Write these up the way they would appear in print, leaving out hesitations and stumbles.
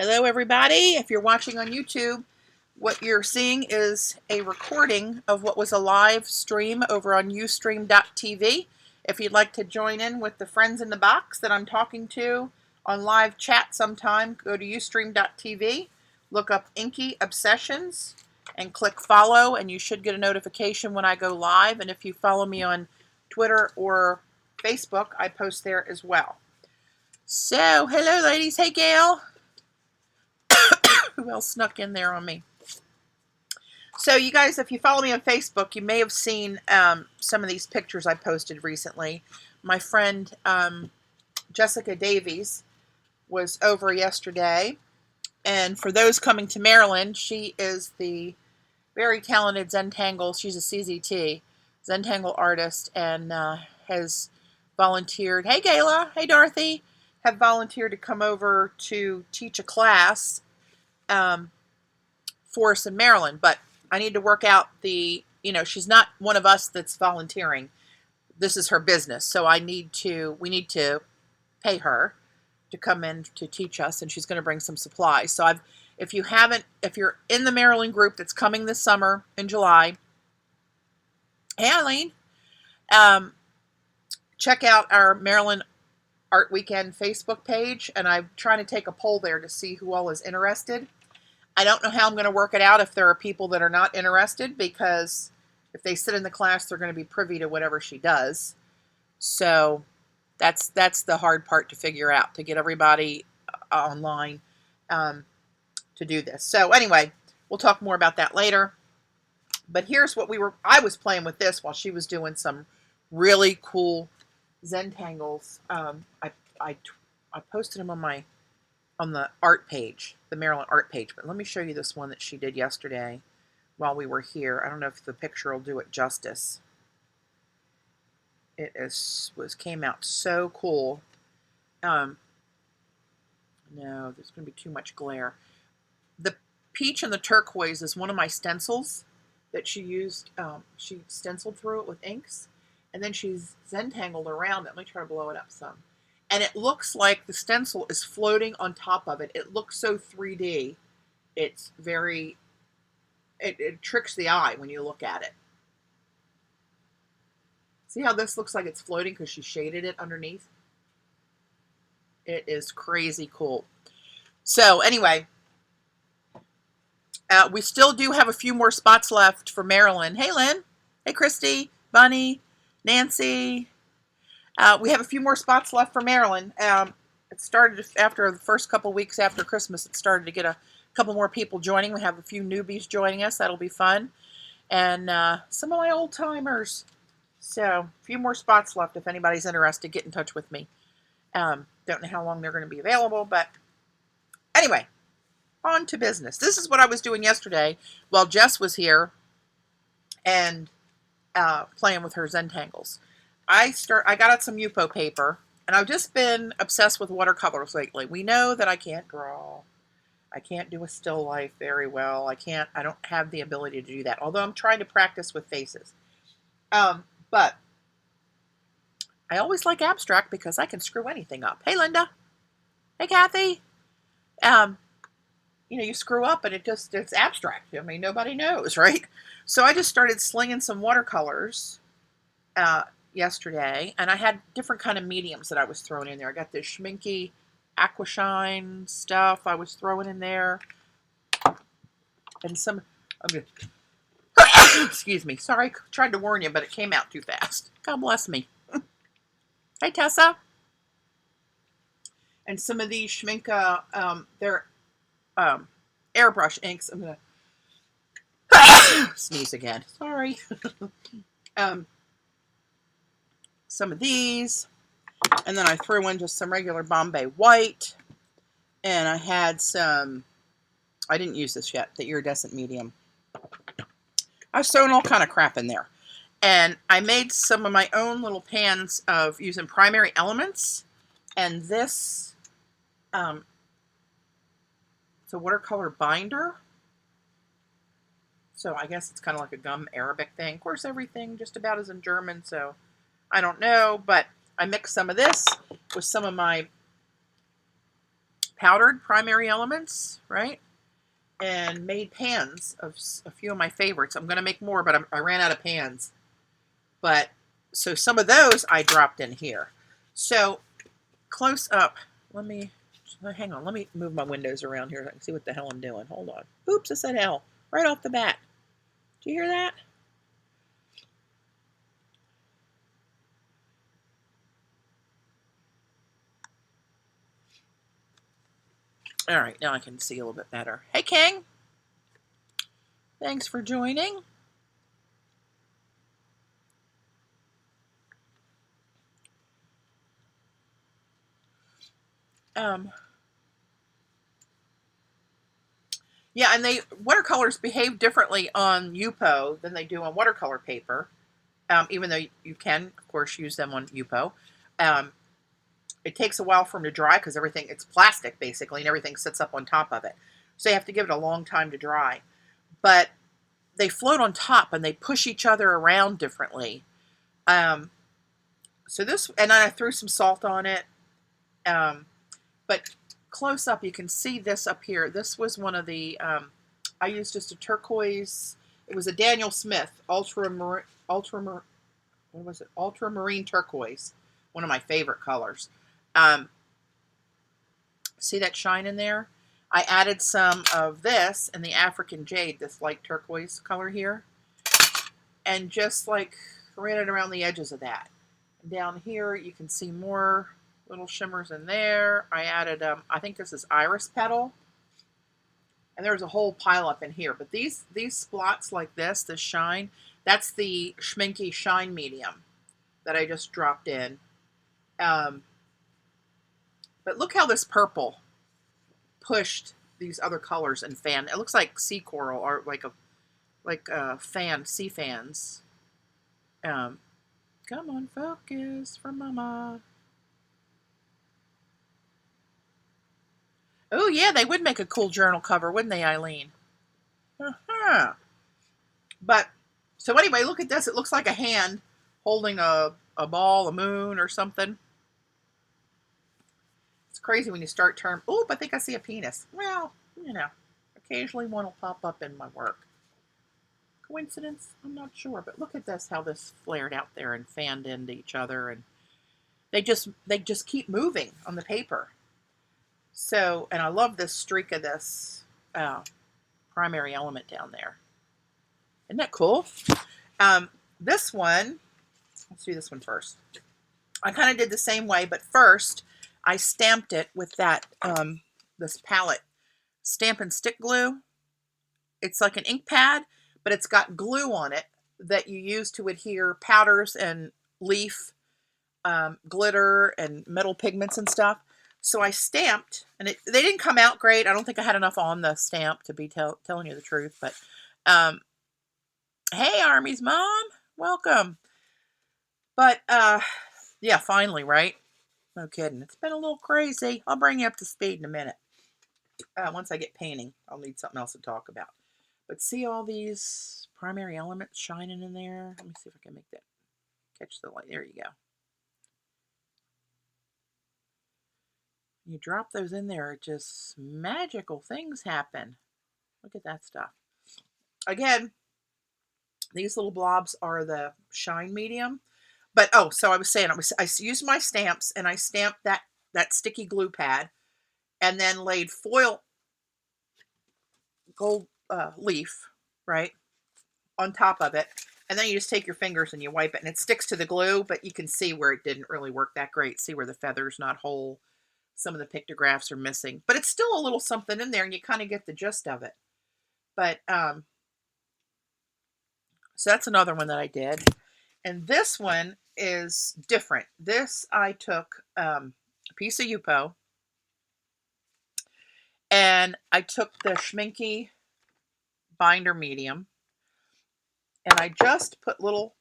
Hello everybody. If you're watching on YouTube, what you're seeing is a recording of what was a live stream over on ustream.tv. If you'd like to join in with the friends in the box that I'm talking to on live chat sometime, go to ustream.tv, look up Inky Obsessions, and click follow, and you should get a notification when I go live. And if you follow me on Twitter or Facebook, I post there as well. So, hello ladies. Hey Gail. Who else snuck in there on me? So you guys, if you follow me on Facebook, you may have seen some of these pictures I posted recently. My friend Jessica Davies was over yesterday. And for those coming to Maryland, she is the very talented Zentangle. She's a CZT, Zentangle artist, and has volunteered. Hey, Gayla. Hey, Dorothy. Have volunteered to come over to teach a class for us in Maryland. But I need to work out she's not one of us that's volunteering. This is her business. So we need to pay her to come in to teach us, and she's going to bring some supplies. So if you're in the Maryland group that's coming this summer in July, hey Eileen, check out our Maryland Art Weekend Facebook page, and I'm trying to take a poll there to see who all is interested. I don't know how I'm going to work it out if there are people that are not interested, because if they sit in the class, they're going to be privy to whatever she does. So that's the hard part to figure out, to get everybody online to do this. So anyway, we'll talk more about that later. But here's what I was playing with this while she was doing some really cool Zentangles. I posted them on the art page, the Maryland art page. But let me show you this one that she did yesterday while we were here. I don't know if the picture will do it justice. It came out so cool. No, there's going to be too much glare. The peach and the turquoise is one of my stencils that she used. She stenciled through it with inks, and then she's Zentangled around it. Let me try to blow it up some. And it looks like the stencil is floating on top of it. It looks so 3D. It's very, it tricks the eye when you look at it. See how this looks like it's floating because she shaded it underneath? It is crazy cool. So anyway, we still do have a few more spots left for Maryland. Hey, Lynn. Hey, Christy, Bunny, Nancy. We have a few more spots left for Maryland. It started after the first couple weeks after Christmas. It started to get a couple more people joining. We have a few newbies joining us. That'll be fun. And some of my old timers. So a few more spots left. If anybody's interested, get in touch with me. Don't know how long they're going to be available, but anyway, on to business. This is what I was doing yesterday while Jess was here and playing with her Zentangles. I got out some Yupo paper, and I've just been obsessed with watercolors lately. We know that I can't draw. I can't do a still life very well. I don't have the ability to do that, although I'm trying to practice with faces. But I always like abstract because I can screw anything up. Hey, Linda. Hey, Kathy. You screw up and it's abstract. I mean, nobody knows, right? So I just started slinging some watercolors yesterday, and I had different kind of mediums that I was throwing in there. I got this Schminky Aquashine stuff I was throwing in there, and some, excuse me, sorry, tried to warn you, but it came out too fast. God bless me. Hey, Tessa. And some of these Schminka, they're airbrush inks. I'm going to sneeze again. Sorry. Some of these, and then I threw in just some regular Bombay white, and I had some, I didn't use this yet, the iridescent medium. I was throwing all kind of crap in there, and I made some of my own little pans of using primary elements, and this, it's a watercolor binder, so I guess it's kind of like a gum Arabic thing. Of course, everything just about is in German, so I don't know, but I mixed some of this with some of my powdered primary elements, right? And made pans of a few of my favorites. I'm going to make more, but I ran out of pans. But so some of those I dropped in here. So close up, hang on, let me move my windows around here so I can see what the hell I'm doing. Hold on. Oops, I said hell right off the bat. Do you hear that? All right, now I can see a little bit better. Hey, King. Thanks for joining. Yeah, and watercolors behave differently on Yupo than they do on watercolor paper. Even though you can, of course, use them on Yupo. It takes a while for them to dry because it's plastic basically, and everything sits up on top of it. So you have to give it a long time to dry. But they float on top and they push each other around differently. So this, and then I threw some salt on it. But close up, you can see this up here. This was one of the, I used just a turquoise. It was a Daniel Smith ultramarine turquoise, one of my favorite colors. See that shine in there? I added some of this and the African jade, this light turquoise color here, and just like ran it around the edges of that. And down here you can see more little shimmers in there. I added, I think this is iris petal, and there's a whole pile up in here. But these splots like this shine, that's the Schminke Shine Medium that I just dropped in. But look how this purple pushed these other colors and fan. It looks like sea coral or like sea fans. Come on, focus for mama. Oh yeah, they would make a cool journal cover, wouldn't they, Eileen? But so anyway, look at this. It looks like a hand holding a ball, a moon, or something. It's crazy when you start term. Oh, I think I see a penis. Well, occasionally one will pop up in my work. Coincidence? I'm not sure, but look at this, how this flared out there and fanned into each other, and they just keep moving on the paper. So, and I love this streak of this primary element down there. Isn't that cool? This one, let's do this one first. I kind of did the same way, but first I stamped it with that this palette stamp and stick glue. It's like an ink pad, but it's got glue on it that you use to adhere powders and leaf, glitter and metal pigments and stuff. So I stamped, and they didn't come out great. I don't think I had enough on the stamp to be telling you the truth. But hey, Army's mom, welcome. But yeah, finally, right? No kidding. It's been a little crazy. I'll bring you up to speed in a minute. Once I get painting, I'll need something else to talk about. But see all these primary elements shining in there? Let me see if I can make that catch the light. There you go. You drop those in there, just magical things happen. Look at that stuff. Again, these little blobs are the shine medium. But so I was saying, I used my stamps, and I stamped that sticky glue pad, and then laid foil gold leaf, right, on top of it. And then you just take your fingers and you wipe it, and it sticks to the glue, but you can see where it didn't really work that great. See where the feather's not whole. Some of the pictographs are missing, but it's still a little something in there, and you kind of get the gist of it. But so that's another one that I did. And this one is different. This, I took a piece of Yupo, and I took the Schminke binder medium, and I just put little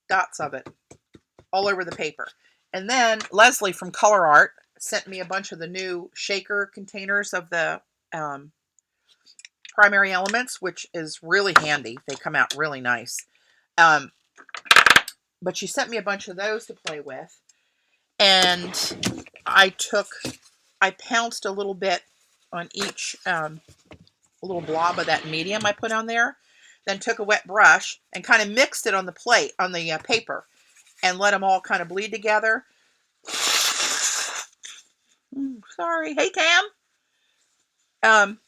dots of it all over the paper. And then Leslie from Color Art sent me a bunch of the new shaker containers of the primary elements, which is really handy. They come out really nice. But she sent me a bunch of those to play with. And I pounced a little bit on each little blob of that medium I put on there. Then took a wet brush and kind of mixed it on the plate, on the paper, and let them all kind of bleed together. Sorry. Hey, Tam.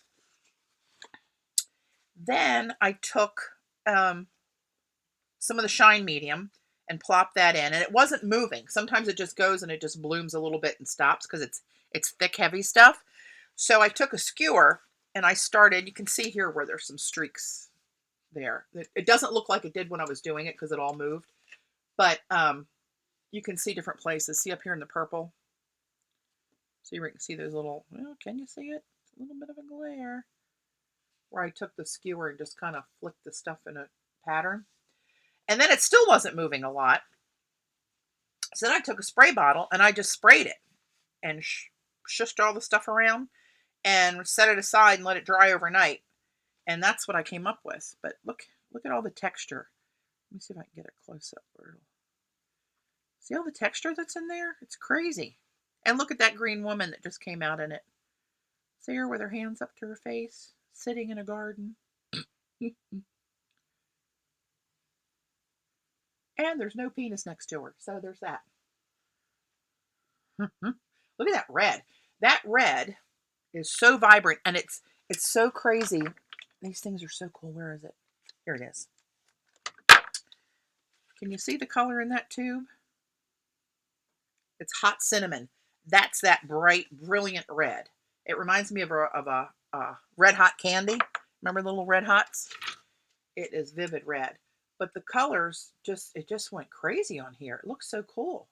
Then I took some of the shine medium and plopped that in, and it wasn't moving. Sometimes it just goes and it just blooms a little bit and stops because it's thick, heavy stuff. So I took a skewer and I started. You can see here where there's some streaks there. It doesn't look like it did when I was doing it because it all moved, but you can see different places. See up here in the purple. So you can see those little. Well, can you see it? It's a little bit of a glare. Where I took the skewer and just kind of flicked the stuff in a pattern. And then it still wasn't moving a lot. So then I took a spray bottle and I just sprayed it and shushed all the stuff around and set it aside and let it dry overnight. And that's what I came up with. But look at all the texture. Let me see if I can get a close up. See all the texture that's in there? It's crazy. And look at that green woman that just came out in it. See her with her hands up to her face, sitting in a garden. And there's no penis next to her, so there's that. Look at that red. That red is so vibrant, and it's so crazy. These things are so cool. Where is it? Here it is. Can you see the color in that tube? It's hot cinnamon. That's that bright, brilliant red. It reminds me of a red hot candy. Remember the little red hots? It is vivid red. But the colors it just went crazy on here. It looks so cool.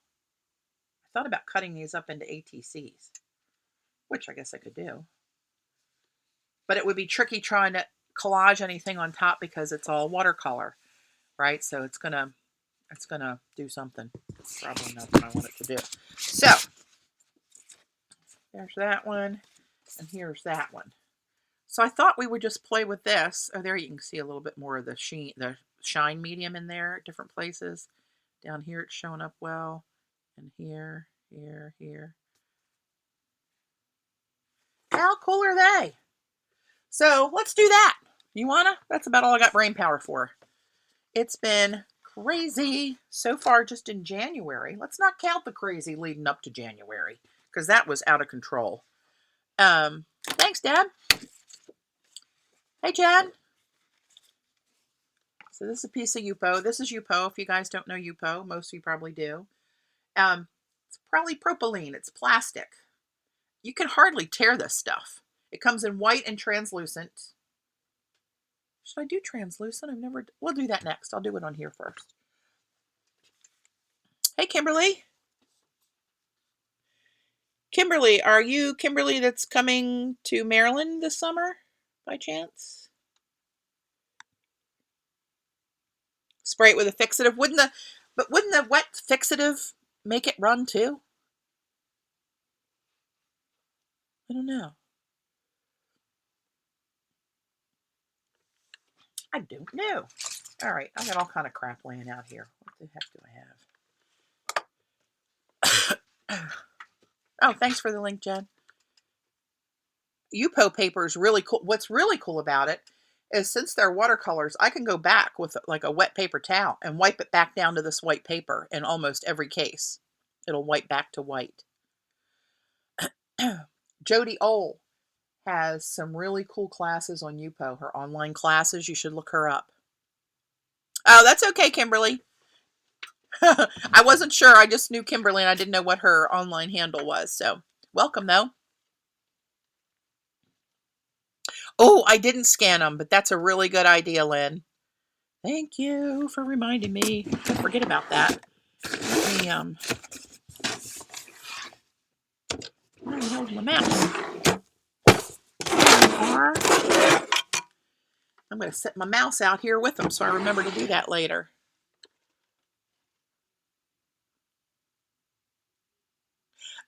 I thought about cutting these up into ATCs, which I guess I could do. But it would be tricky trying to collage anything on top because it's all watercolor, right? So it's gonna do something. Probably not what I want it to do. So there's that one, and here's that one. So I thought we would just play with this. Oh, there you can see a little bit more of the shine medium in there at different places. Down here it's showing up well. And here. How cool are they? So let's do that. You wanna? That's about all I got brain power for. It's been crazy so far just in January. Let's not count the crazy leading up to January because that was out of control. Thanks, Dad. Hey, Jen. So this is a piece of Yupo. This is Yupo. If you guys don't know Yupo, most of you probably do. It's polypropylene. It's plastic. You can hardly tear this stuff. It comes in white and translucent. Should I do translucent? We'll do that next. I'll do it on here first. Hey, Kimberly. Kimberly, are you Kimberly that's coming to Maryland this summer by chance? Spray it with a fixative. Wouldn't the wet fixative make it run too? I don't know. I don't know. All right, I got all kind of crap laying out here. What the heck do I have? Oh, thanks for the link, Jen. Yupo paper is really cool. What's really cool about it is since they're watercolors, I can go back with like a wet paper towel and wipe it back down to this white paper in almost every case. It'll wipe back to white. Jody Ohl has some really cool classes on Yupo. Her online classes, you should look her up. Oh, that's okay, Kimberly. I wasn't sure. I just knew Kimberly and I didn't know what her online handle was. So welcome though. Oh, I didn't scan them, but that's a really good idea, Lynn. Thank you for reminding me. Don't forget about that. Let me where the hell's my mouse? I'm going to set my mouse out here with them so I remember to do that later.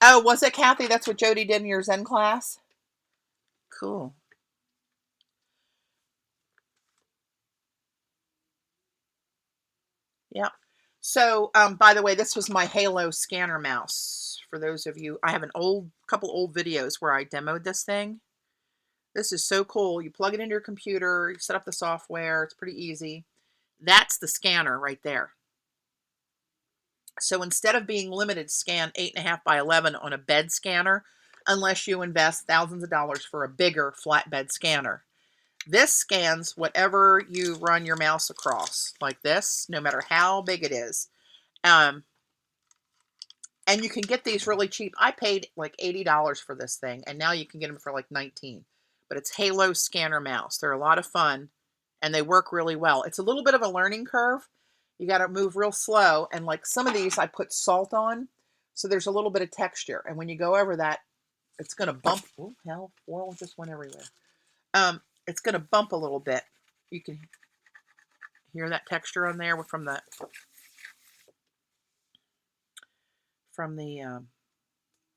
Oh, was it Kathy? That's what Jody did in your Zen class? Cool. Yeah. So, by the way, this was my Halo scanner mouse. For those of you, I have couple old videos where I demoed this thing. This is so cool. You plug it into your computer, you set up the software. It's pretty easy. That's the scanner right there. So instead of being limited to scan 8.5 by 11 on a bed scanner, unless you invest thousands of dollars for a bigger flatbed scanner, this scans whatever you run your mouse across, like this, no matter how big it is. And you can get these really cheap. I paid like $80 for this thing, and now you can get them for like $19. But it's Halo scanner mouse. They're a lot of fun, and they work really well. It's a little bit of a learning curve. You got to move real slow, and like some of these I put salt on, so there's a little bit of texture. And when you go over that, it's going to bump. Oh, hell, oil just went everywhere. It's going to bump a little bit. You can hear that texture on there from the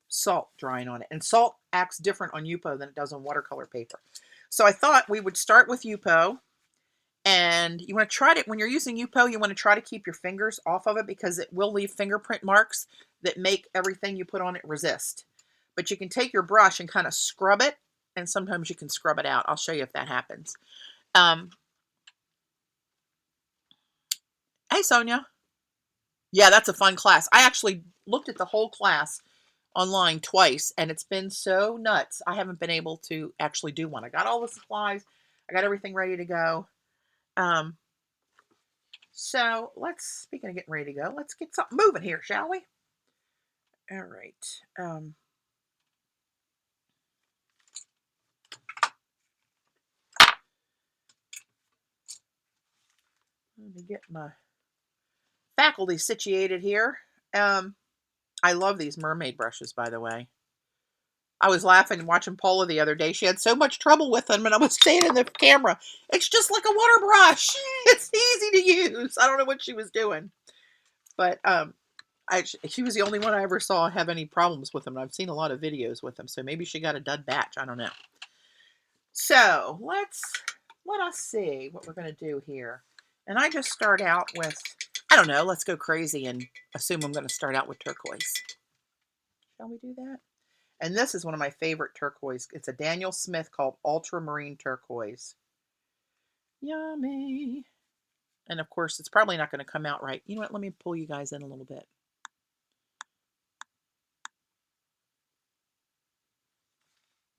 salt drying on it. And salt acts different on Yupo than it does on watercolor paper. So I thought we would start with Yupo. And you want to try to, when you're using Yupo, you want to try to keep your fingers off of it because it will leave fingerprint marks that make everything you put on it resist. But you can take your brush and kind of scrub it, and sometimes you can scrub it out. I'll show you if that happens. Hey, Sonia. Yeah, that's a fun class. I actually looked at the whole class online twice, and it's been so nuts. I haven't been able to actually do one. I got all the supplies. I got everything ready to go. So speaking of getting ready to go, let's get something moving here, shall we? All right. Let me get my faculty situated here. I love these Mermaid brushes, by the way. I was laughing watching Paula the other day. She had so much trouble with them, and I was saying in the camera, it's just like a water brush. It's easy to use. I don't know what she was doing. But she was the only one I ever saw have any problems with them. I've seen a lot of videos with them, so maybe she got a dud batch. I don't know. So let us see what we're going to do here. And I just start out with, I don't know, let's go crazy and assume I'm going to start out with turquoise. Shall we do that? And this is one of my favorite turquoise. It's a Daniel Smith called Ultramarine Turquoise. Yummy. And of course, it's probably not going to come out right. You know what? Let me pull you guys in a little bit.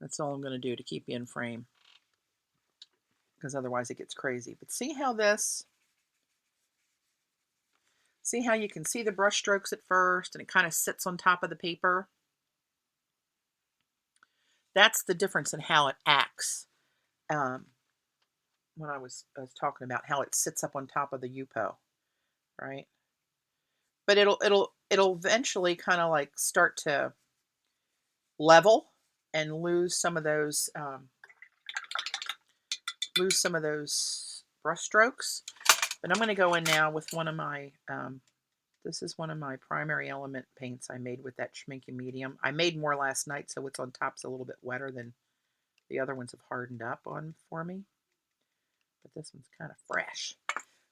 That's all I'm going to do to keep you in frame, because otherwise it gets crazy. But see how you can see the brush strokes at first, and it kind of sits on top of the paper? That's the difference in how it acts. When I was talking about how it sits up on top of the Yupo, right? But it'll eventually kind of like start to level and lose some of those brush strokes. But I'm going to go in now with one of my this is one of my primary element paints I made with that Schminke medium. I made more last night, so what's on top's a little bit wetter than the other ones have hardened up on for me. But this one's kind of fresh.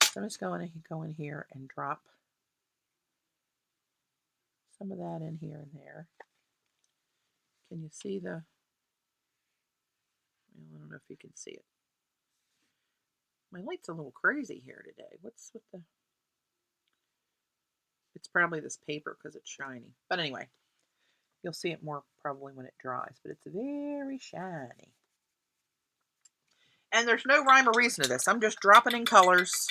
So I'm just going to go in here and drop some of that in here and there. Can you see the, well, I don't know if you can see it. My light's a little crazy here today. What's with the, it's probably this paper because it's shiny. But anyway, you'll see it more probably when it dries, but it's very shiny. And there's no rhyme or reason to this. I'm just dropping in colors.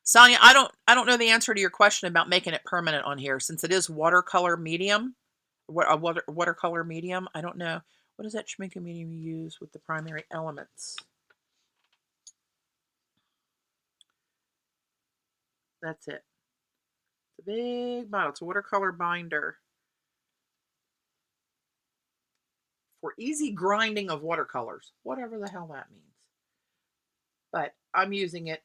Sonia, I don't know the answer to your question about making it permanent on here, since it is watercolor medium. Watercolor medium. I don't know. What is that Schminke medium you use with the primary elements? That's it. It's a big bottle. It's a watercolor binder for easy grinding of watercolors, whatever the hell that means. But I'm using it,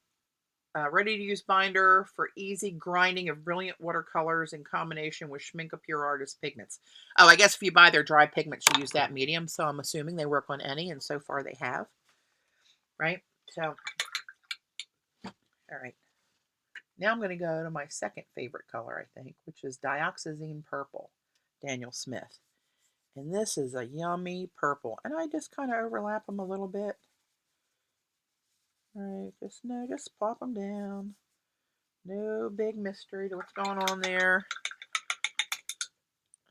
ready-to-use binder for easy grinding of brilliant watercolors in combination with Schminke Pure Artist pigments. Oh, I guess if you buy their dry pigments, you use that medium, so I'm assuming they work on any, and so far they have. Right? So, all right. Now I'm going to go to my second favorite color, I think, which is Dioxazine Purple, Daniel Smith. And this is a yummy purple. And I just kind of overlap them a little bit. All right, just plop them down. No big mystery to what's going on there.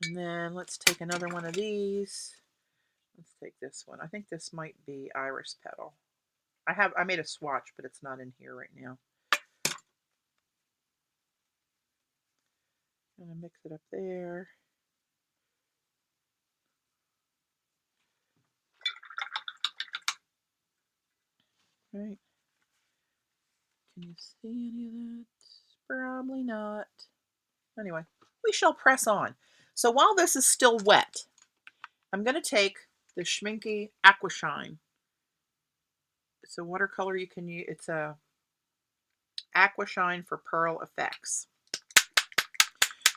And then let's take another one of these. Let's take this one. I think this might be Iris Petal. I made a swatch, but it's not in here right now. I'm gonna mix it up there. Right. Can you see any of that? Probably not. Anyway, we shall press on. So while this is still wet, I'm going to take the Schmincke Aquashine. It's a watercolor you can use. It's a Aquashine for Pearl Effects.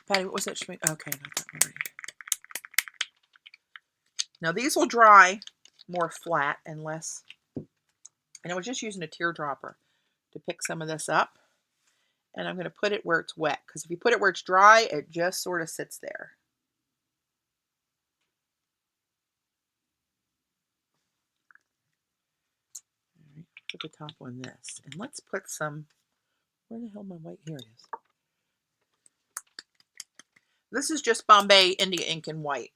Patty, what was that Schmincke? Okay, not that one. Now these will dry more flat and less. And I was just using a teardropper to pick some of this up. And I'm going to put it where it's wet. Because if you put it where it's dry, it just sort of sits there. All right, put the top on this. And let's put some, where the hell my white? Here it is. This is just Bombay India ink in white.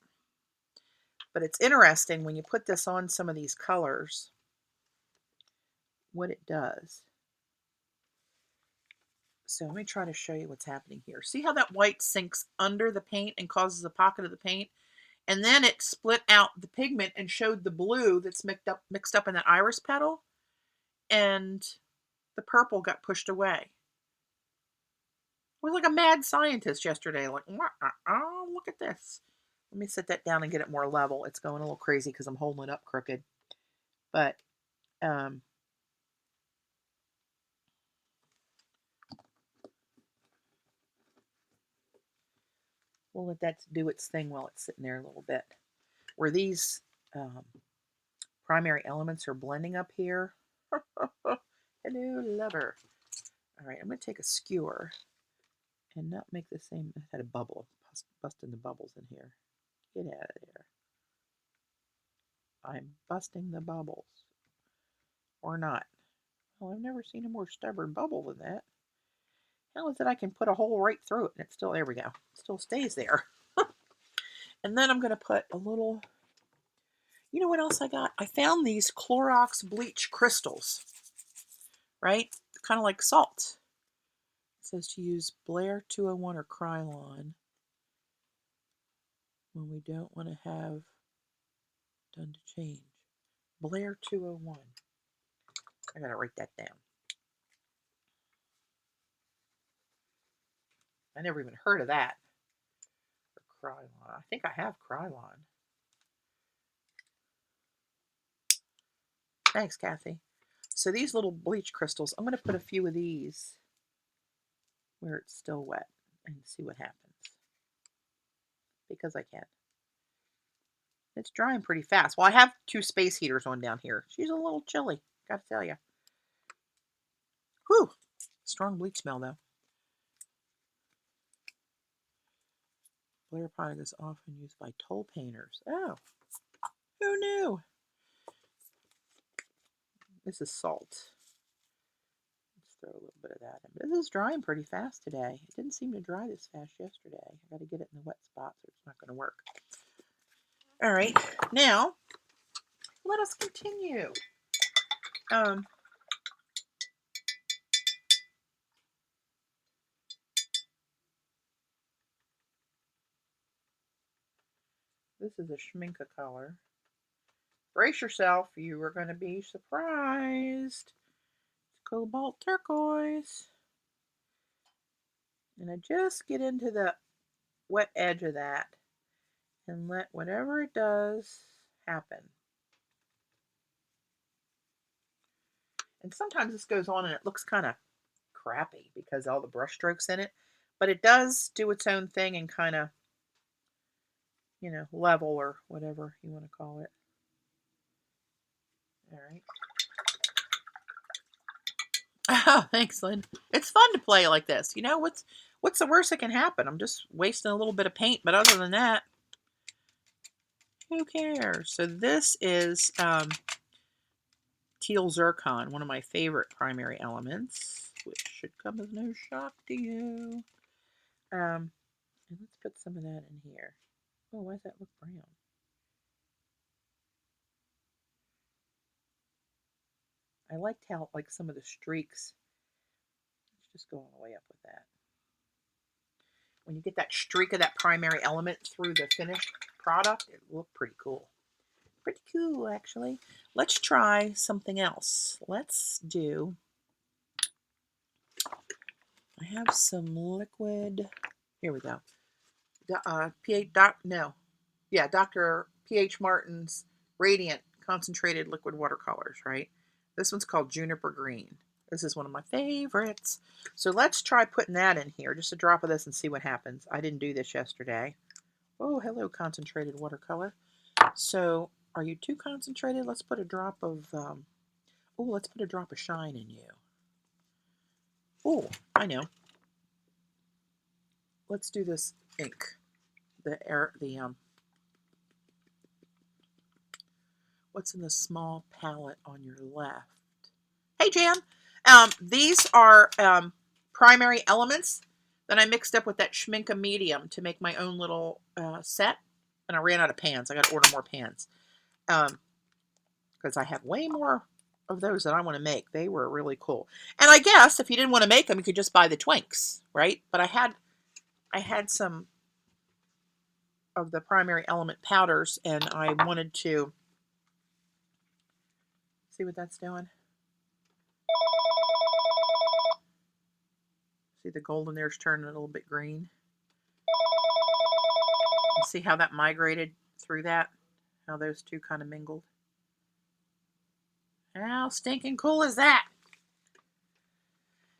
But it's interesting when you put this on some of these colors, what it does. So let me try to show you what's happening here. See how that white sinks under the paint and causes a pocket of the paint? And then it split out the pigment and showed the blue that's mixed up in that iris petal. And the purple got pushed away. I was like a mad scientist yesterday. Like, oh, look at this. Let me set that down and get it more level. It's going a little crazy because I'm holding it up crooked. But we'll let that do its thing while it's sitting there a little bit. Where these primary elements are blending up here. Hello, lover. All right, I'm going to take a skewer and not make the same. I had a bubble, busting the bubbles in here. Get out of there. I'm busting the bubbles. Or not. Well, I've never seen a more stubborn bubble than that. How is it I can put a hole right through it and it still, there we go. It still stays there. And then I'm going to put a little, you know what else I got? I found these Clorox bleach crystals, right? Kind of like salt. It says to use Blair 201 or Krylon when we don't want to have done to change. Blair 201. I got to write that down. I never even heard of that. Or Krylon. I think I have Krylon. Thanks, Kathy. So these little bleach crystals, I'm going to put a few of these where it's still wet and see what happens. Because I can. It's drying pretty fast. Well, I have 2 space heaters on down here. She's a little chilly, gotta tell you. Whew. Strong bleach smell, though. Blair product is often used by toll painters. Oh, who knew? This is salt. Let's throw a little bit of that in. This is drying pretty fast today. It didn't seem to dry this fast yesterday. I got to get it in the wet spots or it's not going to work. All right, now let us continue. This is a Schmincke color. Brace yourself, you are going to be surprised. It's cobalt turquoise. And I just get into the wet edge of that and let whatever it does happen. And sometimes this goes on and it looks kind of crappy because all the brush strokes in it, but it does do its own thing and kind of, you know, level or whatever you want to call it. All right. Oh, thanks, Lynn. It's fun to play like this. You know, what's the worst that can happen? I'm just wasting a little bit of paint, but other than that, who cares? So this is teal zircon, one of my favorite primary elements, which should come as no shock to you. And let's put some of that in here. Oh, why does that look brown? I liked how, like, some of the streaks. Let's just go all the way up with that. When you get that streak of that primary element through the finished product, it looked pretty cool. Pretty cool, actually. Let's try something else. Let's do, I have some liquid, here we go. Dr. P.H. Martin's Radiant Concentrated Liquid Watercolors, right? This one's called Juniper Green. This is one of my favorites. So let's try putting that in here, just a drop of this, and see what happens. I didn't do this yesterday. Oh, hello, concentrated watercolor. So are you too concentrated? Let's put a drop of, let's put a drop of shine in you. Oh, I know. Let's do this ink. What's in the small palette on your left? Hey, Jan. These are primary elements that I mixed up with that Schminke medium to make my own little set. And I ran out of pans. I got to order more pans. Because I have way more of those that I want to make. They were really cool. And I guess if you didn't want to make them, you could just buy the twinks, right? But I had some of the primary element powders, and I wanted to see what that's doing. See the golden there's turning a little bit green. And see how that migrated through that? How those two kind of mingled. How stinking cool is that?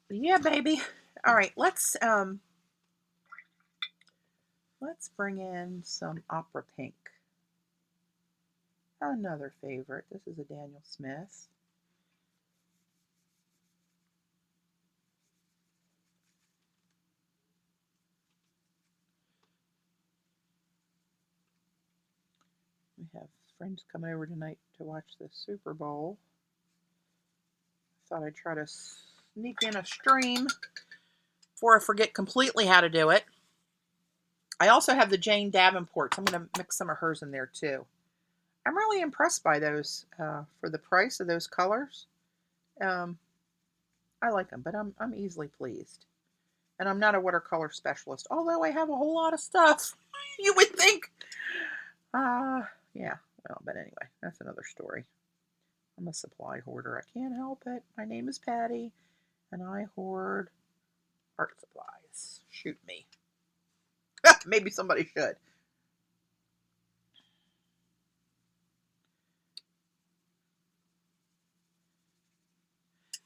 Yeah, baby. All right, let's bring in some opera pink. Another favorite. This is a Daniel Smith. We have friends coming over tonight to watch the Super Bowl. Thought I'd try to sneak in a stream before I forget completely how to do it. I also have the Jane Davenports. I'm going to mix some of hers in there too. I'm really impressed by those for the price of those colors. I like them, but I'm easily pleased. And I'm not a watercolor specialist, although I have a whole lot of stuff. You would think. Yeah. Well, but anyway, that's another story. I'm a supply hoarder. I can't help it. My name is Patti, and I hoard art supplies. Shoot me. Maybe somebody should.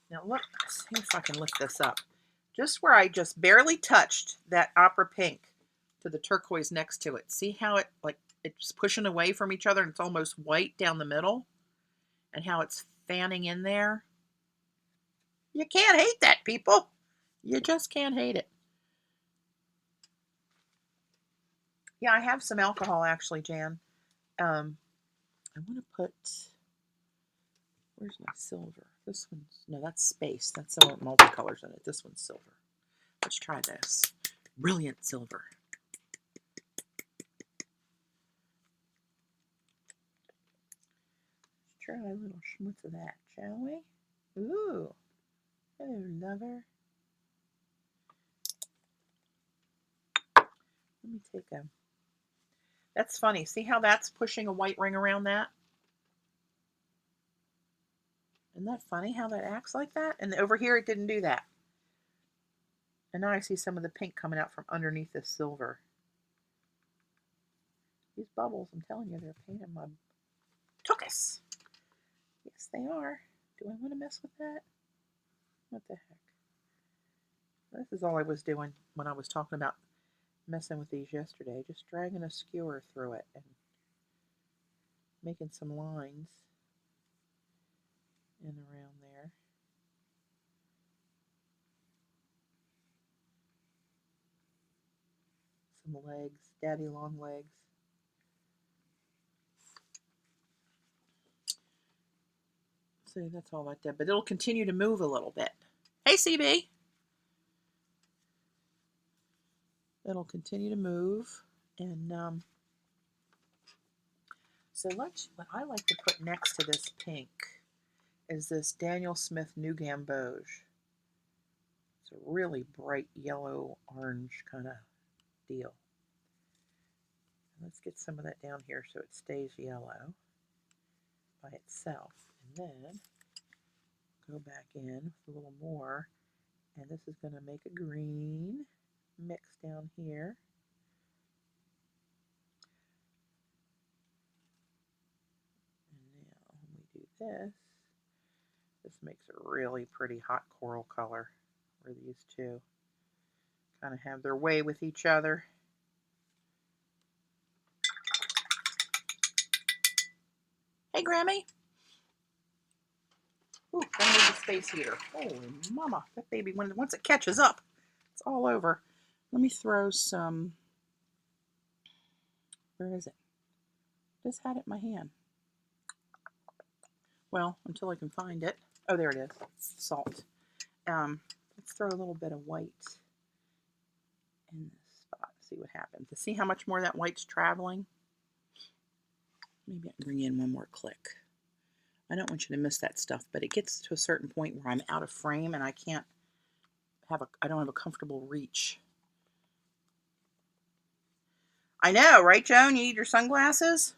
Now look, see if I can lift this up. Just where I just barely touched that opera pink to the turquoise next to it. See how it, like, it's pushing away from each other and it's almost white down the middle? And how it's fanning in there? You can't hate that, people. You just can't hate it. Yeah, I have some alcohol actually, Jan. I want to put, where's my silver? This one's, no, that's space. That's the one with multicolors in it. This one's silver. Let's try this. Brilliant silver. Let's try a little schmutz of that, shall we? Ooh. Hello, lover. Let me take a, that's funny. See how that's pushing a white ring around that? Isn't that funny how that acts like that? And over here it didn't do that. And now I see some of the pink coming out from underneath this silver. These bubbles, I'm telling you, they're a pain in my tuchus. Yes, they are. Do I want to mess with that? What the heck? This is all I was doing when I was talking about messing with these yesterday. Just dragging a skewer through it and making some lines in around there. some legs, daddy long legs. See, that's all like that, but it'll continue to move a little bit. Hey, CB. It'll continue to move, and so what I like to put next to this pink is this Daniel Smith New Gamboge. It's a really bright yellow orange kind of deal. Let's get some of that down here so it stays yellow by itself, and then go back in with a little more, and this is going to make a green mix down here. And now when we do this, this makes a really pretty hot coral color where these two kind of have their way with each other. Hey, Grammy. Ooh, gotta move the space heater. Holy mama, that baby, once it catches up, it's all over. Let me throw some, where is it? Just had it in my hand. Well, until I can find it. Oh, there it is. Salt. Let's throw a little bit of white in this spot. See what happens. To see how much more that white's traveling. Maybe I can bring in one more click. I don't want you to miss that stuff, but it gets to a certain point where I'm out of frame and I don't have a comfortable reach. I know, right, Joan? You need your sunglasses?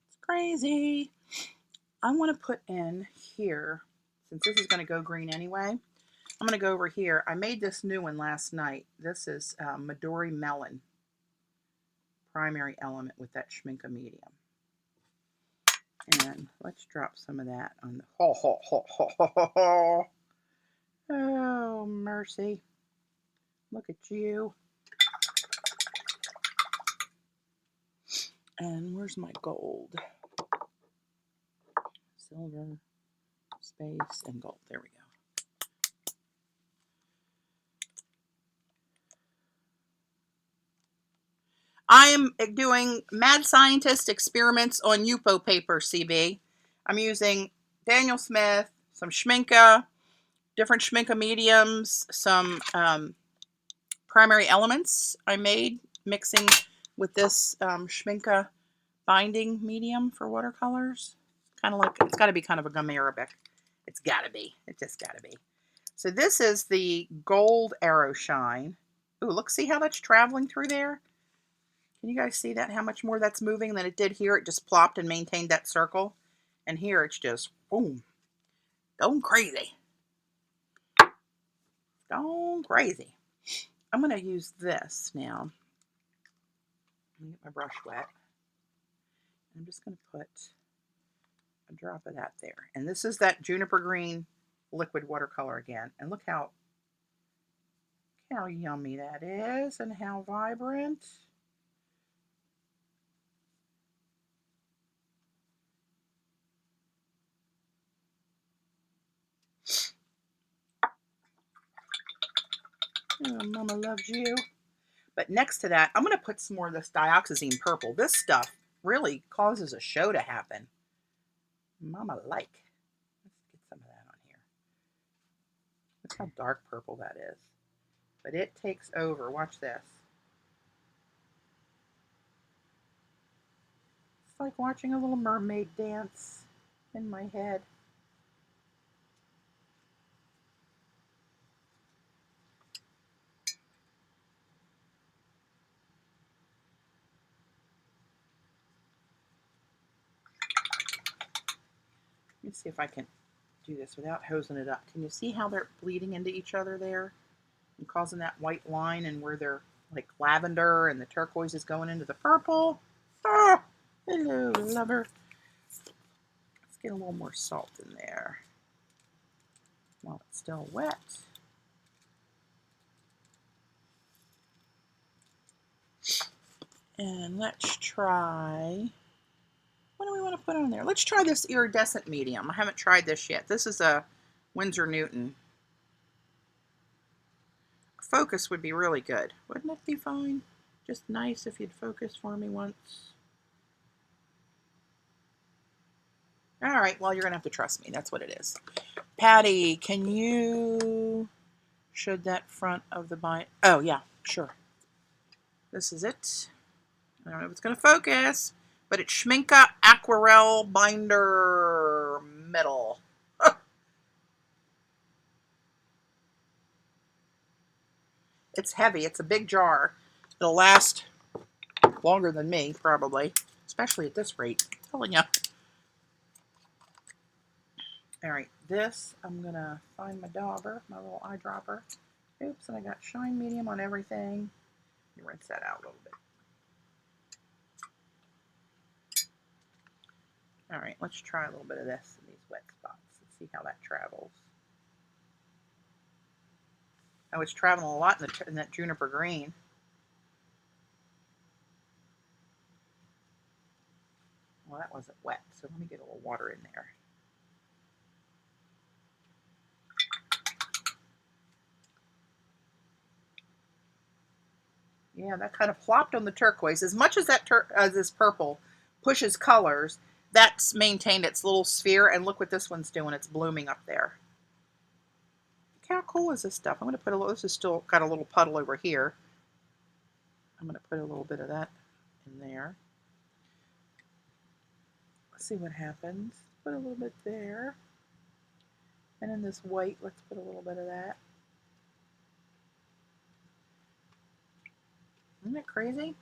It's crazy. I want to put in here, since this is going to go green anyway, I'm going to go over here. I made this new one last night. This is Midori Melon primary element with that Schminke medium. And let's drop some of that on the, oh, mercy. Look at you. And where's my gold? Silver, space, and gold. There we go. I am doing mad scientist experiments on Yupo paper, CB. I'm using Daniel Smith, some Schminke, different Schminke mediums, some primary elements I made mixing with this Schminke binding medium for watercolors. Kind of like, it's got to be kind of a gum Arabic. It's got to be. It just got to be. So this is the gold arrow shine. Ooh, look, see how that's traveling through there? Can you guys see that? How much more that's moving than it did here? It just plopped and maintained that circle. And here it's just, boom, going crazy. Going crazy. I'm going to use this now. Let me get my brush wet. I'm just going to put a drop of that there. And this is that juniper green liquid watercolor again. And look how yummy that is and how vibrant. Oh, Mama loves you. But next to that, I'm going to put some more of this dioxazine purple. This stuff really causes a show to happen. Mama like. Let's get some of that on here. Look how dark purple that is. But it takes over. Watch this. It's like watching a little mermaid dance in my head. Let me see if I can do this without hosing it up. Can you see how they're bleeding into each other there and causing that white line, and where they're like lavender and the turquoise is going into the purple? Ah, hello, lover. Let's get a little more salt in there while it's still wet. And let's try, what do we want to put on there? Let's try this iridescent medium. I haven't tried this yet. This is a Winsor Newton. Focus would be really good. Wouldn't it be fine? Just nice if you'd focus for me once. All right, well, you're going to have to trust me. That's what it is. Patti, can you show that front of the bind? Oh, yeah, sure. This is it. I don't know if it's going to focus, but it's Schmincke Aquarelle Binder Metal. It's heavy. It's a big jar. It'll last longer than me, probably, especially at this rate. I'm telling you. All right, this, I'm going to find my dauber, my little eyedropper. Oops, and I got shine medium on everything. Let me rinse that out a little bit. All right, let's try a little bit of this in these wet spots and see how that travels. Oh, it's traveling a lot in that juniper green. Well, that wasn't wet, so let me get a little water in there. Yeah, that kind of flopped on the turquoise. As much as that this purple pushes colors, that's maintained its little sphere. And look what this one's doing. It's blooming up there. Look how cool is this stuff? I'm going to put a little, this is still got a little puddle over here. I'm going to put a little bit of that in there. Let's see what happens. Put a little bit there. And in this white, let's put a little bit of that. Isn't that crazy?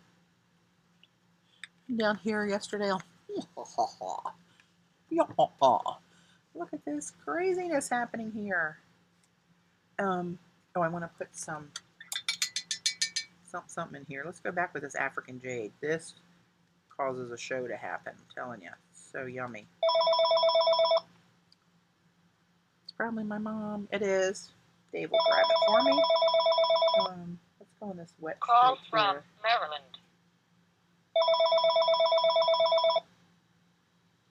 Down here yesterday, look at this craziness happening here. Oh, I want to put something in here. Let's go back with this African jade. This causes a show to happen. I'm telling you, so yummy. It's probably my mom. It is. Dave will grab it for me. Let's go in this wet. Call from Maryland.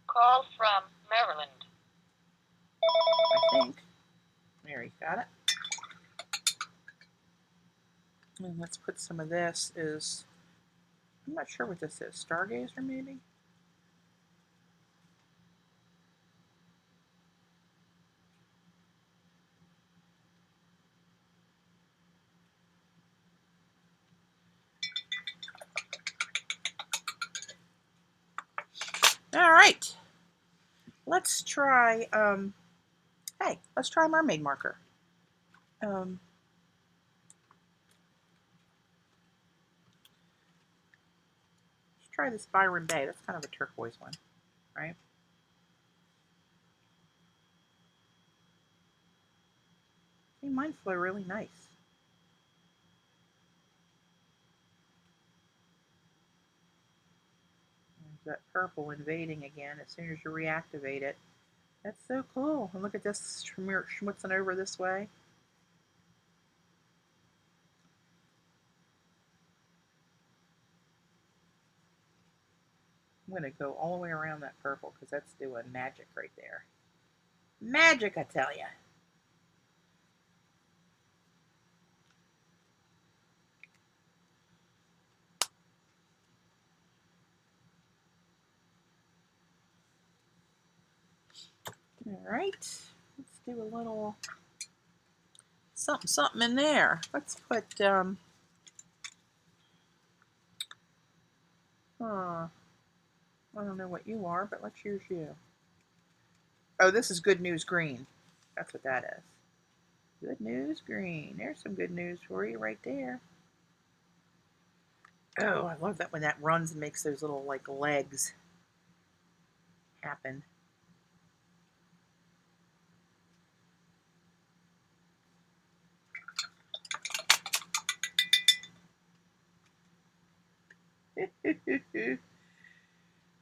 Call from Maryland. I think. Mary got it. And let's put some of this. I'm not sure what this is. Stargazer, maybe? All right. Let's try, hey, let's try Mermaid marker. Let's try this Byron Bay. That's kind of a turquoise one, right? See, mine flow really nice. There's that purple invading again as soon as you reactivate it. That's so cool. And look at this schmutzing over this way. I'm going to go all the way around that purple because that's doing magic right there. Magic, I tell you. All right, let's do a little something in there. Let's put, I don't know what you are, but let's use you. Oh, this is Good News Green. That's what that is. Good News Green. There's some good news for you right there. Oh, I love that when that runs and makes those little, like, legs happen.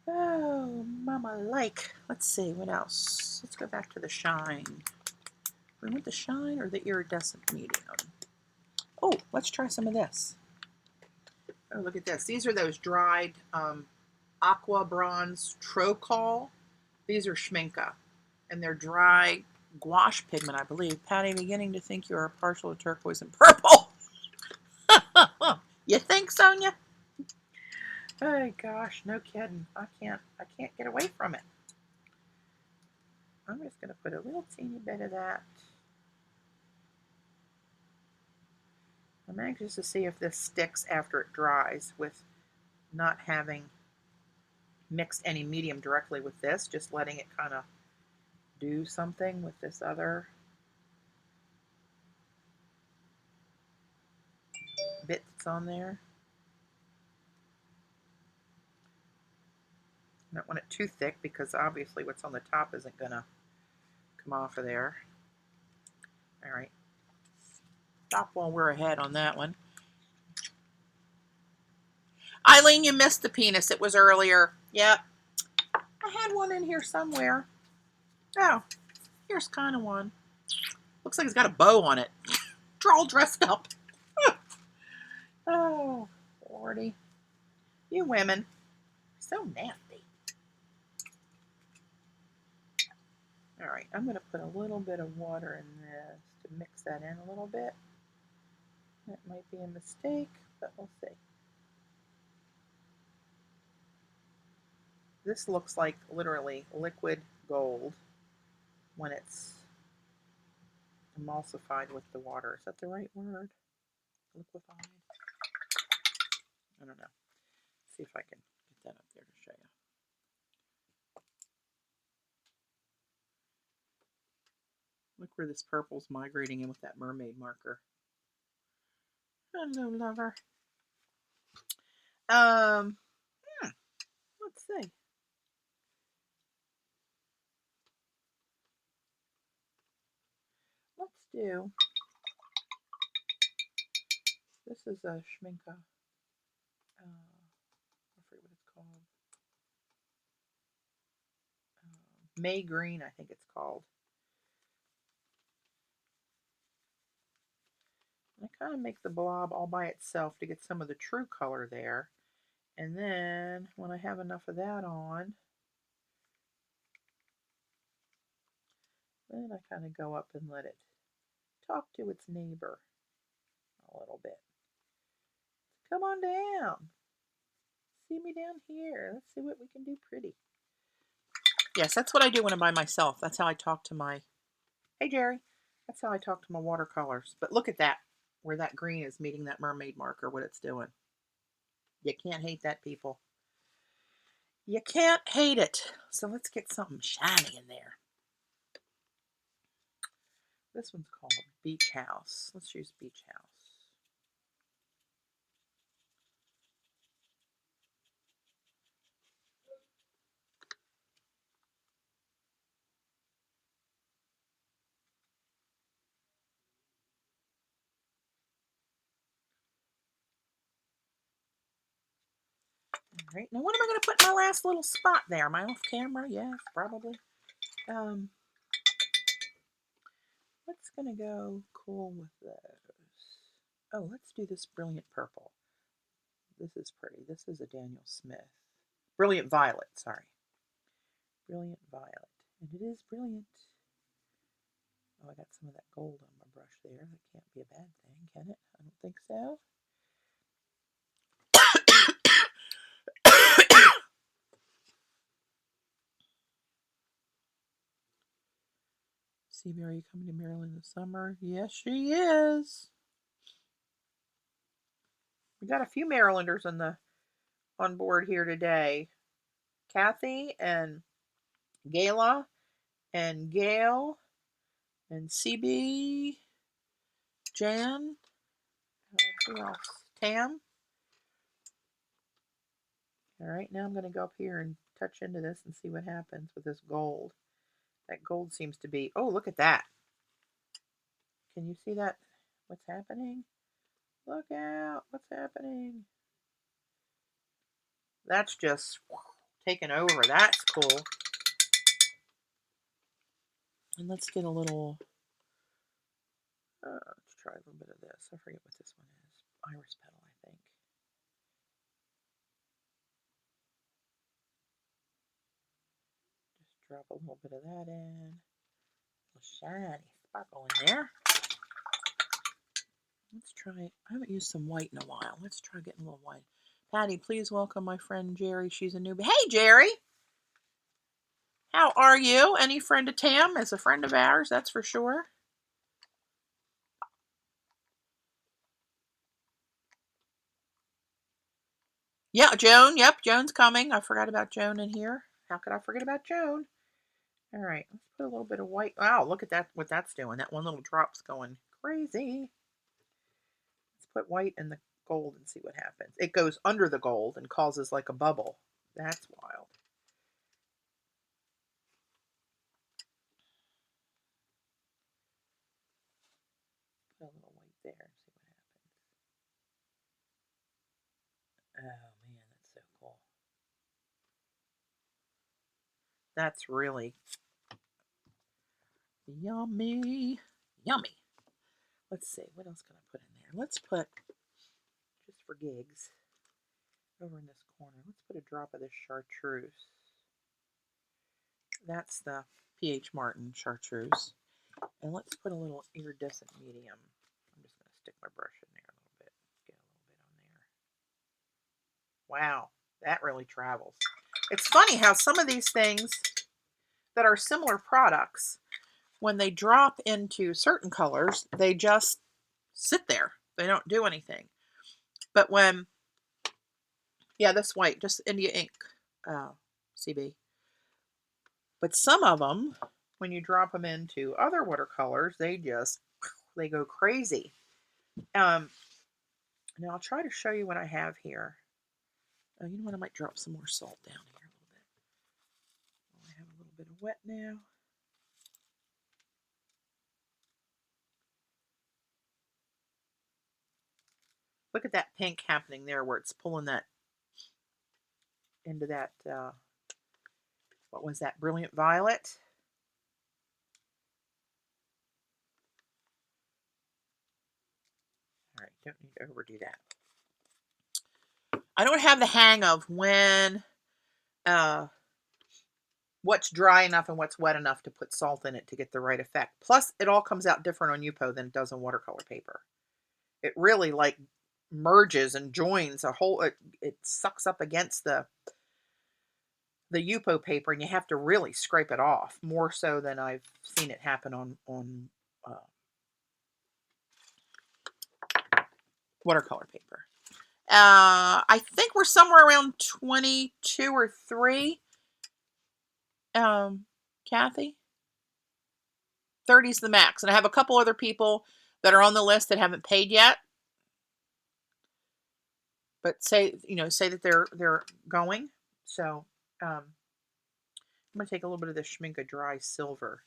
Oh, mama like. Let's see, what else? Let's go back to the shine. We want the shine or the iridescent medium? Oh, let's try some of this. Oh, look at this. These are those dried aqua bronze Tro-Col. These are Schmincke, and they're dry gouache pigment, I believe. Patti, beginning to think you are partial to turquoise and purple. You think, Sonia? Oh gosh, no kidding. I can't get away from it. I'm just gonna put a little teeny bit of that. I'm anxious to see if this sticks after it dries with not having mixed any medium directly with this, just letting it kind of do something with this other bit that's on there. I don't want it too thick because obviously what's on the top isn't going to come off of there. All right. Stop while we're ahead on that one. Eileen, you missed the penis. It was earlier. Yep. I had one in here somewhere. Oh, here's kind of one. Looks like it's got a bow on it. They're all dressed up. Oh, Lordy. You women. So nasty. All right, I'm going to put a little bit of water in this to mix that in a little bit. That might be a mistake, but we'll see. This looks like literally liquid gold when it's emulsified with the water. Is that the right word? Liquefied? I don't know. Let's see if I can get that up there to show you. Look where this purple's migrating in with that mermaid marker. Hello, lover. Let's see. Let's do. This is a Schminka. I forget what it's called. May Green, I think it's called. I kind of make the blob all by itself to get some of the true color there. And then when I have enough of that on, then I kind of go up and let it talk to its neighbor a little bit. Come on down. See me down here. Let's see what we can do pretty. Yes, that's what I do when I'm by myself. That's how I talk to my... Hey, Jerry. That's how I talk to my watercolors. But look at that, where that green is meeting that mermaid marker, what it's doing. You can't hate that, people. You can't hate it. So let's get something shiny in there. This one's called Beach House. Let's use Beach House. All right, now what am I going to put in my last little spot there? My off camera? Yes, probably. What's going to go cool with those? Oh, let's do this brilliant purple. This is pretty. This is a Daniel Smith. Brilliant violet, sorry. Brilliant violet. And it is brilliant. Oh, I got some of that gold on my brush there. That can't be a bad thing, can it? I don't think so. CB, are you coming to Maryland this summer? Yes, she is. We got a few Marylanders on board here today. Kathy and Gayla and Gail and CB, Jan, who else? Tam. All right, now I'm going to go up here and touch into this and see what happens with this gold. That gold seems to be, oh, look at that. Can you see that? What's happening? Look out, what's happening? That's just taken over. That's cool. And let's get a little, let's try a little bit of this. I forget what this one is. Iris petal, I think. Just drop a little bit of that in. A little shiny sparkle in there. Let's try, I haven't used some white in a while. Let's try getting a little white. Patty, please welcome my friend Jerry. She's a newbie. Hey, Jerry. How are you? Any friend of Tam is a friend of ours, that's for sure. Yeah, Joan. Yep, Joan's coming. I forgot about Joan in here. How could I forget about Joan? All right, let's put a little bit of white. Wow, look at that, what that's doing. That one little drop's going crazy. Let's put white in the gold and see what happens. It goes under the gold and causes like a bubble. That's wild. Put a little white there and see what happens. Oh man, that's so cool. That's really yummy. Yummy. Let's see, what else can I put in there? Let's put, just for gigs, over in this corner, let's put a drop of this chartreuse. That's the P.H. Martin chartreuse. And let's put a little iridescent medium. I'm just going to stick my brush in there a little bit. Get a little bit on there. Wow, that really travels. It's funny how some of these things that are similar products, when they drop into certain colors, they just sit there. They don't do anything. But when, yeah, this white, just India ink, CB. But some of them, when you drop them into other watercolors, they go crazy. Now I'll try to show you what I have here. Oh, you know what? I might drop some more salt down here a little bit. I have a little bit of wet now. Look at that pink happening there where it's pulling that into that, what was that, brilliant violet? All right, don't need to overdo that. I don't have the hang of when, what's dry enough and what's wet enough to put salt in it to get the right effect. Plus, it all comes out different on Yupo than it does on watercolor paper. It really like merges and joins a whole, it sucks up against the Yupo paper, and you have to really scrape it off, more so than I've seen it happen on watercolor paper. I think we're somewhere around 22 or 3. Kathy, 30 is the max, and I have a couple other people that are on the list that haven't paid yet. But say that they're going. So I'm gonna take a little bit of the Schmincke dry silver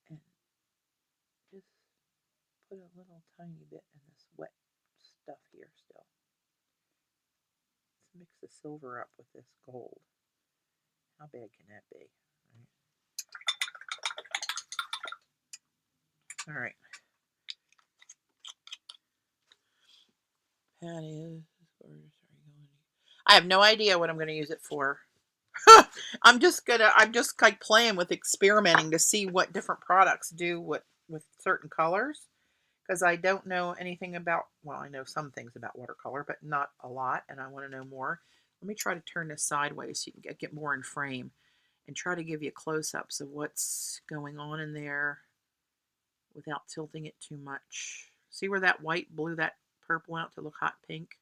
and just put a little tiny bit in this wet stuff here still. Let's mix the silver up with this gold. How bad can that be? All right. Patty, I have no idea what I'm going to use it for. I'm just like playing with experimenting to see what different products do with certain colors, because I don't know anything about, well, I know some things about watercolor, but not a lot, and I want to know more. Let me try to turn this sideways so you can get more in frame and try to give you close-ups of what's going on in there without tilting it too much. See where that white blew that purple out to look hot pink?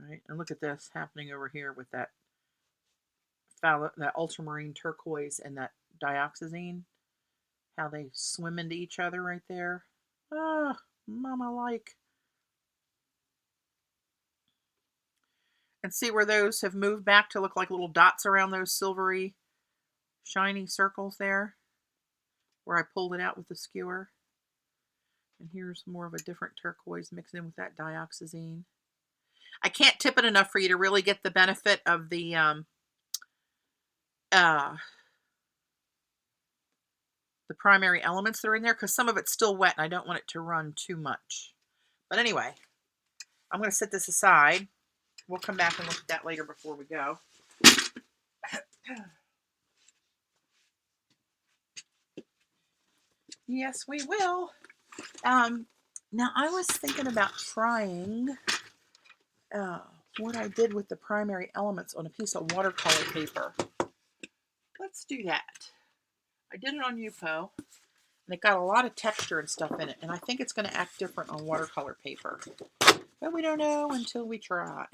Right, and look at this happening over here with that ultramarine turquoise and that dioxazine. How they swim into each other right there. Ah, mama like. And see where those have moved back to look like little dots around those silvery, shiny circles there, where I pulled it out with the skewer. And here's more of a different turquoise mixed in with that dioxazine. I can't tip it enough for you to really get the benefit of the primary elements that are in there, because some of it's still wet and I don't want it to run too much. But anyway, I'm going to set this aside. We'll come back and look at that later before we go. Yes, we will. Now I was thinking about trying what I did with the primary elements on a piece of watercolor paper. Let's do that. I did it on Yupo, and it got a lot of texture and stuff in it, and I think it's going to act different on watercolor paper. But we don't know until we try.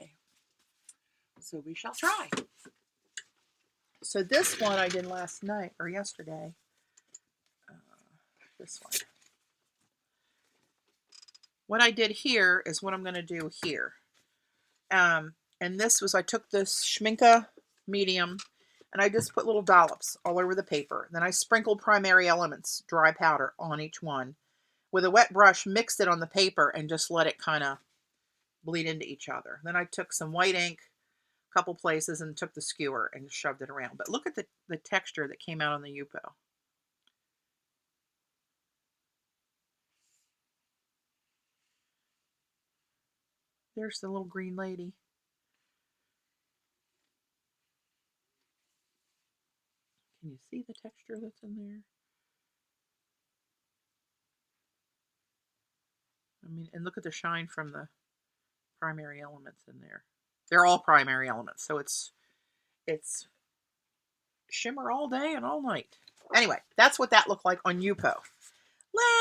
So we shall try. So this one I did last night, or yesterday. This one. What I did here is what I'm going to do here. And this was, I took this Schminke medium, and I just put little dollops all over the paper. Then I sprinkled primary elements, dry powder, on each one. With a wet brush, mixed it on the paper, and just let it kind of bleed into each other. Then I took some white ink, a couple places, and took the skewer and shoved it around. But look at the texture that came out on the Yupo. There's the little green lady. Can you see the texture that's in there? I mean, and look at the shine from the primary elements in there. They're all primary elements, so it's shimmer all day and all night. Anyway, that's what that looked like on Yupo.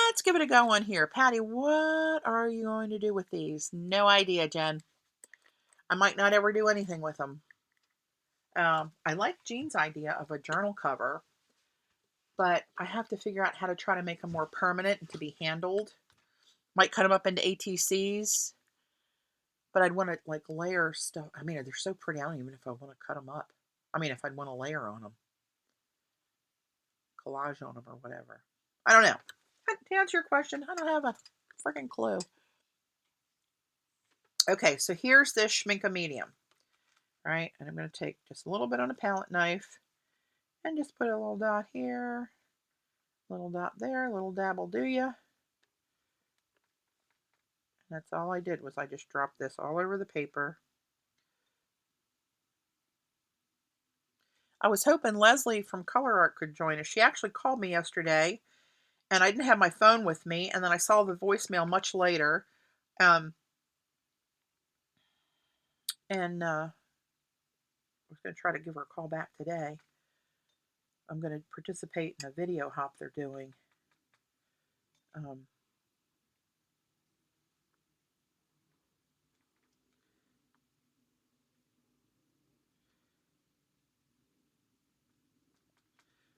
Let's give it a go on here. Patti, what are you going to do with these? No idea, Jen. I might not ever do anything with them. I like Jean's idea of a journal cover, but I have to figure out how to try to make them more permanent and to be handled. Might cut them up into ATCs, but I'd want to like layer stuff. I mean, they're so pretty. I don't even know if I want to cut them up. I mean, if I'd want to layer on them, collage on them or whatever. I don't know. To answer your question, I don't have a freaking clue. Okay, so here's this Schminke medium. All right, and I'm going to take just a little bit on a palette knife and just put a little dot here, little dot there, little dab will do ya. That's all I did was I just dropped this all over the paper. I was hoping Leslie from Color Art could join us. She actually called me yesterday, and I didn't have my phone with me, and then I saw the voicemail much later. And I was going to try to give her a call back today. I'm going to participate in a video hop they're doing.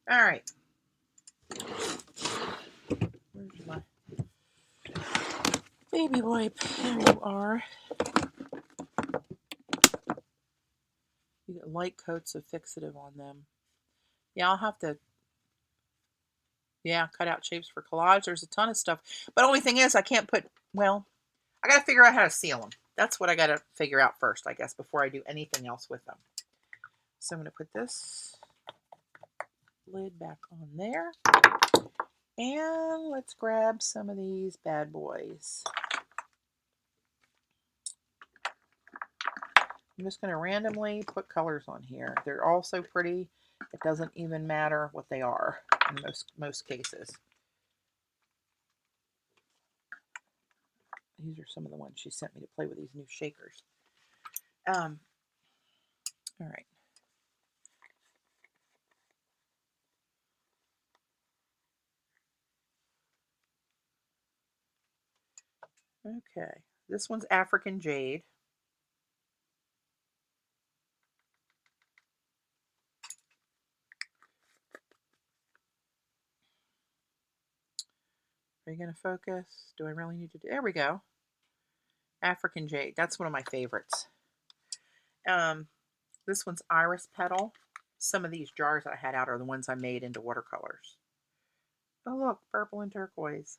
All right. Where's my baby wipe? There you are. You get light coats of fixative on them. Yeah, I'll have to, cut out shapes for collage. There's a ton of stuff. But only thing is, I can't put, well, I got to figure out how to seal them. That's what I got to figure out first, I guess, before I do anything else with them. So I'm going to put this lid back on there. And let's grab some of these bad boys. I'm just going to randomly put colors on here. They're all so pretty, it doesn't even matter what they are in most cases. These are some of the ones she sent me to play with, these new shakers. All right. Okay, this one's African Jade. Are you going to focus? Do I really need to do? There we go. African Jade. That's one of my favorites. This one's Iris Petal. Some of these jars I had out are the ones I made into watercolors. Oh, look, purple and turquoise.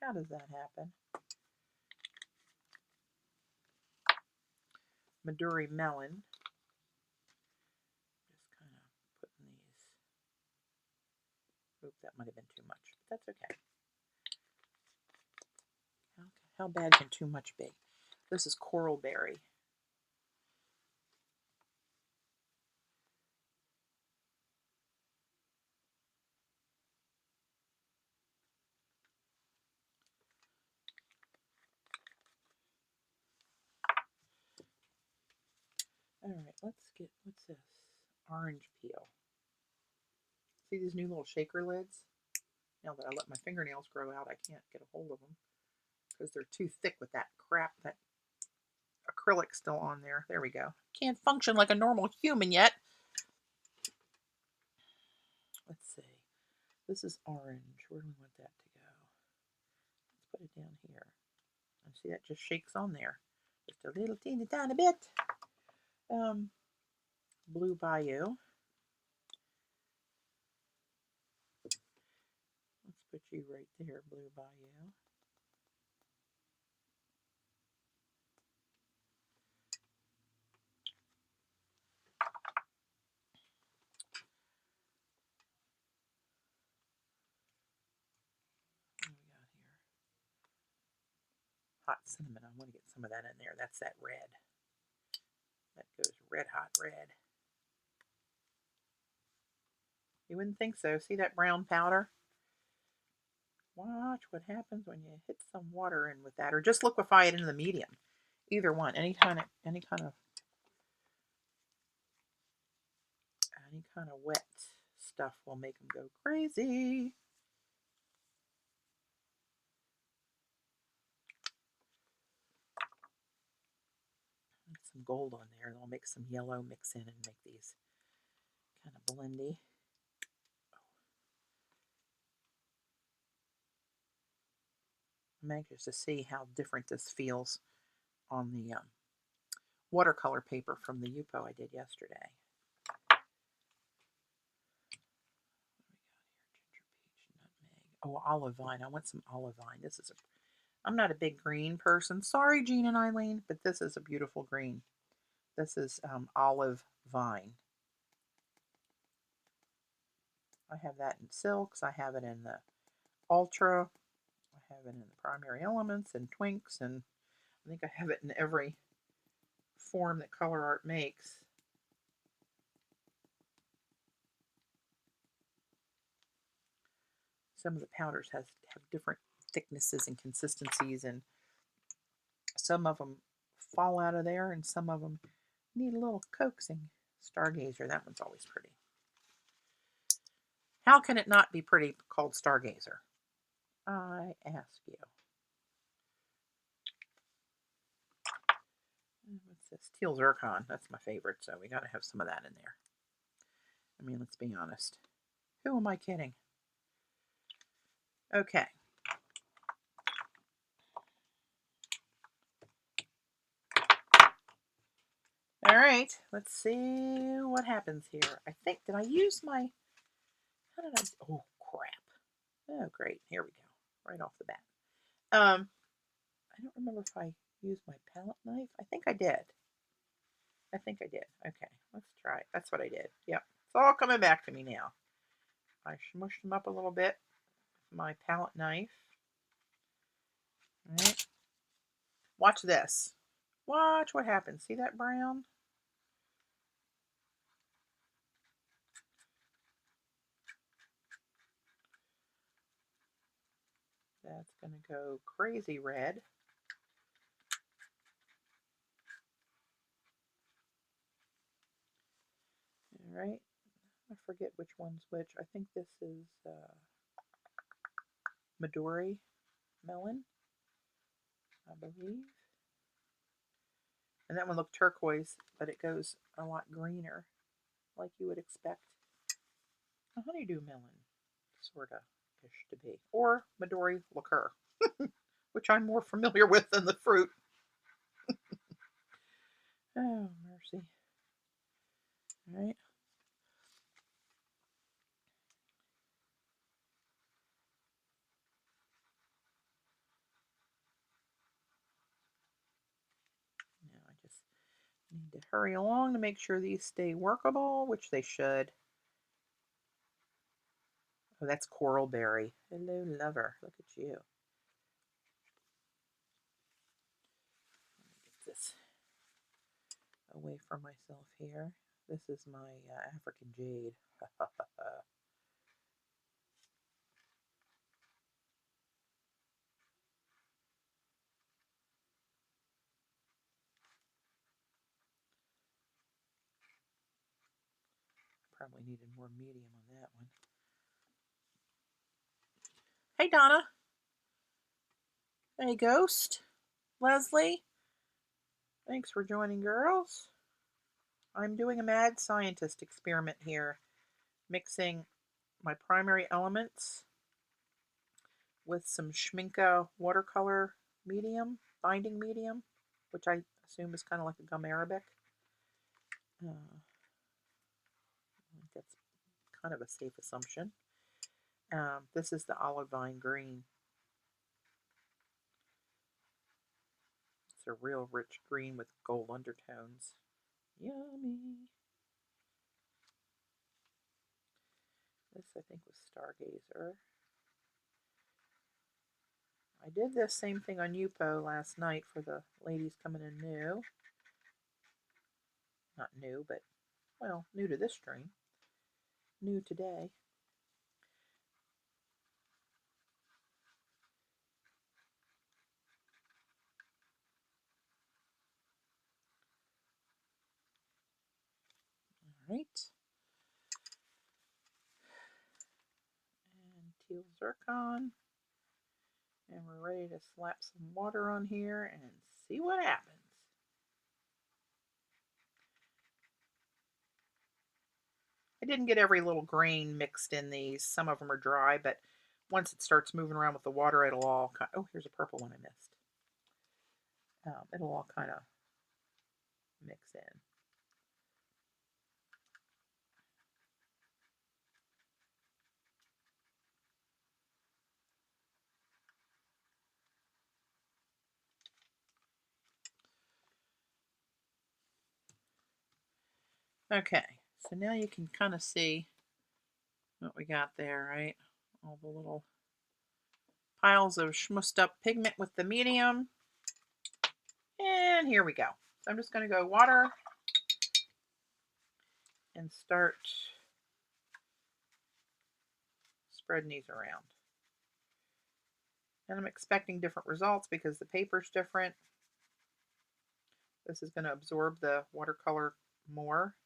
How does that happen? Maduri Melon. Just kind of putting these. Oop, that might have been too much, but that's okay. How bad can too much be? This is Coral Berry. Alright, let's get, what's this? Orange peel. See these new little shaker lids? Now that I let my fingernails grow out, I can't get a hold of them because they're too thick with that crap, that acrylic still on there. There we go. Can't function like a normal human yet. Let's see. This is orange. Where do we want that to go? Let's put it down here. And see, that just shakes on there. Just a little teeny tiny bit. Blue Bayou. Let's put you right there, Blue Bayou. What do we got here? Hot cinnamon. I want to get some of that in there. That's that red. That goes red hot red. You wouldn't think so. See that brown powder? Watch what happens when you hit some water in with that, or just liquefy it in the medium. Either one, any kind of wet stuff will make them go crazy. Get some gold on there, and I'll make some yellow mix in and make these kind of blendy. I'm anxious to see how different this feels on the watercolor paper from the Yupo I did yesterday. Oh, olive vine. I want some olive vine. I'm not a big green person. Sorry, Jean and Eileen, but this is a beautiful green. This is olive vine. I have that in silks. I have it in the ultra. I have it in the primary elements and twinks, and I think I have it in every form that color art makes. Some of the powders have different thicknesses and consistencies, and some of them fall out of there, and some of them need a little coaxing. Stargazer, that one's always pretty. How can it not be pretty called Stargazer? I ask you. What's this? Teal Zircon. That's my favorite, so we got to have some of that in there. I mean, let's be honest. Who am I kidding? Okay. All right. Let's see what happens here. I think, did I use my, how did I, oh, crap. Oh, great. Here we go. Right off the bat. I don't remember if I used my palette knife. I think I did. Okay, let's try it. That's what I did. Yep. It's all coming back to me now. I smushed them up a little bit with my palette knife. All right. Watch this. Watch what happens. See that brown? That's going to go crazy red. All right. I forget which one's which. I think this is Midori melon, I believe. And that one looked turquoise, but it goes a lot greener, like you would expect a honeydew melon, sort of ish to be. Or Midori liqueur, which I'm more familiar with than the fruit. Oh, mercy. All right. Now I just need to hurry along to make sure these stay workable, which they should. Oh, that's coral berry. Hello, lover. Look at you. Let me get this away from myself here. This is my African jade. Probably needed more medium on that one. Hey, Donna. Hey, Ghost. Leslie. Thanks for joining, girls. I'm doing a mad scientist experiment here, mixing my primary elements with some Schminke watercolor medium, binding medium, which I assume is kind of like a gum arabic. That's kind of a safe assumption. This is the olive vine green. It's a real rich green with gold undertones. Yummy. This, I think, was Stargazer. I did this same thing on Yupo last night for the ladies coming in new. Not new, but, well, new to this stream. New today. All right. And teal zircon. And we're ready to slap some water on here and see what happens. I didn't get every little grain mixed in these. Some of them are dry, but once it starts moving around with the water, it'll all kind of, oh, here's a purple one I missed. It'll all kind of mix in. Okay, so now you can kind of see what we got there, right? All the little piles of schmussed up pigment with the medium. And here we go. So I'm just going to go water and start spreading these around. And I'm expecting different results because the paper's different. This is going to absorb the watercolor more,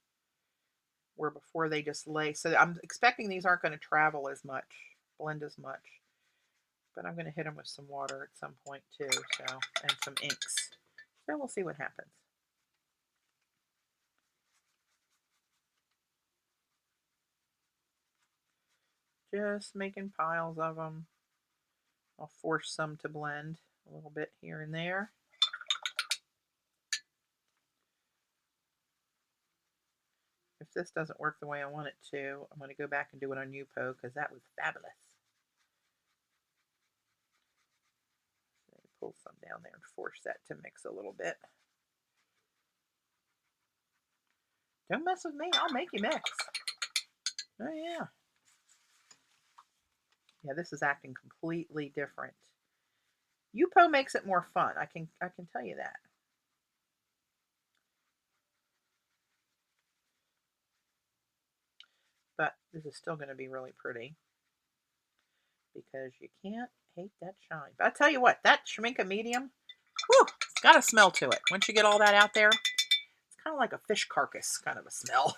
where before they just lay. So I'm expecting these aren't going to travel as much, blend as much. But I'm going to hit them with some water at some point too, so, and some inks. So we'll see what happens. Just making piles of them. I'll force some to blend a little bit here and there. If this doesn't work the way I want it to, I'm going to go back and do it on Yupo because that was fabulous. So pull some down there and force that to mix a little bit. Don't mess with me, I'll make you mix. Oh yeah. Yeah, this is acting completely different. Yupo makes it more fun. I can tell you that. But this is still going to be really pretty because you can't hate that shine. But I tell you what, that Schminke medium, whew, it's got a smell to it. Once you get all that out there, it's kind of like a fish carcass kind of a smell,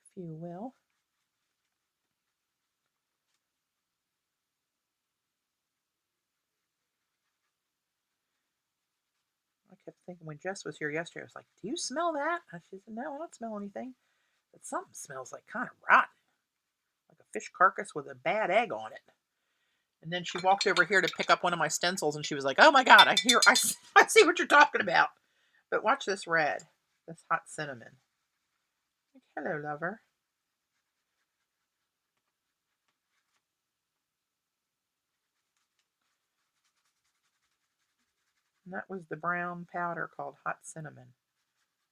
if you will. I kept thinking when Jess was here yesterday, I was like, do you smell that? And she said, no, I don't smell anything. But something smells like kind of rotten, like a fish carcass with a bad egg on it. And then she walked over here to pick up one of my stencils and she was like, oh my God, I see what you're talking about. But watch this red, this hot cinnamon. Like, hello, lover. And that was the brown powder called hot cinnamon.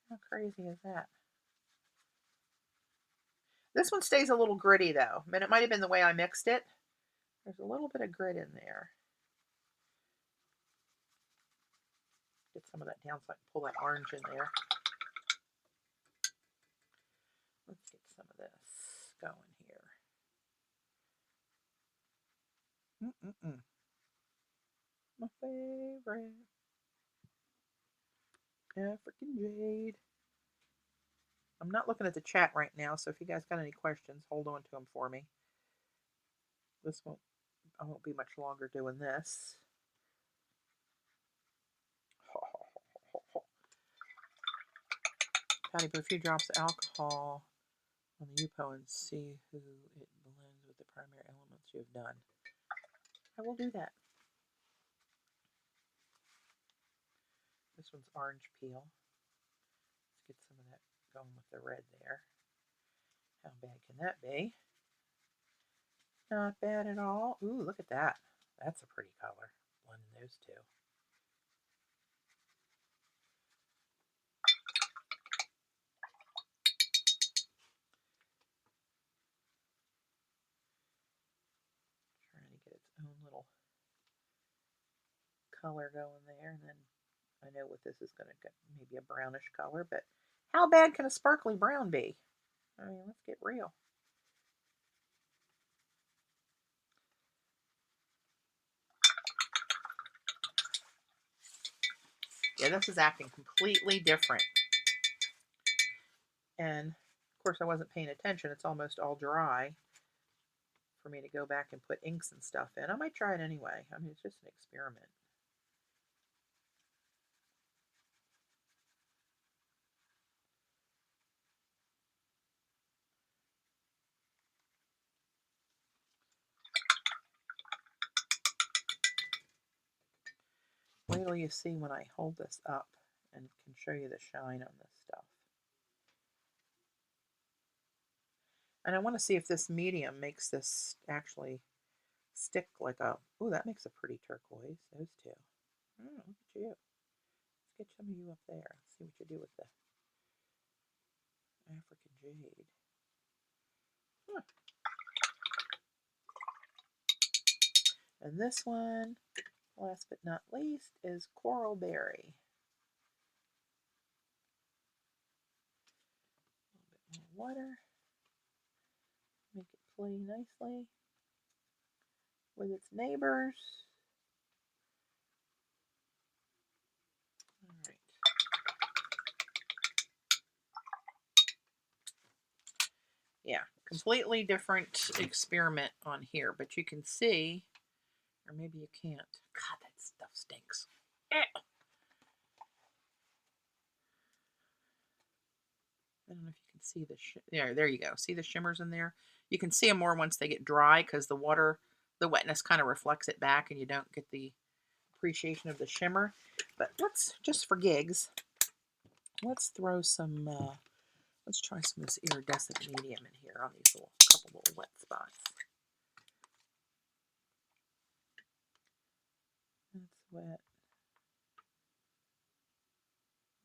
How crazy is that? This one stays a little gritty though. I mean, it might have been the way I mixed it. There's a little bit of grit in there. Get some of that down so I can pull that orange in there. Let's get some of this going here. My favorite. African jade. I'm not looking at the chat right now, so if you guys got any questions, hold on to them for me. I won't be much longer doing this. Patty, put a few drops of alcohol on the UPO and see who it blends with the primary elements you have done. I will do that. This one's orange peel. Let's get some of that going with the red there. How bad can that be? Not bad at all. Ooh, look at that. That's a pretty color. Blending those two. Trying to get its own little color going there, and then I know what this is going to get, maybe a brownish color, but how bad can a sparkly brown be? I mean, let's get real. Yeah, this is acting completely different. And of course I wasn't paying attention. It's almost all dry for me to go back and put inks and stuff in. I might try it anyway. I mean, it's just an experiment. Wait till you see when I hold this up and can show you the shine on this stuff. And I want to see if this medium makes this actually stick like a, oh, that makes a pretty turquoise, those two. Oh, look at you. Let's get some of you up there. See what you do with the African jade. Huh. And this one, last but not least, is Coral Berry. A little bit more water. Make it play nicely with its neighbors. All right. Yeah, completely different experiment on here, but you can see, or maybe you can't. God, that stuff stinks. I don't know if you can see the there you go. See the shimmers in there? You can see them more once they get dry because the water, the wetness kind of reflects it back and you don't get the appreciation of the shimmer. But let's, just for gigs, let's throw some, let's try some of this iridescent medium in here on these couple little wet spots. That's wet.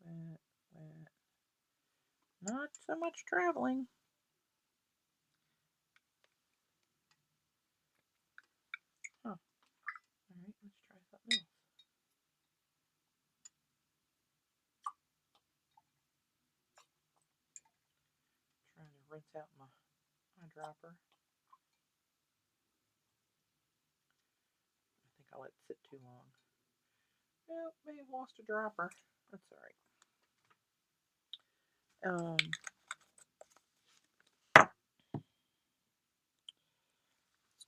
Wet, wet. Not so much traveling. Huh. All right, let's try something else. Trying to rinse out my eyedropper. I think I let it sit too long. Nope, may have lost a dropper. That's all right. Let's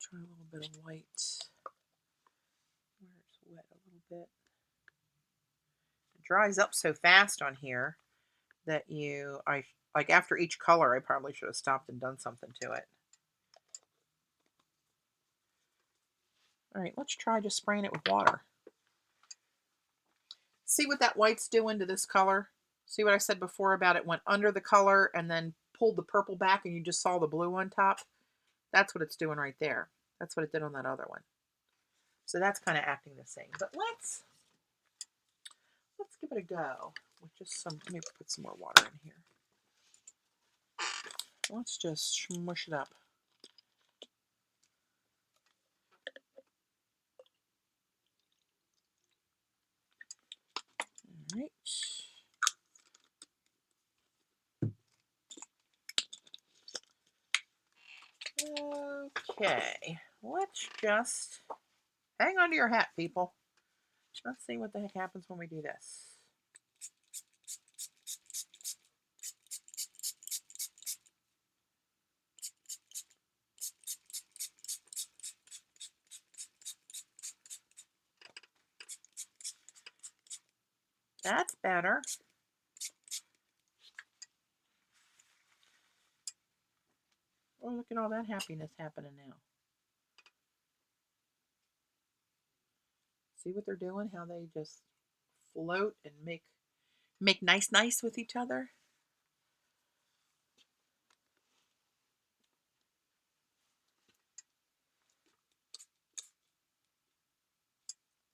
try a little bit of white where it's wet a little bit. It dries up so fast on here that like after each color, I probably should have stopped and done something to it. All right, let's try just spraying it with water. See what that white's doing to this color? See what I said before about it went under the color and then pulled the purple back and you just saw the blue on top? That's what it's doing right there. That's what it did on that other one. So that's kind of acting the same. But let's give it a go with just some, let me put some more water in here. Let's just smush it up. All right. Okay, let's just hang on to your hat, people. Let's see what the heck happens when we do this. That's better. Oh, look at all that happiness happening now. See what they're doing? How they just float and make nice with each other.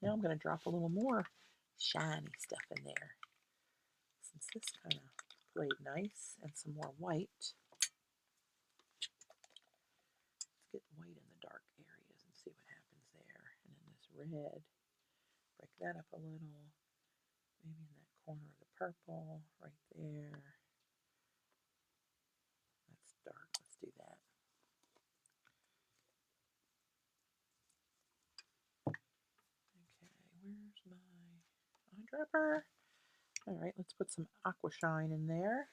Now I'm going to drop a little more shiny stuff in there. Since this kind of played nice, and some more white. Let's get white in the dark areas and see what happens there. And then this red, break that up a little. Maybe in that corner of the purple, right there. That's dark. Let's do that. Okay, where's my eyedropper? All right, let's put some aqua shine in there.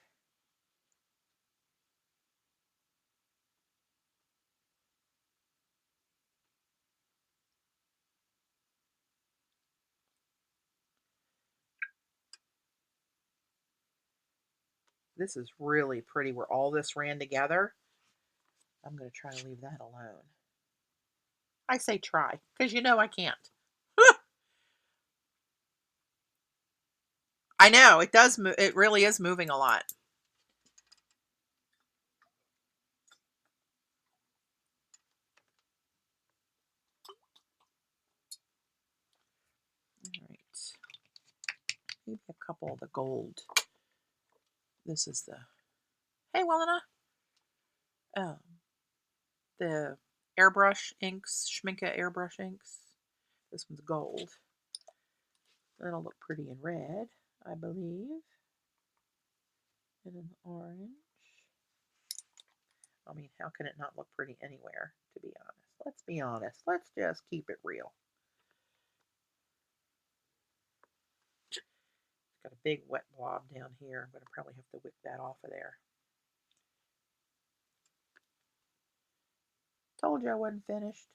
This is really pretty where all this ran together. I'm going to try to leave that alone. I say try, because you know I can't. I know, it does move. It really is moving a lot. All right. Maybe a couple of the gold. This is the, hey, Welena. The airbrush inks, Schminke airbrush inks. This one's gold. That'll look pretty in red, I believe. And in orange. I mean, how can it not look pretty anywhere, to be honest? Let's be honest. Let's just keep it real. It's got a big wet blob down here. I'm going to probably have to wick that off of there. Told you I wasn't finished.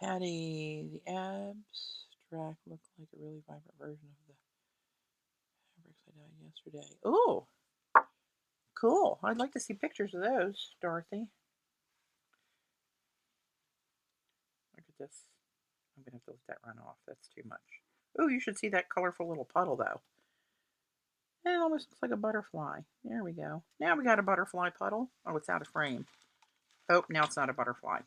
Patti, the abstract looked like a really vibrant version of the fabrics I dyed yesterday. Ooh, cool. I'd like to see pictures of those, Dorothy. Look at this. I'm going to have to let that run off. That's too much. Ooh, you should see that colorful little puddle, though. It almost looks like a butterfly. There we go. Now we got a butterfly puddle. Oh, it's out of frame. Oh, now it's not a butterfly.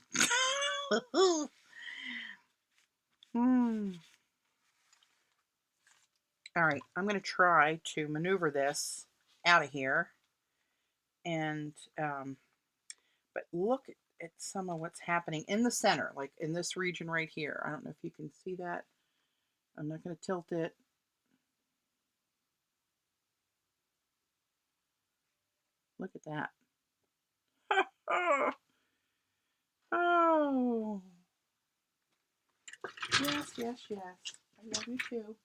All right, I'm going to try to maneuver this out of here. And, but look at some of what's happening in the center, like in this region right here. I don't know if you can see that. I'm not going to tilt it. Look at that. Oh. Yes, yes, yes. I love you too.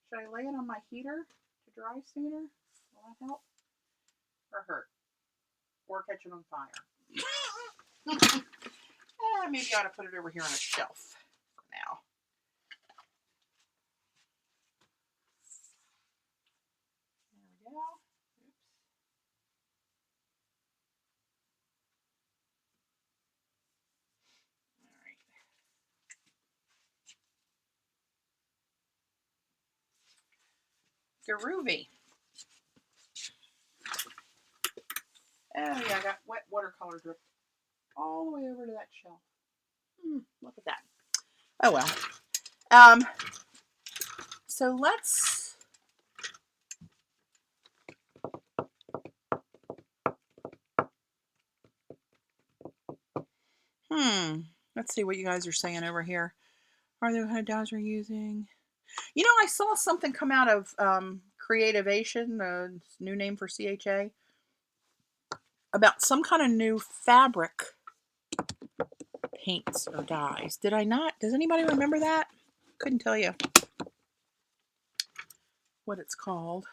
Should I lay it on my heater to dry sooner? Will that help? Or hurt? Or catch it on fire? Maybe I ought to put it over here on a shelf for now. There we go. Oops. All right. Groovy. Oh yeah, I got wet watercolor drip all the way over to that shelf. Look at that. Oh well. So let's let's see what you guys are saying over here. Are there what kind of dyes we're using? You know, I saw something come out of Creativation, the new name for CHA, about some kind of new fabric paints or dyes. Did I not? Does anybody remember that? Couldn't tell you what it's called.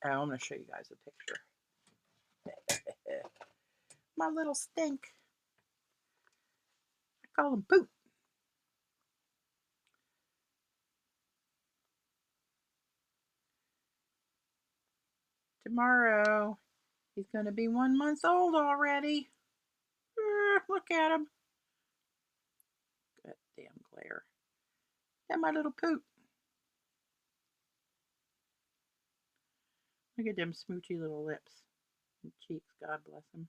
Oh, I'm going to show you guys a picture. My little stink. I call him Poop. Tomorrow, he's going to be 1 month old already. Look at him. That damn glare. And my little Poop. Look at them smoochy little lips and cheeks. God bless him.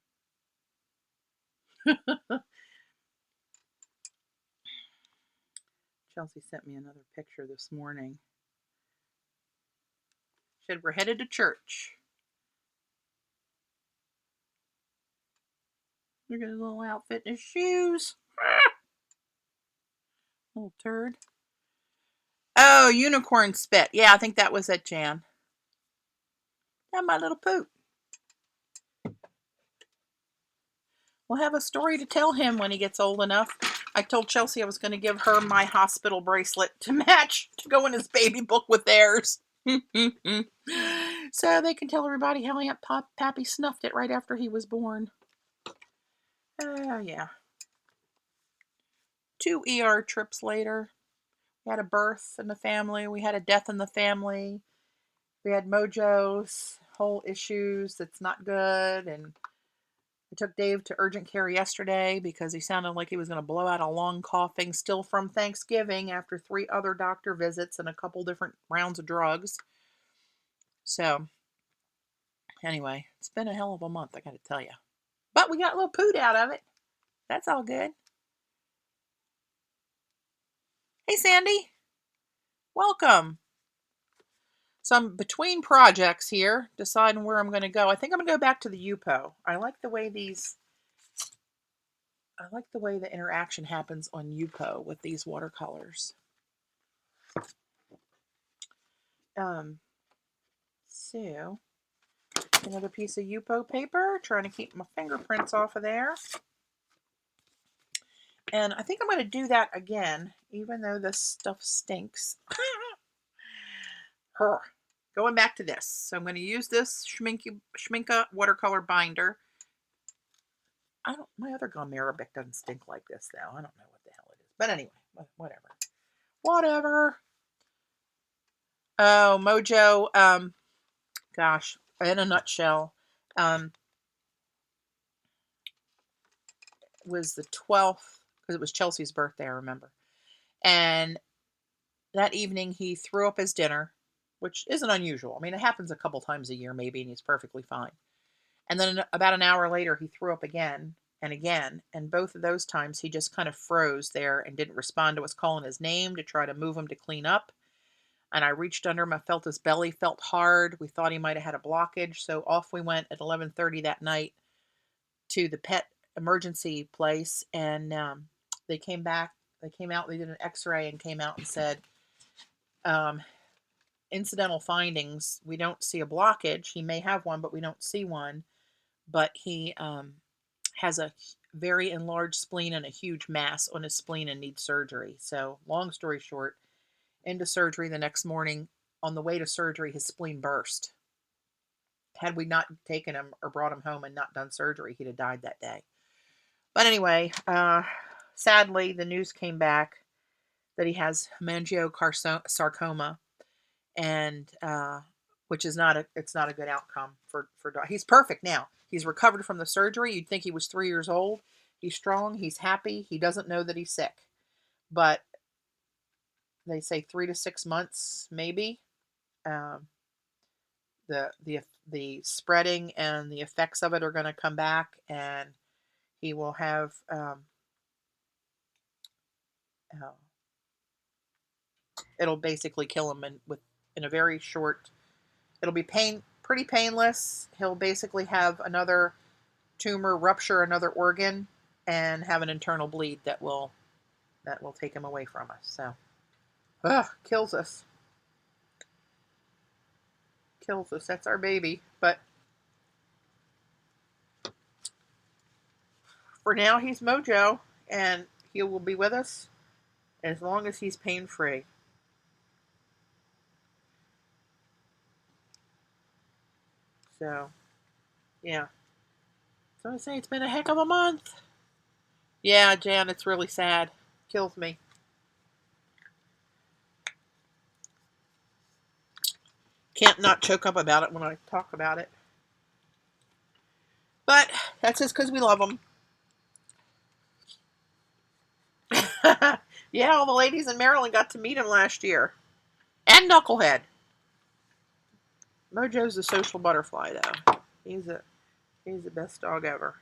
Chelsea sent me another picture this morning. She said, we're headed to church. Look at his little outfit and his shoes. Little turd. Oh, unicorn spit. Yeah, I think that was it, Jan. And my little Poop. We'll have a story to tell him when he gets old enough. I told Chelsea I was going to give her my hospital bracelet to match, to go in his baby book with theirs. So they can tell everybody how Aunt Pappy snuffed it right after he was born. Yeah. 2 ER trips later. We had a birth in the family. We had a death in the family. We had Mojo's whole issues that's not good. And I took Dave to urgent care yesterday because he sounded like he was going to blow out a lung, coughing, still from Thanksgiving after 3 other doctor visits and a couple different rounds of drugs. So, anyway, it's been a hell of a month, I got to tell you. But we got a little poot out of it. That's all good. Hey, Sandy. Welcome. So I'm between projects here, deciding where I'm going to go. I think I'm going to go back to the Yupo. I like the way the interaction happens on Yupo with these watercolors. So another piece of Yupo paper, trying to keep my fingerprints off of there. And I think I'm going to do that again, even though this stuff stinks. Going back to this. So I'm going to use this Schminke watercolor binder. My other gum Arabic doesn't stink like this, though. I don't know what the hell it is. But anyway, whatever. Oh, Mojo, gosh, in a nutshell, was the 12th, because it was Chelsea's birthday, I remember. And that evening, he threw up his dinner, which isn't unusual. I mean, it happens a couple times a year, maybe, and he's perfectly fine. And then about an hour later, he threw up again and again. And both of those times, he just kind of froze there and didn't respond to us calling his name to try to move him to clean up. And I reached under him. I felt his belly felt hard. We thought he might have had a blockage. So off we went at 11:30 that night to the pet emergency place. And they came back. They came out. They did an x-ray and came out and said, incidental findings. We don't see a blockage. He may have one, but we don't see one. But he has a very enlarged spleen and a huge mass on his spleen and needs surgery. So long story short, into surgery the next morning. On the way to surgery, his spleen burst. Had we not taken him or brought him home and not done surgery, he'd have died that day. But anyway, sadly, the news came back that he has hemangiosarcoma, and which is not a good outcome for he's perfect now. He's recovered from the surgery. You'd think he was 3 years old. He's strong. He's happy. He doesn't know that he's sick, but they say 3 to 6 months maybe. The spreading and the effects of it are going to come back, and he will have it'll basically kill him in a very short. It'll be pretty painless. He'll basically have another tumor rupture another organ and have an internal bleed that will take him away from us. So, kills us. Kills us. That's our baby. But for now, he's Mojo, and he will be with us as long as he's pain-free. So, yeah. So I say it's been a heck of a month. Yeah, Jan, it's really sad. Kills me. Can't not choke up about it when I talk about it. But that's just because we love them. Yeah, all the ladies in Maryland got to meet him last year. And Knucklehead. Mojo's a social butterfly, though. He's the best dog ever.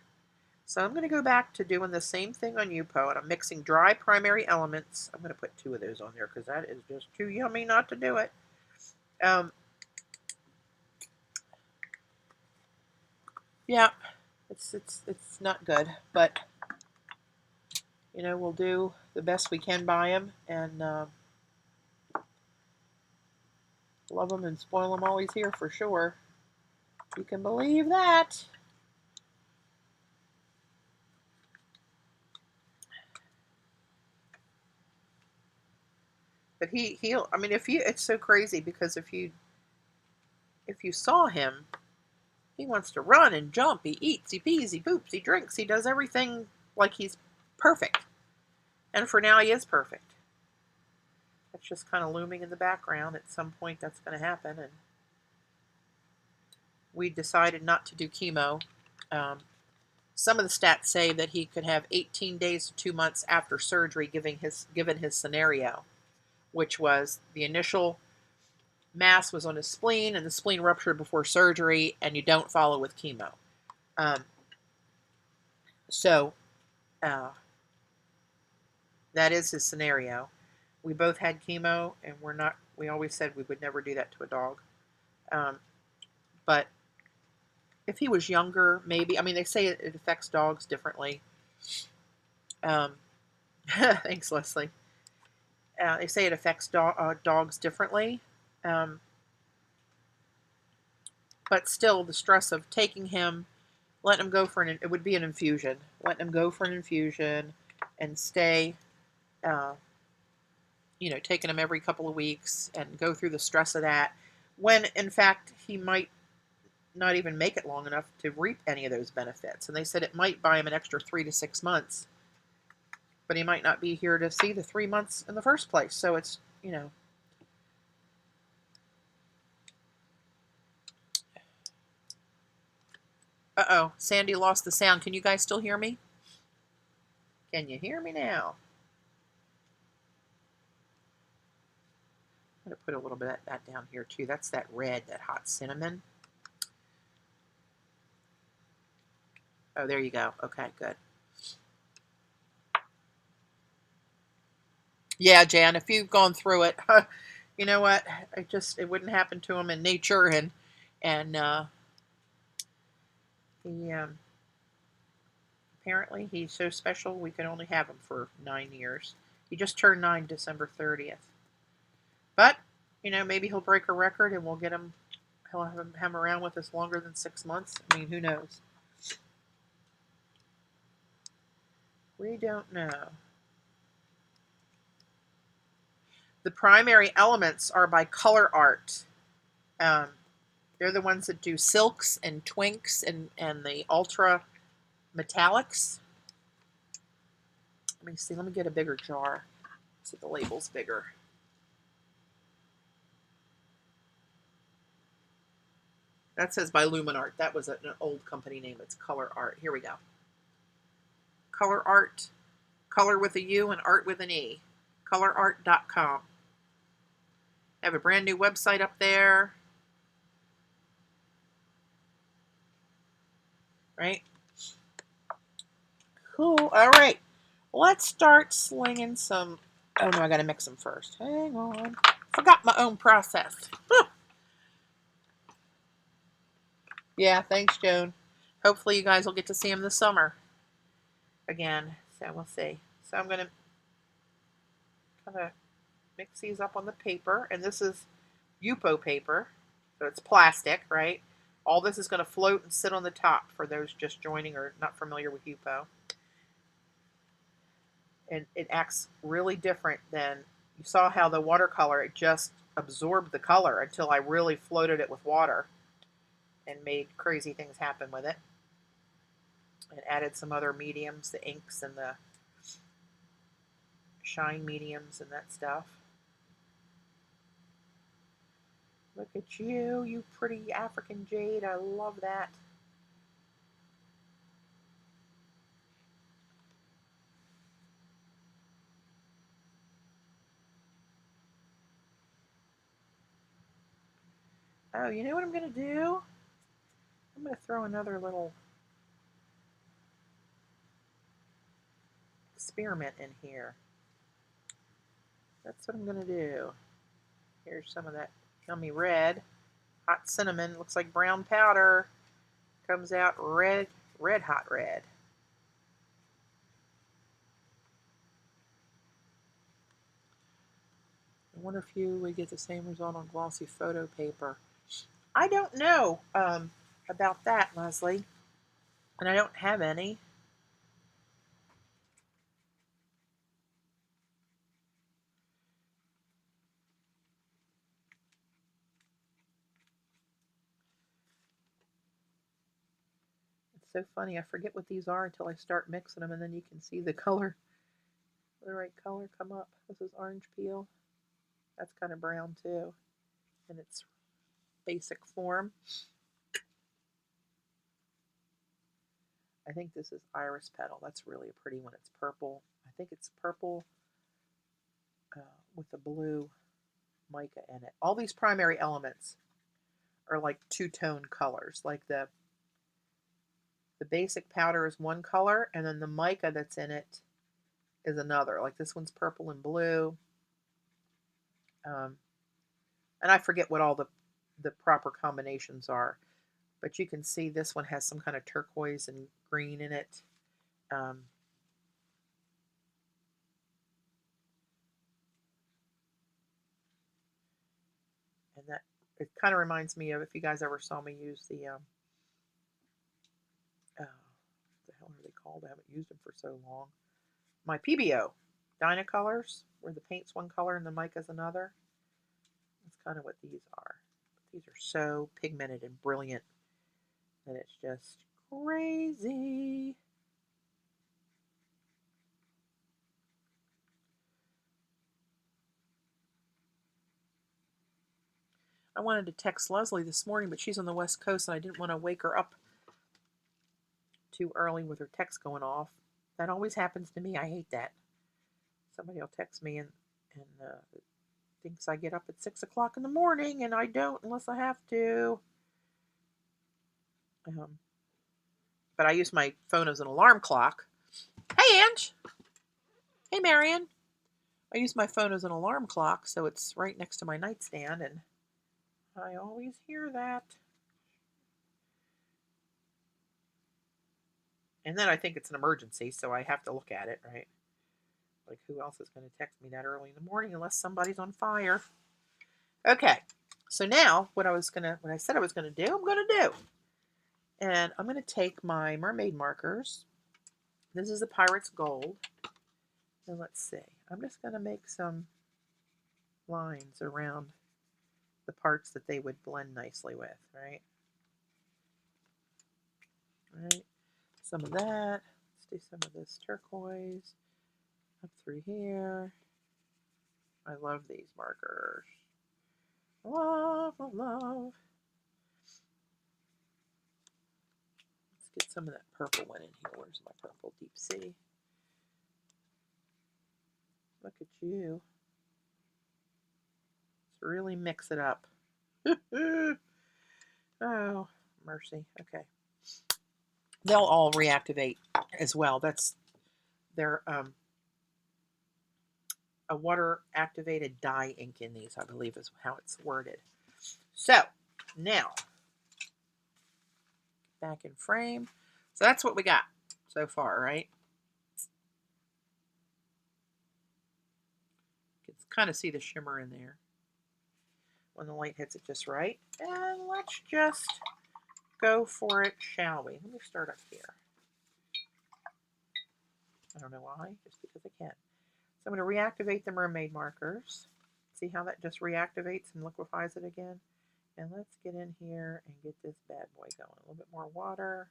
So I'm going to go back to doing the same thing on Yupo, and I'm mixing dry primary elements. I'm going to put 2 of those on there because that is just too yummy not to do it. Yeah, it's not good, but we'll do the best we can by them, and love them and spoil them while he's here for sure. You can believe that. But he'll. I mean, it's so crazy because if you saw him, he wants to run and jump. He eats, he pees, he poops, he drinks, he does everything like he's perfect. And for now, he is perfect. That's just kind of looming in the background. At some point, that's going to happen, and we decided not to do chemo. Some of the stats say that he could have 18 days to 2 months after surgery, given his scenario, which was the initial mass was on his spleen, and the spleen ruptured before surgery, and you don't follow with chemo. So that is his scenario. We both had chemo, and we always said we would never do that to a dog. But if he was younger, maybe. I mean, they say it affects dogs differently. Thanks, Leslie. They say it affects dogs differently. But still, the stress of taking him, letting him go for it would be an infusion. Letting him go for an infusion and stay, taking him every couple of weeks and go through the stress of that, when in fact he might not even make it long enough to reap any of those benefits. And they said it might buy him an extra 3 to 6 months, but he might not be here to see the 3 months in the first place. So it's, Uh-oh, Sandy lost the sound. Can you guys still hear me? Can you hear me now? I'm going to put a little bit of that down here too. That's that red, that hot cinnamon. Oh, there you go. Okay, good. Yeah, Jan, if you've gone through it, you know what? It wouldn't happen to him in nature, and he apparently he's so special we can only have him for 9 years. He just turned 9 December 30th. But maybe he'll break a record, and we'll get him. He'll have him around with us longer than 6 months. I mean, who knows? We don't know. The primary elements are by Color Art. They're the ones that do silks and twinks and the ultra metallics. Let me see. Let me get a bigger jar so the label's bigger. That says by Luminart. That was an old company name. It's Color Art. Here we go. Color Art. Color with a U and art with an E. colorart.com. I have a brand new website up there. Right? Cool. All right. Let's start slinging some. Oh no, I gotta mix them first. Hang on. Forgot my own process. Yeah, thanks, Joan. Hopefully you guys will get to see him this summer again. So we'll see. So I'm gonna kind of mix these up on the paper, and this is Yupo paper, so it's plastic, right? All this is going to float and sit on the top for those just joining or not familiar with Yupo. And it acts really different than, you saw how the watercolor, it just absorbed the color until I really floated it with water. and made crazy things happen with it. And added some other mediums, the inks and the shine mediums and that stuff. Look at you, you pretty African jade. I love that. Oh, you know what I'm going to do? I'm going to throw another little experiment in here. That's what I'm going to do. Here's some of that yummy red. Hot cinnamon. Looks like brown powder. Comes out red, red hot red. I wonder if you would get the same result on glossy photo paper. I don't know about that, Leslie. And I don't have any. It's so funny. I forget what these are until I start mixing them, and then you can see the color, the right color come up. This is orange peel. That's kind of brown too, in its basic form. I think this is iris petal. That's really a pretty one. It's purple. I think it's purple with a blue mica in it. All these primary elements are like two-tone colors. Like the basic powder is one color, and then the mica that's in it is another. Like this one's purple and blue. And I forget what all the proper combinations are. But you can see this one has some kind of turquoise and green in it. And that it kind of reminds me of, if you guys ever saw me use the what the hell are they called? I haven't used them for so long. My PBO Dynacolors, where the paint's one color and the mica's another. That's kind of what these are. These are so pigmented and brilliant that it's just crazy. I wanted to text Leslie this morning, but she's on the West Coast, and I didn't want to wake her up too early with her text going off. That always happens to me. I hate that. Somebody will text me and thinks I get up at 6 o'clock in the morning, and I don't unless I have to. But I use my phone as an alarm clock. Hey, Ange. Hey, Marion. I use my phone as an alarm clock, so it's right next to my nightstand, and I always hear that. And then I think it's an emergency, so I have to look at it, right? Like, who else is going to text me that early in the morning unless somebody's on fire? Okay, so now what I said I was going to do, I'm going to do. And I'm going to take my Mermaid markers. This is the Pirate's Gold. And let's see. I'm just going to make some lines around the parts that they would blend nicely with, right? Right. Some of that. Let's do some of this turquoise up through here. I love these markers. Love, love, love. Let's get some of that purple one in here. Where's my purple deep sea? Look at you. Let's really mix it up. Oh, mercy. Okay. They'll all reactivate as well. They're a water activated dye ink in these, I believe is how it's worded. So now back in frame. So that's what we got so far, right? You can kind of see the shimmer in there when the light hits it just right. And let's just go for it, shall we? Let me start up here. I don't know why, just because I can. So I'm going to reactivate the Mermaid markers. See how that just reactivates and liquefies it again? And let's get in here and get this bad boy going. A little bit more water.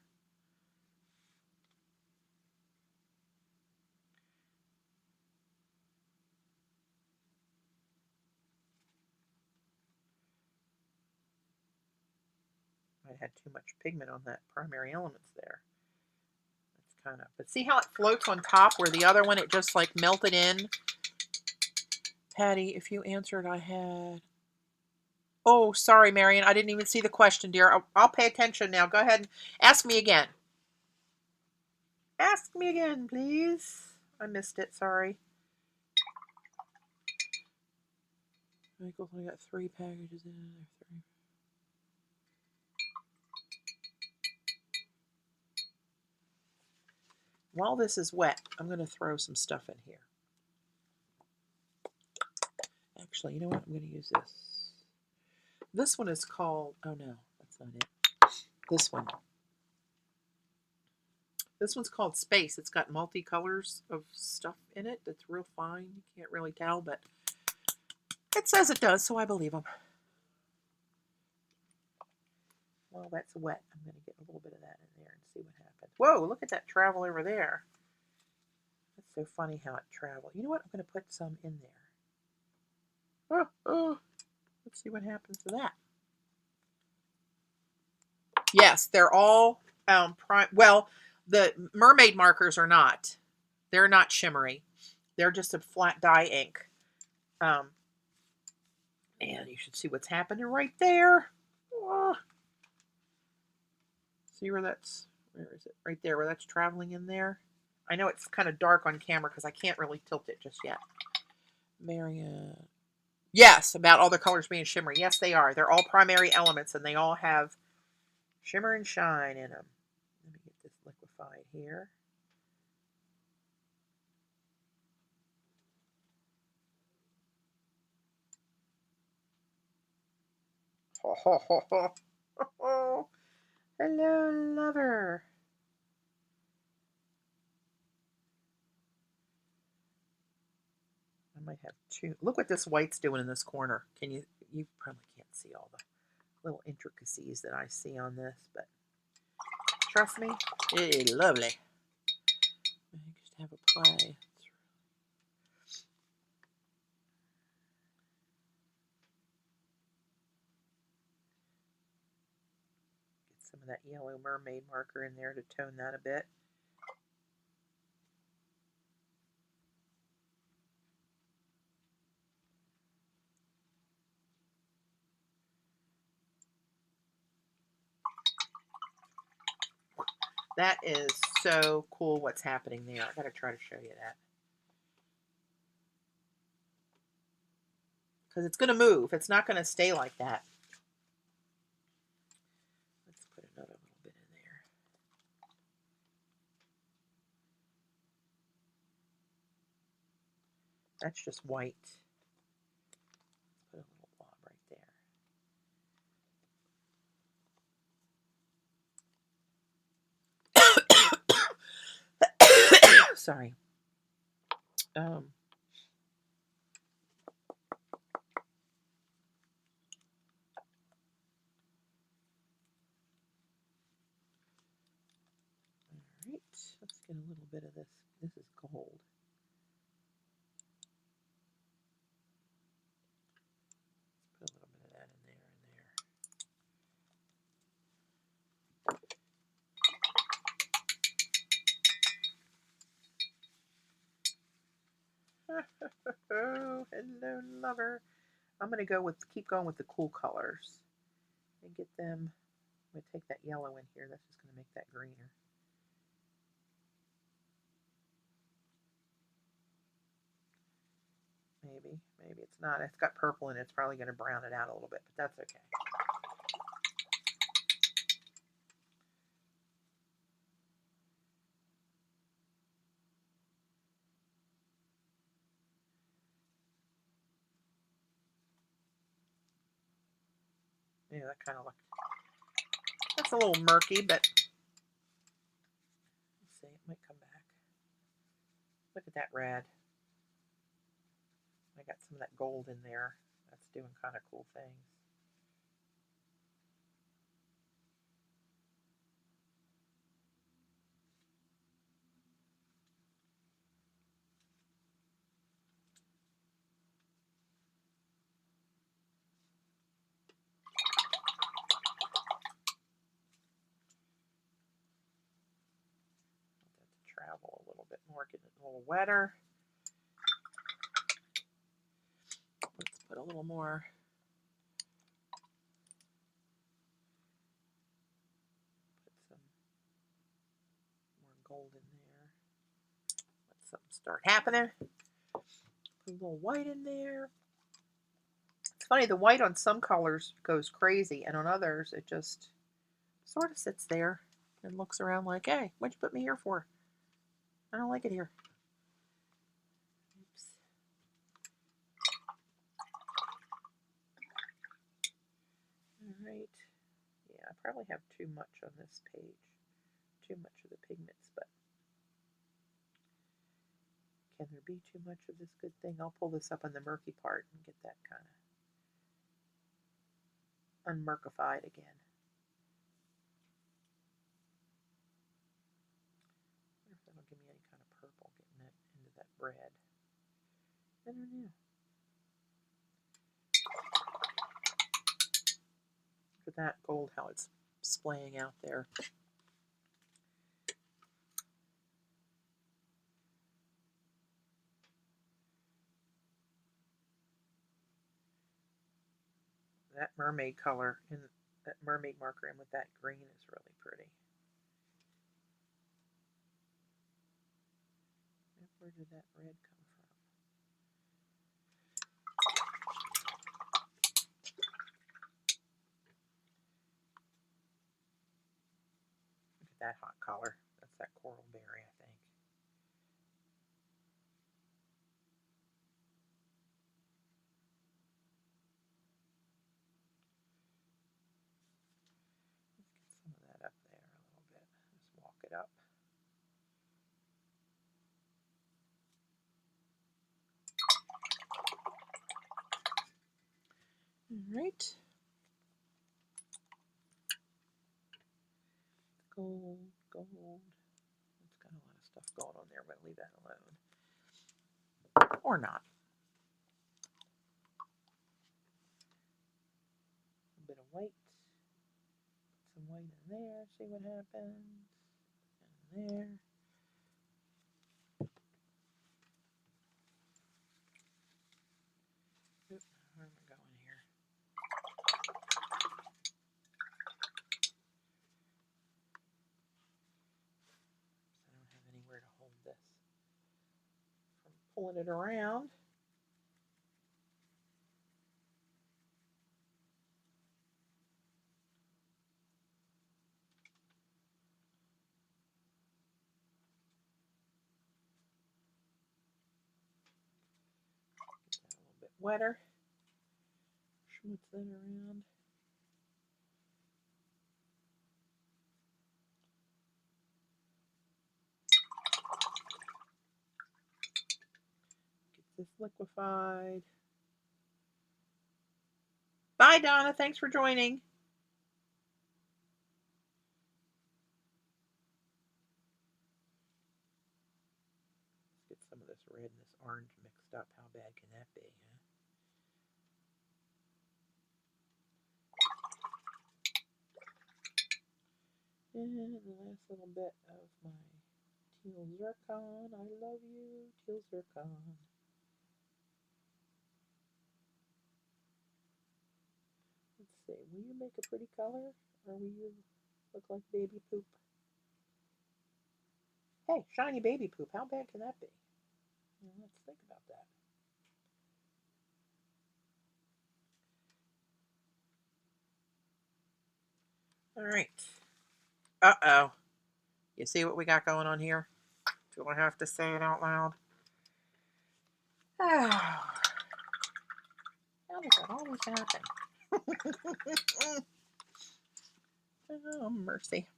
I had too much pigment on that primary elements there. That's kind of, but see how it floats on top where the other one, it just like melted in? Patty, if you answered, I had. Oh, sorry, Marion. I didn't even see the question, dear. I'll pay attention now. Go ahead and ask me again. Ask me again, please. I missed it. Sorry. Michael's only got 3 packages in there. 3. While this is wet, I'm going to throw some stuff in here. Actually, you know what? I'm going to use this. This one is called, oh no, that's not it. This one. This one's called Space. It's got multicolors of stuff in it that's real fine. You can't really tell, but it says it does, so I believe them. Well, that's wet. I'm going to get a little bit of that in there and see what happens. Whoa, look at that travel over there. That's so funny how it traveled. You know what? I'm going to put some in there. Oh, let's see what happens to that. Yes, they're all well, the Mermaid markers are not. They're not shimmery. They're just a flat dye ink. And you should see what's happening right there. Oh. See where that's, where is it? Right there, where that's traveling in there. I know it's kind of dark on camera because I can't really tilt it just yet. Marion. Yes, about all the colors being shimmery. Yes, they are. They're all primary elements and they all have shimmer and shine in them. Let me get this liquefied here. Ho, ho, ho, ho. Oh, hello, lover. I might have 2. Look what this white's doing in this corner. Can you probably can't see all the little intricacies that I see on this, but trust me, it is lovely. I just have a play. Get some of that yellow mermaid marker in there to tone that a bit. That is so cool what's happening there. I gotta try to show you that. Because it's gonna move. It's not gonna stay like that. Let's put another little bit in there. That's just white. Put a little blob right there. Sorry. All right, let's get a little bit of this. This is gold. Let's put a little bit of that in there and there. Oh, hello, lover. I'm gonna keep going with the cool colors and get them. I'm gonna take that yellow in here. That's just gonna make that greener. Maybe it's not. It's got purple in it. It's probably gonna brown it out a little bit, but that's okay. Yeah, that kind of looks. That's a little murky, but let's see. It might come back. Look at that red. I got some of that gold in there. That's doing kind of cool things. travel a little bit more, get it a little wetter. Let's put a little more. Put some more gold in there. Let something start happening. Put a little white in there. It's funny, the white on some colors goes crazy, and on others it just sort of sits there and looks around like, hey, what'd you put me here for? I don't like it here. Oops. All right. Yeah, I probably have too much on this page. Too much of the pigments, but can there be too much of this good thing? I'll pull this up on the murky part and get that kind of unmurkified again. I wonder if that'll give me any kind of purple getting that into that bread. I don't know. Look at that gold, how it's splaying out there. That mermaid color and that mermaid marker in with that green is really pretty. Where did that red come from? Look at that hot color. That's that coral berry, I think. Let's get some of that up there a little bit. Just walk it up. All right. Gold, gold. It's got a lot of stuff going on there, but leave that alone. Or not. A bit of white. Put some white in there, see what happens. And there. Oops, where am I going here? I don't have anywhere to hold this from pulling it around. Get that a little bit wetter. Schmutz that around. Get this liquefied. Bye, Donna. Thanks for joining. Let's get some of this red and this orange mixed up. How bad can that be, huh? And the last little bit of my teal zircon. I love you, teal zircon. Let's see. Will you make a pretty color, or will you look like baby poop? Hey, shiny baby poop. How bad can that be? Well, let's think about that. All right. Uh-oh. You see what we got going on here? Do I have to say it out loud? Oh. How does that always happen? Oh, mercy.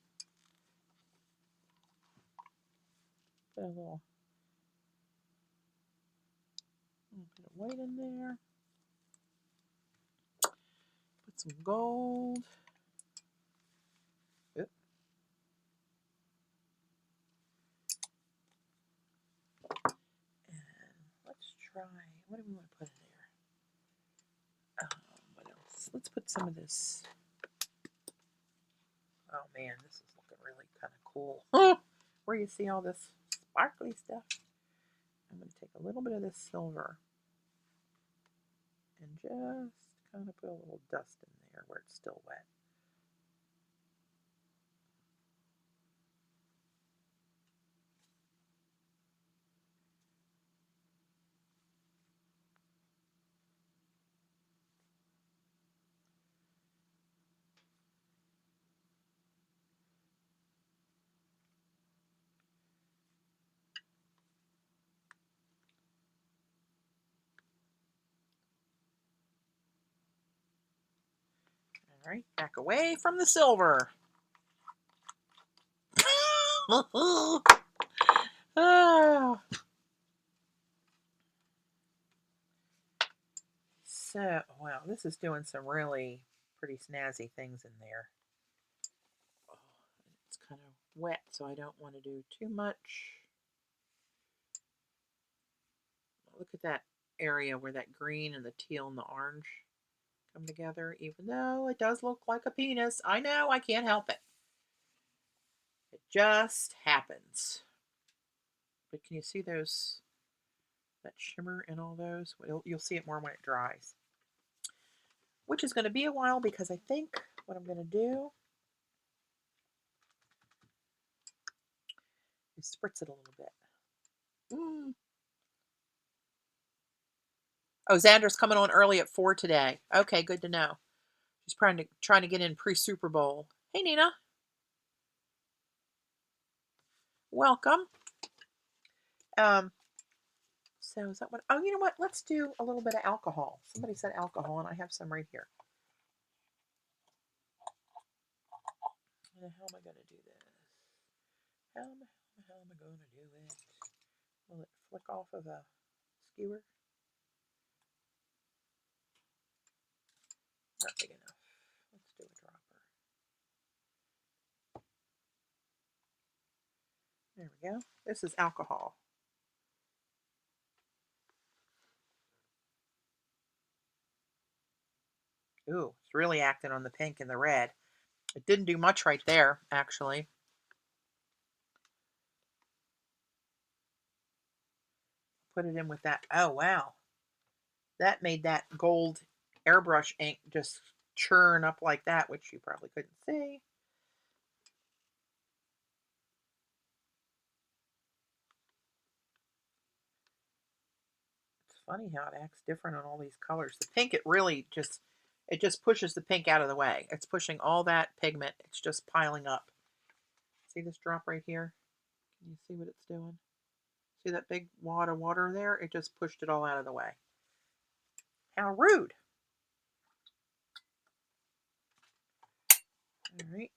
Put a little bit of white in there. Put some gold. Oop. And let's try, what do we want to put in there? What else? Let's put some of this. Oh man, this is looking really kind of cool. Where you see all this sparkly stuff. I'm going to take a little bit of this silver and just kind of put a little dust in there where it's still wet. All right, back away from the silver. Oh. So, wow, this is doing some really pretty snazzy things in there. Oh, it's kind of wet, so I don't want to do too much. Look at that area where that green and the teal and the orange come together, even though it does look like a penis. I know, I can't help it. It just happens. But can you see those, that shimmer in all those? You'll see it more when it dries. Which is going to be a while because I think what I'm going to do is spritz it a little bit. Oh, Xander's coming on early at 4 today. Okay, good to know. She's trying to get in pre-Super Bowl. Hey, Nina. Welcome. So is that what? Oh, you know what? Let's do a little bit of alcohol. Somebody said alcohol, and I have some right here. How am I going to do this? How am I going to do it? Will it flick off of a skewer? Not big enough. Let's do a dropper. There we go. This is alcohol. Ooh, it's really acting on the pink and the red. It didn't do much right there, actually. Put it in with that. Oh, wow. That made that gold airbrush ink just churn up like that, which you probably couldn't see. It's funny how it acts different on all these colors. The pink, it just pushes the pink out of the way. It's pushing all that pigment. It's just piling up. See this drop right here? Can you see what it's doing? See that big wad of water there? It just pushed it all out of the way. How rude. All right.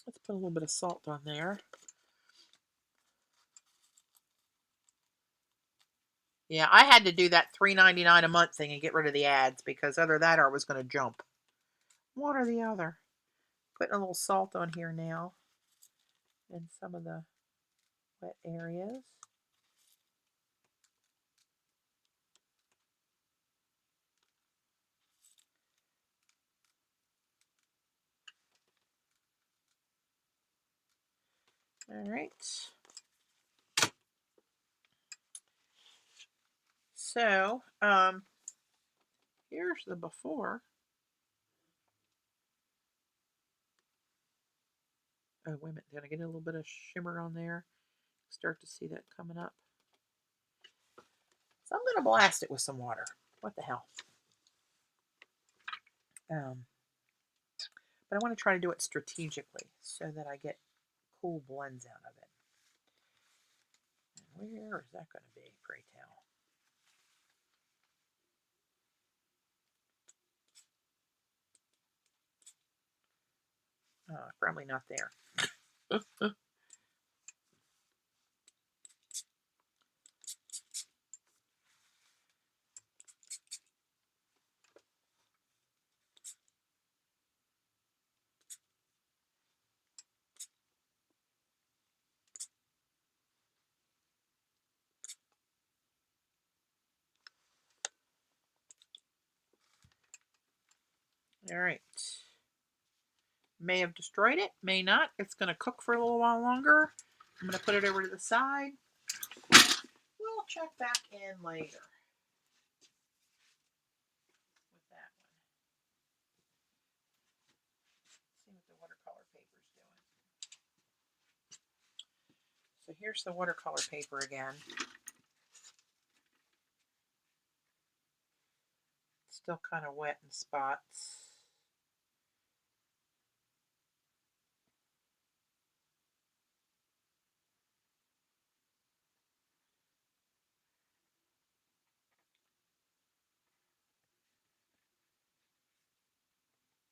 Let's put a little bit of salt on there. Yeah, I had to do that $3.99 a month thing and get rid of the ads because other than that, I was going to jump. One or the other. Putting a little salt on here now in some of the wet areas. All right. So, here's the before. Oh, wait a minute. Did I get a little bit of shimmer on there? Start to see that coming up. So I'm going to blast it with some water. What the hell? But I want to try to do it strategically so that I get cool blends out of it. And where is that going to be, pray tell? Probably not there. All right. May have destroyed it, may not. It's going to cook for a little while longer. I'm going to put it over to the side. We'll check back in later with that one. See what the watercolor paper's doing. So here's the watercolor paper again. Still kind of wet in spots.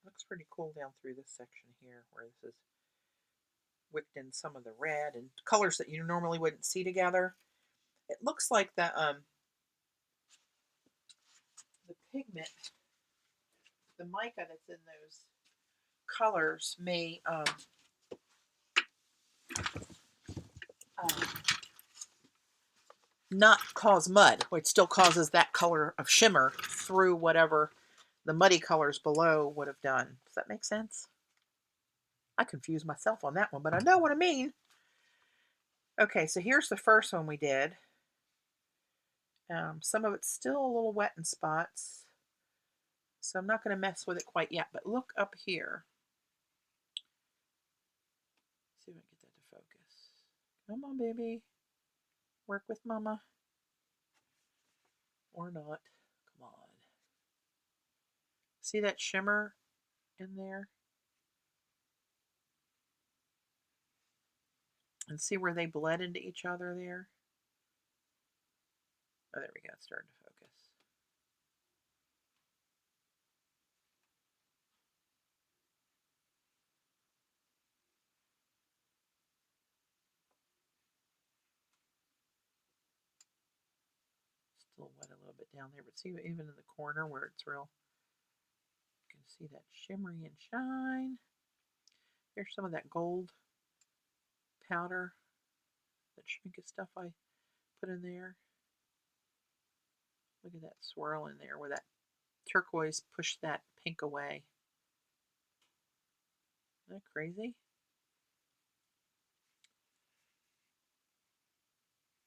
Looks pretty cool down through this section here where this is wicked in some of the red and colors that you normally wouldn't see together. It looks like the pigment, the mica that's in those colors may not cause mud, which still causes that color of shimmer through whatever the muddy colors below would have done. Does that make sense? I confused myself on that one, but I know what I mean. Okay, so here's the first one we did. Some of it's still a little wet in spots, so I'm not going to mess with it quite yet, but look up here. See if I can get that to focus. Come on, baby. Work with mama. Or not. Come on. See that shimmer in there? And see where they bled into each other there? Oh, there we go. It's starting to focus. Still wet a little bit down there, but see even in the corner where it's real, you can see that shimmery and shine. There's some of that gold powder, that schminke stuff I put in there. Look at that swirl in there where that turquoise pushed that pink away. Isn't that crazy?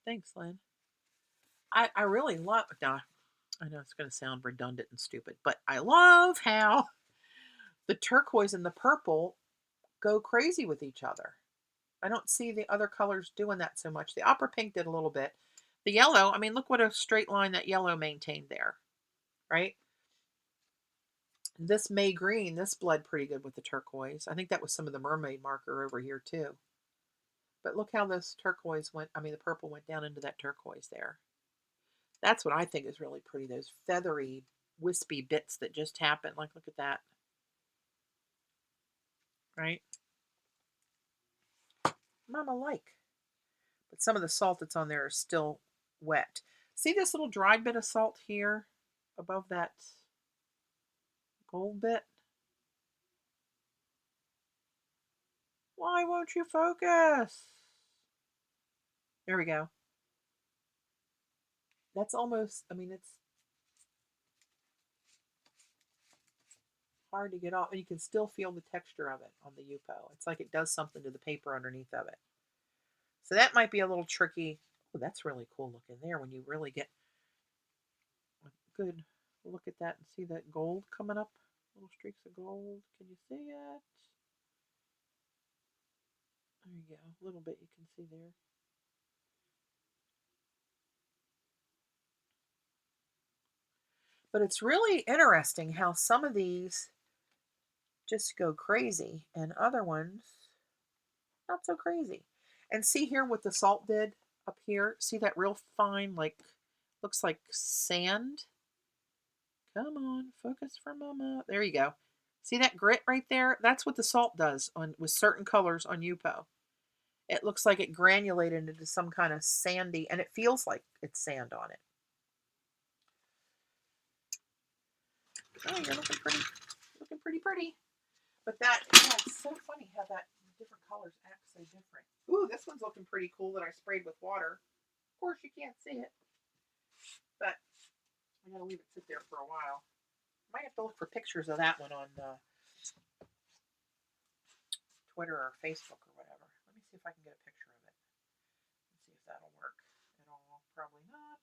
Thanks, Lynn. I really love, now, I know it's going to sound redundant and stupid, but I love how the turquoise and the purple go crazy with each other. I don't see the other colors doing that so much. The opera pink did a little bit. The yellow, I mean, look what a straight line that yellow maintained there, right? This May green, this bled pretty good with the turquoise. I think that was some of the Mermaid marker over here too. But look how this turquoise went, I mean, the purple went down into that turquoise there. That's what I think is really pretty, those feathery, wispy bits that just happen. Like, look at that. Right? Mama like. But some of the salt that's on there is still wet. See this little dried bit of salt here above that gold bit? Why won't you focus? There we go. That's almost, I mean, it's hard to get off. And you can still feel the texture of it on the Yupo. It's like it does something to the paper underneath of it. So that might be a little tricky. Oh, that's really cool looking there when you really get a good look at that and see that gold coming up. Little streaks of gold. Can you see it? There you go. A little bit you can see there. But it's really interesting how some of these just go crazy and other ones not so crazy. And see here what the salt did up here? See that real fine, like, looks like sand? Come on, focus for mama. There you go. See that grit right there? That's what the salt does on with certain colors on Yupo. It looks like it granulated into some kind of sandy, and it feels like it's sand on it. Oh, you're looking pretty. But that, yeah, it's so funny how that different colors act so different. Ooh, this one's looking pretty cool that I sprayed with water. Of course, you can't see it, but I'm gonna leave it sit there for a while. Might have to look for pictures of that one on Twitter or Facebook or whatever. Let me see if I can get a picture of it. probably not.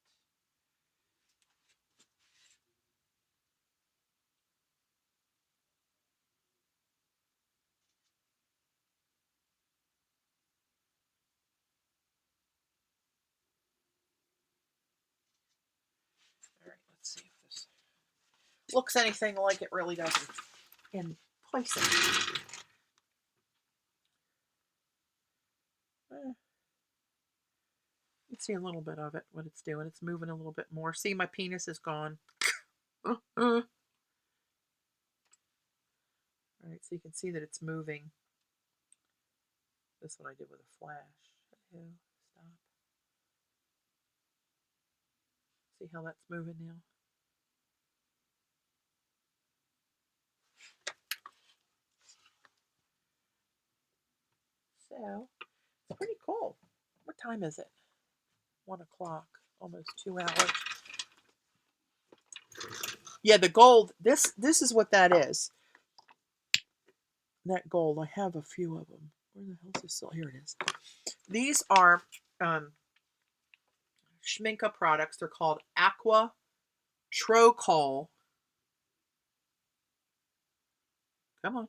All right, let's see if this looks anything like it really does in placing. You can see a little bit of it, what it's doing. It's moving a little bit more. See, my penis is gone. All right, so you can see that it's moving. This one I did with a flash. Stop. See how that's moving now? So, it's pretty cool. What time is it? 1 o'clock, almost 2 hours. Yeah, the gold, this is what that is. That gold, I have a few of them. Where the hell is this? Here it is. These are Schminka products. They're called Aqua Tro-Col. Come on.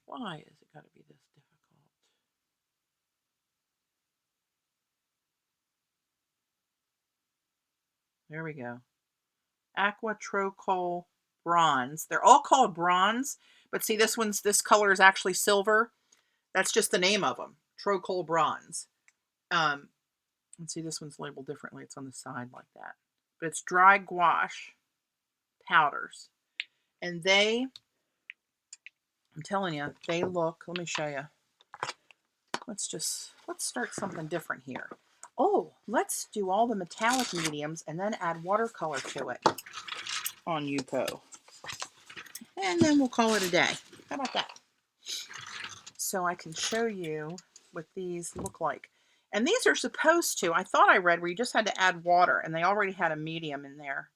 Why is it got to be this difficult? There we go. Aqua Tro-Col Bronze. They're all called bronze, but see this color is actually silver. That's just the name of them. Tro-Col Bronze. And see, this one's labeled differently. It's on the side like that. But it's dry gouache powders. And I'm telling you, they look, let me show you. Let's start something different here. Oh, let's do all the metallic mediums and then add watercolor to it on Yuko. And then we'll call it a day. How about that? So I can show you what these look like. And these are supposed to, I thought I read where you just had to add water, and they already had a medium in there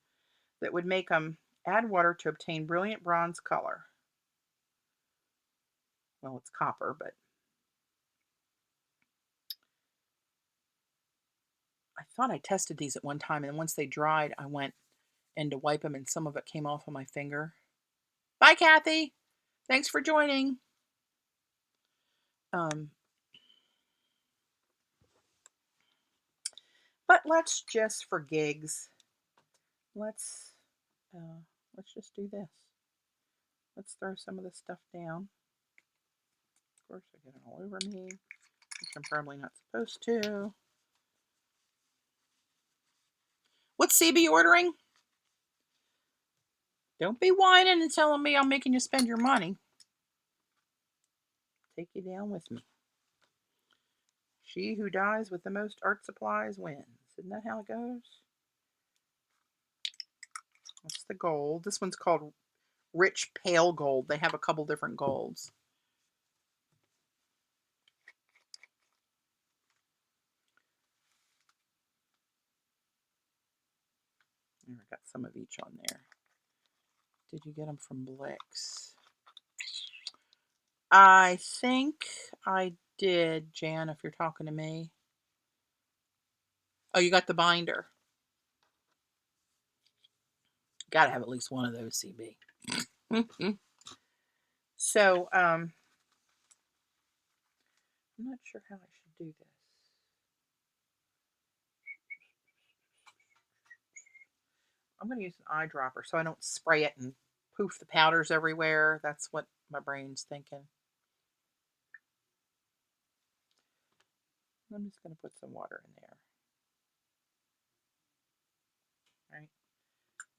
that would make them add water to obtain brilliant bronze color. Well, it's copper, but I thought I tested these at one time, and once they dried, I went in to wipe them, and some of it came off of my finger. Bye, Kathy. Thanks for joining. But let's just, for gigs, let's just do this. Let's throw some of this stuff down. Of course, I get it all over me, which I'm probably not supposed to. What's CB ordering? Don't be whining and telling me I'm making you spend your money. Take you down with me. She who dies with the most art supplies wins. Isn't that how it goes? That's the gold. This one's called Rich Pale Gold. They have a couple different golds. I got some of each on there. Did you get them from Blix? I think I did, Jan, if you're talking to me. Oh, you got the binder. Got to have at least one of those, CB. So, I'm not sure how I should do this. I'm going to use an eyedropper so I don't spray it and poof the powders everywhere. That's what my brain's thinking. I'm just going to put some water in there. All right.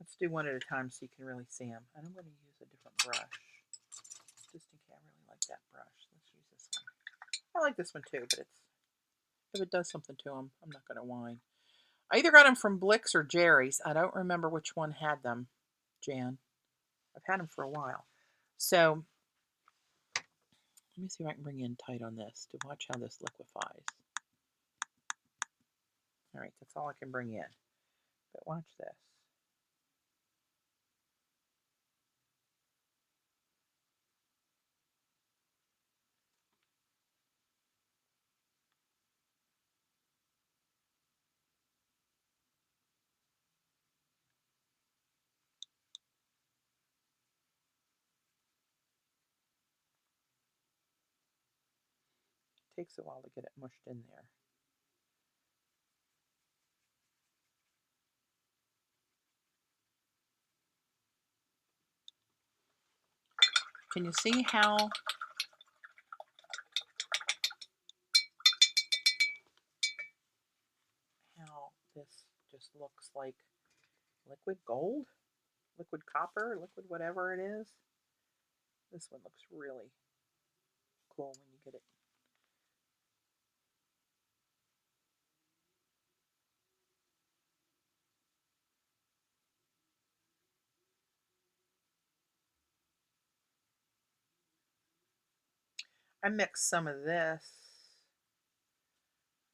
Let's do one at a time so you can really see them. And I'm going to use a different brush. Just in case. I really like that brush. Let's use this one. I like this one too, but if it does something to them, I'm not going to whine. I either got them from Blix or Jerry's. I don't remember which one had them, Jan. I've had them for a while. So let me see if I can bring in tight on this to watch how this liquefies. All right, that's all I can bring in. But watch this. takes a while to get it mushed in there. Can you see how this just looks like liquid gold, liquid copper, liquid whatever it is? This one looks really cool when you get it. I mixed some of this.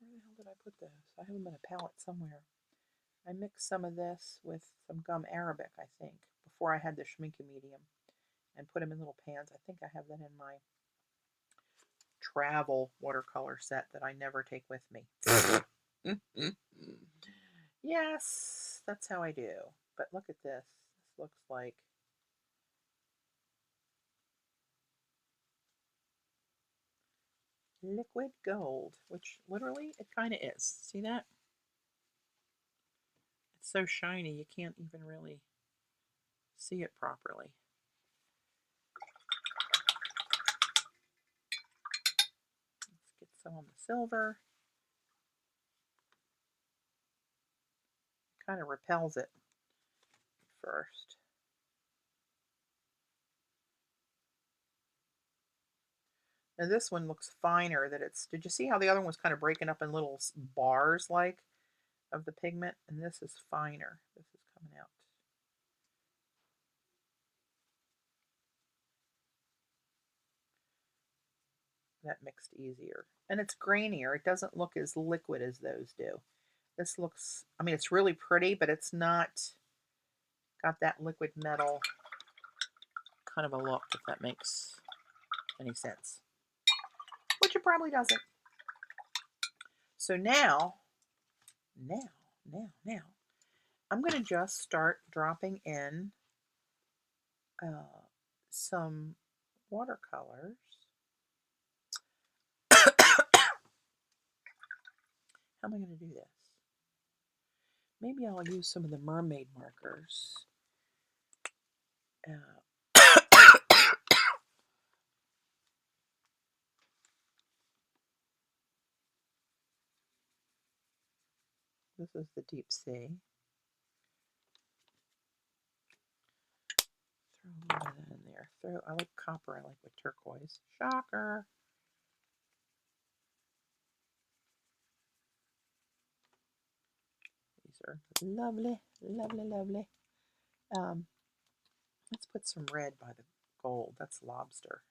Where the hell did I put this? I have them in a palette somewhere. I mixed some of this with some gum arabic, I think, before I had the Schminke medium, and put them in little pans. I think I have that in my travel watercolor set that I never take with me. Yes, that's how I do. But look at this. This looks like liquid gold, which literally it kind of is. See that? It's so shiny you can't even really see it properly. Let's get some on the silver. Kind of repels it first. Now this one looks finer. That it's. Did you see how the other one was kind of breaking up in little bars like of the pigment? And this is finer. This is coming out. That mixed easier. And it's grainier. It doesn't look as liquid as those do. This looks, I mean, it's really pretty, but it's not got that liquid metal kind of a look, if that makes any sense. Which it probably doesn't. So now, I'm going to just start dropping in some watercolors. How am I going to do this? Maybe I'll use some of the Mermaid markers. This is the deep sea. Throw a little bit of that in there. I like copper. I like with turquoise. Shocker. These are lovely, lovely, lovely. Let's put some red by the gold. That's lobster.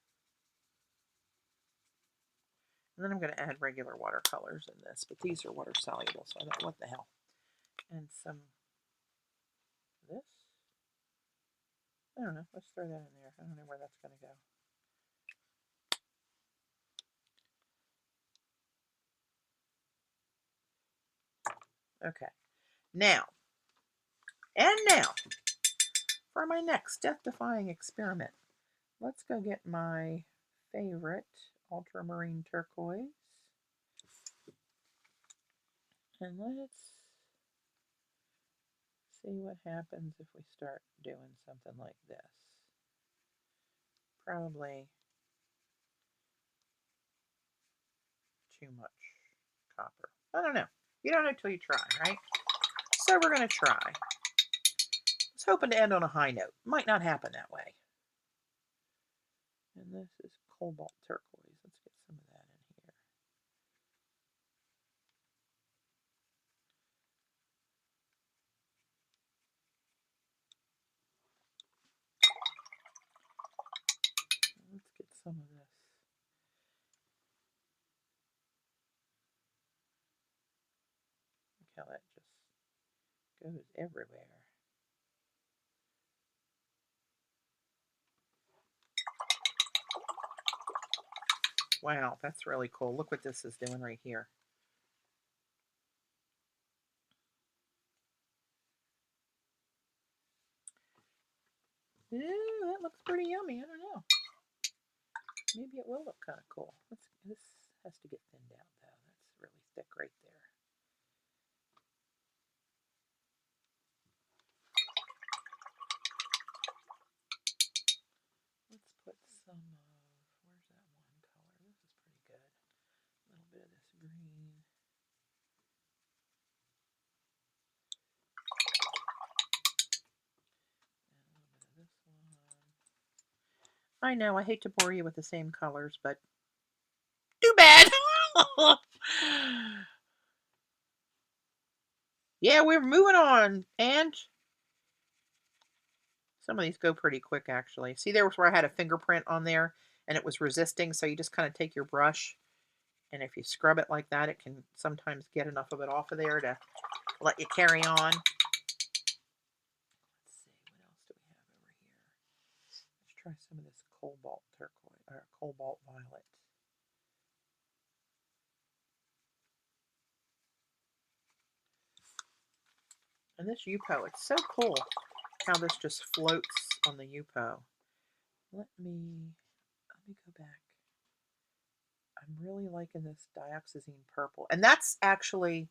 And then I'm going to add regular watercolors in this, but these are water soluble, so I thought, what the hell? And some of this. I don't know. Let's throw that in there. I don't know where that's going to go. Okay. Now, for my next death-defying experiment, let's go get my favorite ultramarine turquoise. And let's see what happens if we start doing something like this. Probably too much copper. I don't know. You don't know until you try, right? So we're going to try. I was hoping to end on a high note. Might not happen that way. And this is cobalt turquoise. Let's get some of that in here. Let's get some of this. Look how that just goes everywhere. Wow, that's really cool. Look what this is doing right here. Ooh, that looks pretty yummy. I don't know. Maybe it will look kind of cool. Let's has to get thinned out though. That's really thick right there. Let's put some of, where's that one color? This is pretty good. A little bit of this green. And a little bit of this one. I know, I hate to bore you with the same colors, but too bad. Yeah, we're moving on. And some of these go pretty quick, actually. See, there was where I had a fingerprint on there, and it was resisting, so you just kind of take your brush, and if you scrub it like that, it can sometimes get enough of it off of there to let you carry on. Let's see, what else do we have over here? Let's try some of this cobalt turquoise, or cobalt violet. And this Yupo, it's so cool how this just floats on the Yupo. Let me go back. I'm really liking this dioxazine purple. And that's actually,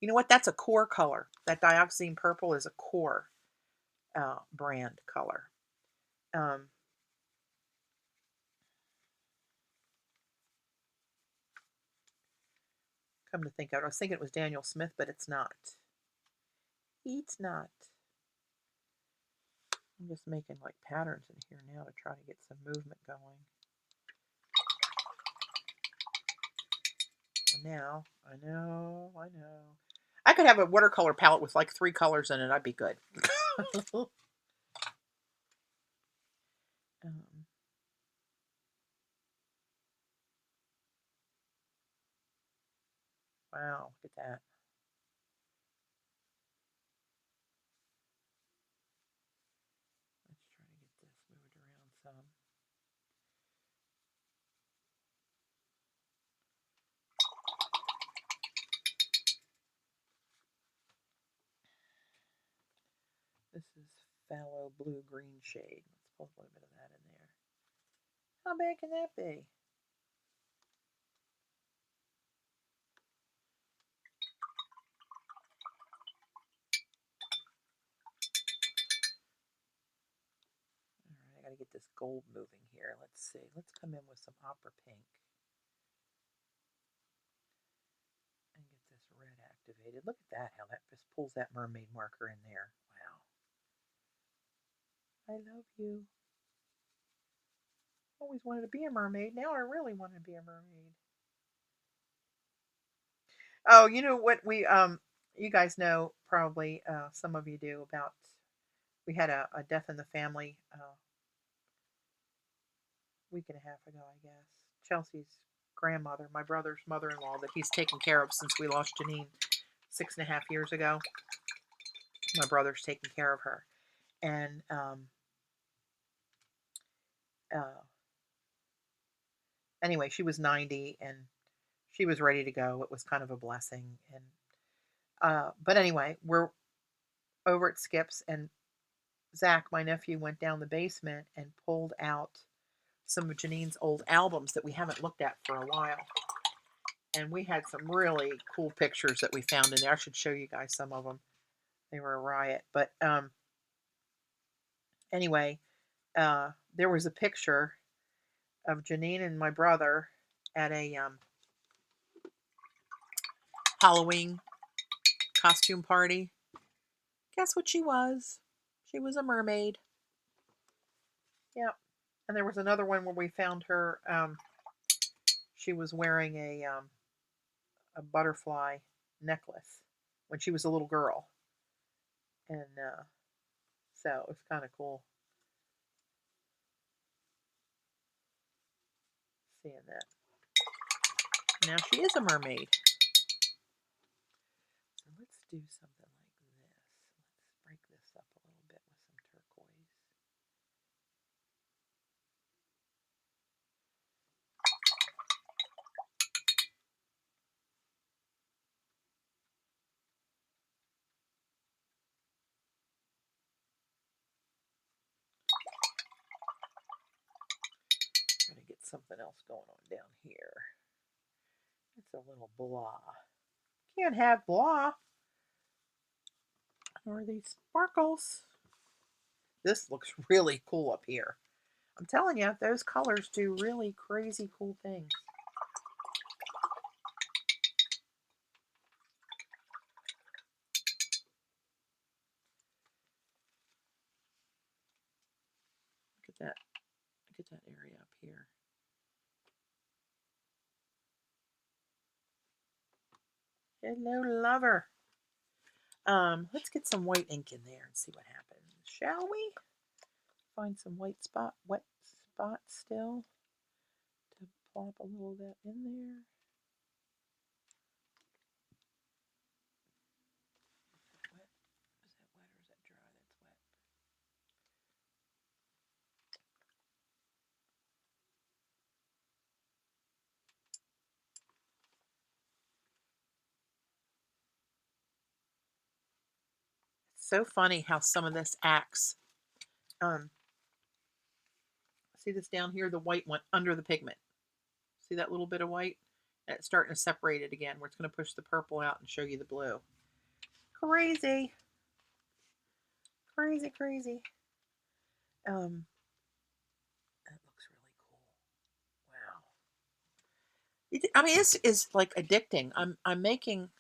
you know what? That's a core color. That dioxazine purple is a core brand color. Come to think of it, I was thinking it was Daniel Smith, but it's not. It's not. I'm just making like patterns in here now to try to get some movement going. Now, I know. I could have a watercolor palette with like 3 colors in it. I'd be good. Wow, look at that. Let's try to get this moved around some. This is phthalo blue-green shade. Let's put a little bit of that in there. How bad can that be? Alright, I gotta get this gold moving here. Let's see. Let's come in with some opera pink. And get this red activated. Look at that, how that just pulls that mermaid marker in there. Wow. I love you. Always wanted to be a mermaid. Now I really want to be a mermaid. Oh, you know what you guys know probably some of you do about we had a death in the family week and a half ago, I guess. Chelsea's grandmother, my brother's mother-in-law, that he's taken care of since we lost Janine 6.5 years ago. My brother's taking care of her, and anyway, she was 90 and she was ready to go. It was kind of a blessing, and but anyway, we're over at Skips, and Zach, my nephew, went down the basement and pulled out some of Janine's old albums that we haven't looked at for a while. And we had some really cool pictures that we found in there. I should show you guys some of them. They were a riot. But anyway, there was a picture of Janine and my brother at a Halloween costume party. Guess what she was? She was a mermaid. Yep. And there was another one where we found her. She was wearing a butterfly necklace when she was a little girl, and so it was kind of cool seeing that. Now she is a mermaid. So let's do something like this. Let's break this up a little bit with some turquoise. Trying to get something else going on down here. It's a little blah. Can't have blah. Or these sparkles. This looks really cool up here. I'm telling you, those colors do really crazy cool things. Look at that. Look at that area up here. Hello, lover. Let's get some white ink in there and see what happens, shall we? Find some wet spots still to plop a little bit in there. Wet? Is that wet or is that dry? That's wet. It's so funny how some of this acts. See this down here? The white went under the pigment. See that little bit of white? And it's starting to separate it again, where it's going to push the purple out and show you the blue. Crazy. Crazy, crazy. That looks really cool. Wow. I mean, this is like addicting. I'm making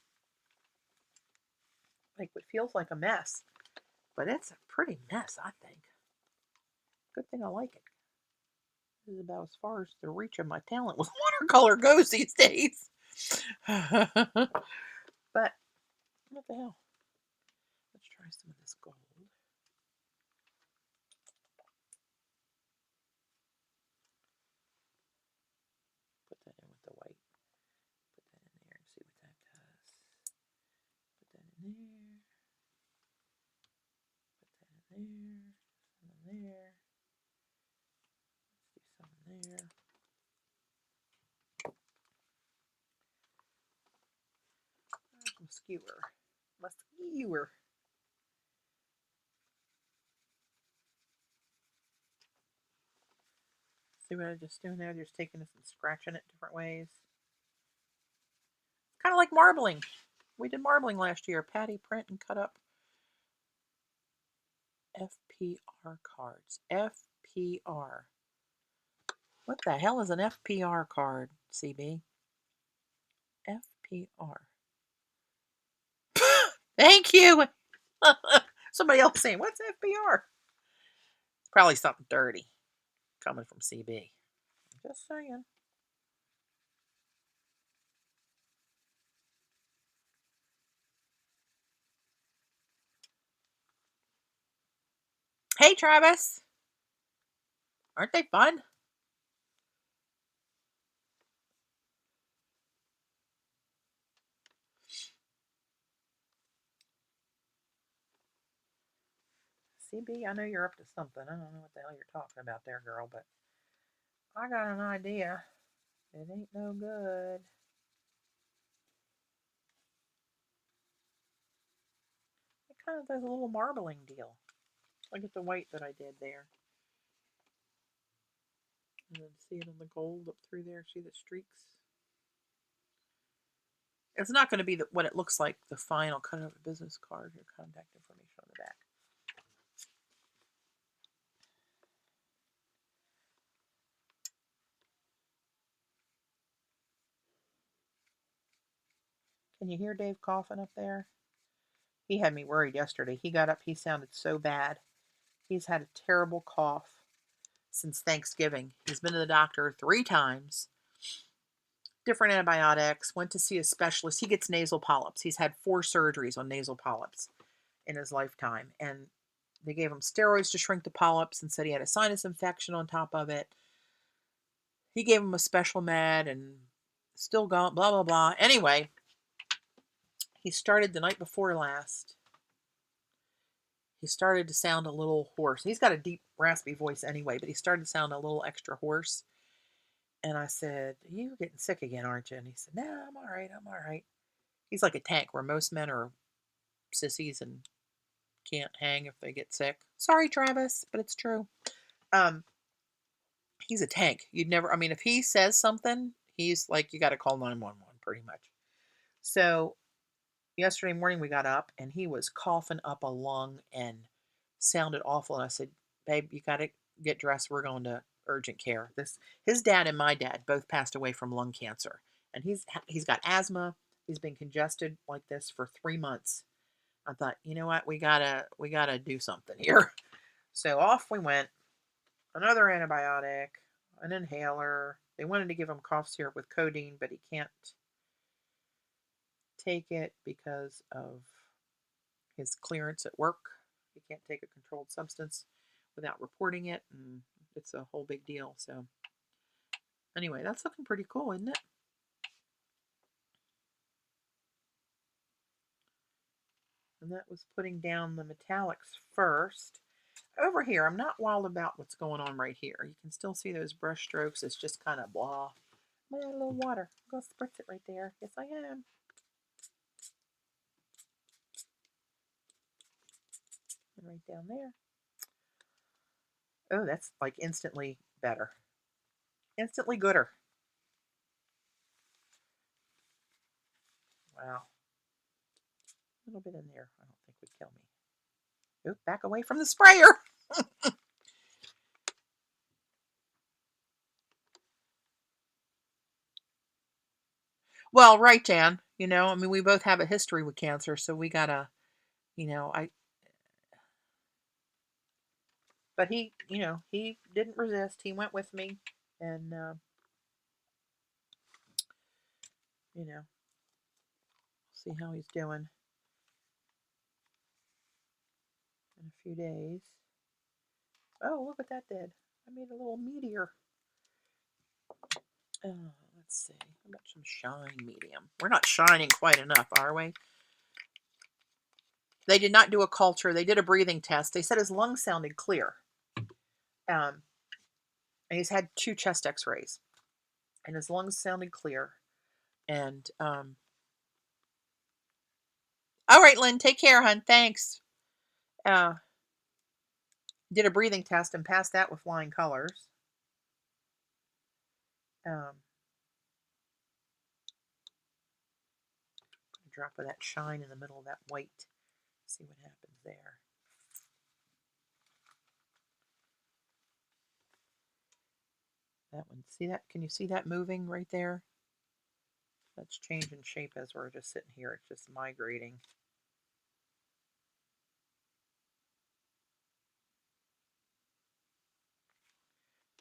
like what feels like a mess, but it's a pretty mess, I think. Good thing I like it. This is about as far as the reach of my talent with watercolor goes these days. But what the hell? Let's try some of this gold. Put that in with the white. Put that in there and see what that does. Put that in there. Put that in there. Some in there. Let's do some in there. Skewer. See what I'm just doing there? Just taking this and scratching it different ways. Kind of like marbling. We did marbling last year. Patti print and cut up FPR cards. FPR. What the hell is an FPR card, CB? FPR. Thank you. Somebody else saying, what's FPR? It's probably something dirty coming from CB. Just saying. Hey, Travis. Aren't they fun? CB, I know you're up to something. I don't know what the hell you're talking about there, girl, but I got an idea. It ain't no good. It kind of does a little marbling deal. Look at the white that I did there. And then see it on the gold up through there. See the streaks? It's not going to be what it looks like, the final cut of a business card, your contact information on the back. Can you hear Dave coughing up there? He had me worried yesterday. He got up, he sounded so bad. He's had a terrible cough since Thanksgiving. He's been to the doctor 3 times. Different antibiotics, went to see a specialist. He gets nasal polyps. He's had 4 surgeries on nasal polyps in his lifetime. And they gave him steroids to shrink the polyps and said he had a sinus infection on top of it. He gave him a special med and still gone, blah, blah, blah. Anyway, he started the night before last. He started to sound a little hoarse. He's got a deep, raspy voice anyway, but he started to sound a little extra hoarse. And I said, you're getting sick again, aren't you? And he said, no, I'm all right. I'm all right. He's like a tank where most men are sissies and can't hang if they get sick. Sorry, Travis, but it's true. He's a tank. You'd never, I mean, if he says something, he's like, you got to call 911. pretty much. So yesterday morning we got up and he was coughing up a lung and sounded awful. And I said, babe, you got to get dressed. We're going to urgent care. His dad and my dad both passed away from lung cancer, and he's got asthma. He's been congested like this for 3 months. I thought, you know what, we gotta do something here. So off we went. Another antibiotic, an inhaler. They wanted to give him cough syrup with codeine, but he can't take it because of his clearance at work. He can't take a controlled substance without reporting it, and it's a whole big deal. So anyway, that's looking pretty cool, isn't it? And that was putting down the metallics first. Over here, I'm not wild about what's going on right here. You can still see those brush strokes. It's just kind of blah. I'm gonna add a little water. I'm gonna spritz it right there. Yes, I am. And right down there. Oh, that's like instantly better. Instantly gooder. Wow. A little bit in there, I don't think would kill me. Oh, back away from the sprayer. Well, right, Jan. I mean, we both have a history with cancer, so we gotta, I. But he didn't resist. He went with me, and see how he's doing in a few days. Oh, look what that did. I made a little meteor. Let's see. How about some shine medium? We're not shining quite enough, are we? They did not do a culture. They did a breathing test. They said his lungs sounded clear. And he's had 2 chest x-rays. And his lungs sounded clear. And, all right, Lynn, take care, hon. Thanks. Did a breathing test and passed that with flying colors. Drop of that shine in the middle of that white. See what happens there. That one. See that? Can you see that moving right there? That's changing shape as we're just sitting here. It's just migrating.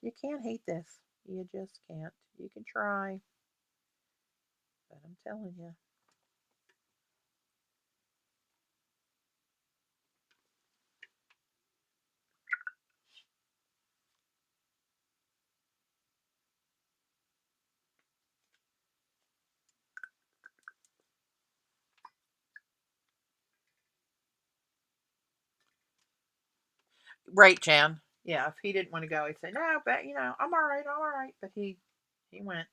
You can't hate this. You just can't. You can try. But I'm telling you. Right, Jan. Yeah, if he didn't want to go, he'd say, no, but, I'm all right, I'm all right. But he went.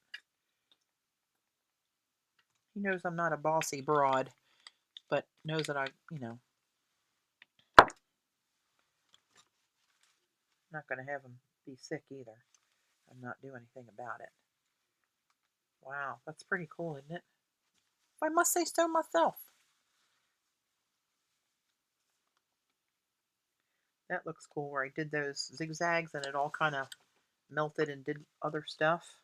He knows I'm not a bossy broad, but knows that not going to have him be sick either. I'm not doing anything about it. Wow, that's pretty cool, isn't it? If I must say so myself. That looks cool where I did those zigzags and it all kind of melted and did other stuff.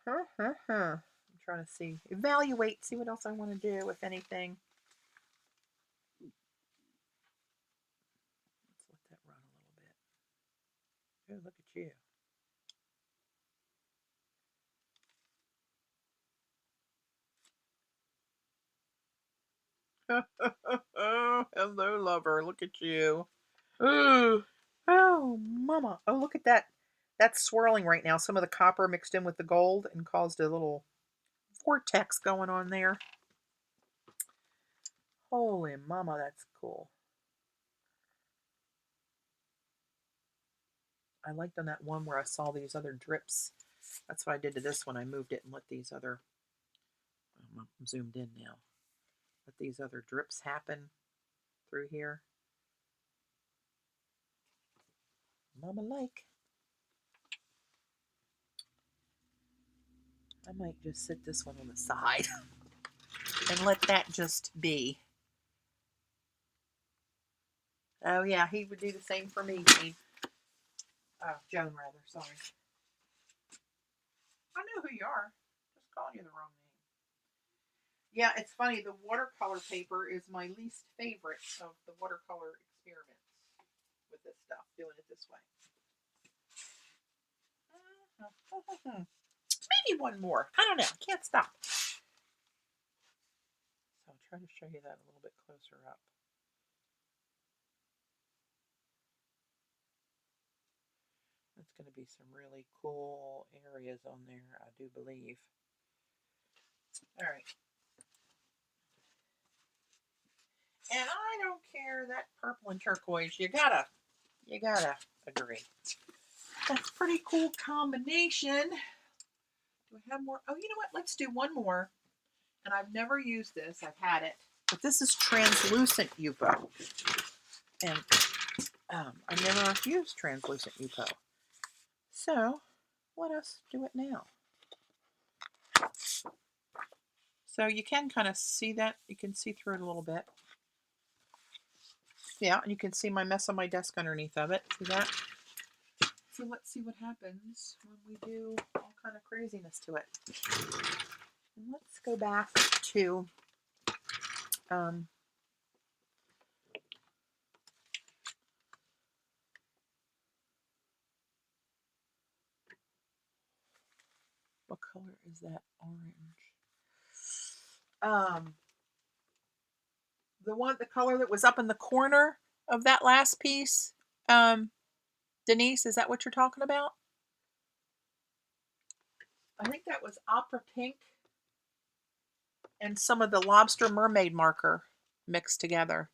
I'm trying to evaluate, see what else I want to do, if anything. Let's let that run a little bit. Oh, look at you. Hello, lover. Look at you. Oh, mama. Oh, look at that. That's swirling right now. Some of the copper mixed in with the gold and caused a little vortex going on there. Holy mama, that's cool. I liked on that one where I saw these other drips. That's what I did to this one. I moved it and let these other, I'm zoomed in now, let these other drips happen through here. Mama like. I might just sit this one on the side and let that just be. Oh yeah, he would do the same for me, Jane. Oh, Joan rather, sorry. I know who you are. Just calling you the wrong name. Yeah, it's funny. The watercolor paper is my least favorite of the watercolor experiments with this stuff, doing it this way. Maybe one more. I don't know. I can't stop. So I'll try to show you that a little bit closer up. That's going to be some really cool areas on there, I do believe. All right. And I don't care that purple and turquoise. You gotta agree. That's a pretty cool combination. Do I have more? Oh, you know what? Let's do one more. And I've never used this. I've had it. But this is translucent UPO. And I've never used translucent UPO. So let us do it now. So you can kind of see that. You can see through it a little bit. Yeah, and you can see my mess on my desk underneath of it. See that? So let's see what happens when we do all kind of craziness to it. And let's go back to what color is that orange? The color that was up in the corner of that last piece. Denise, is that what you're talking about? I think that was opera pink and some of the lobster mermaid marker mixed together.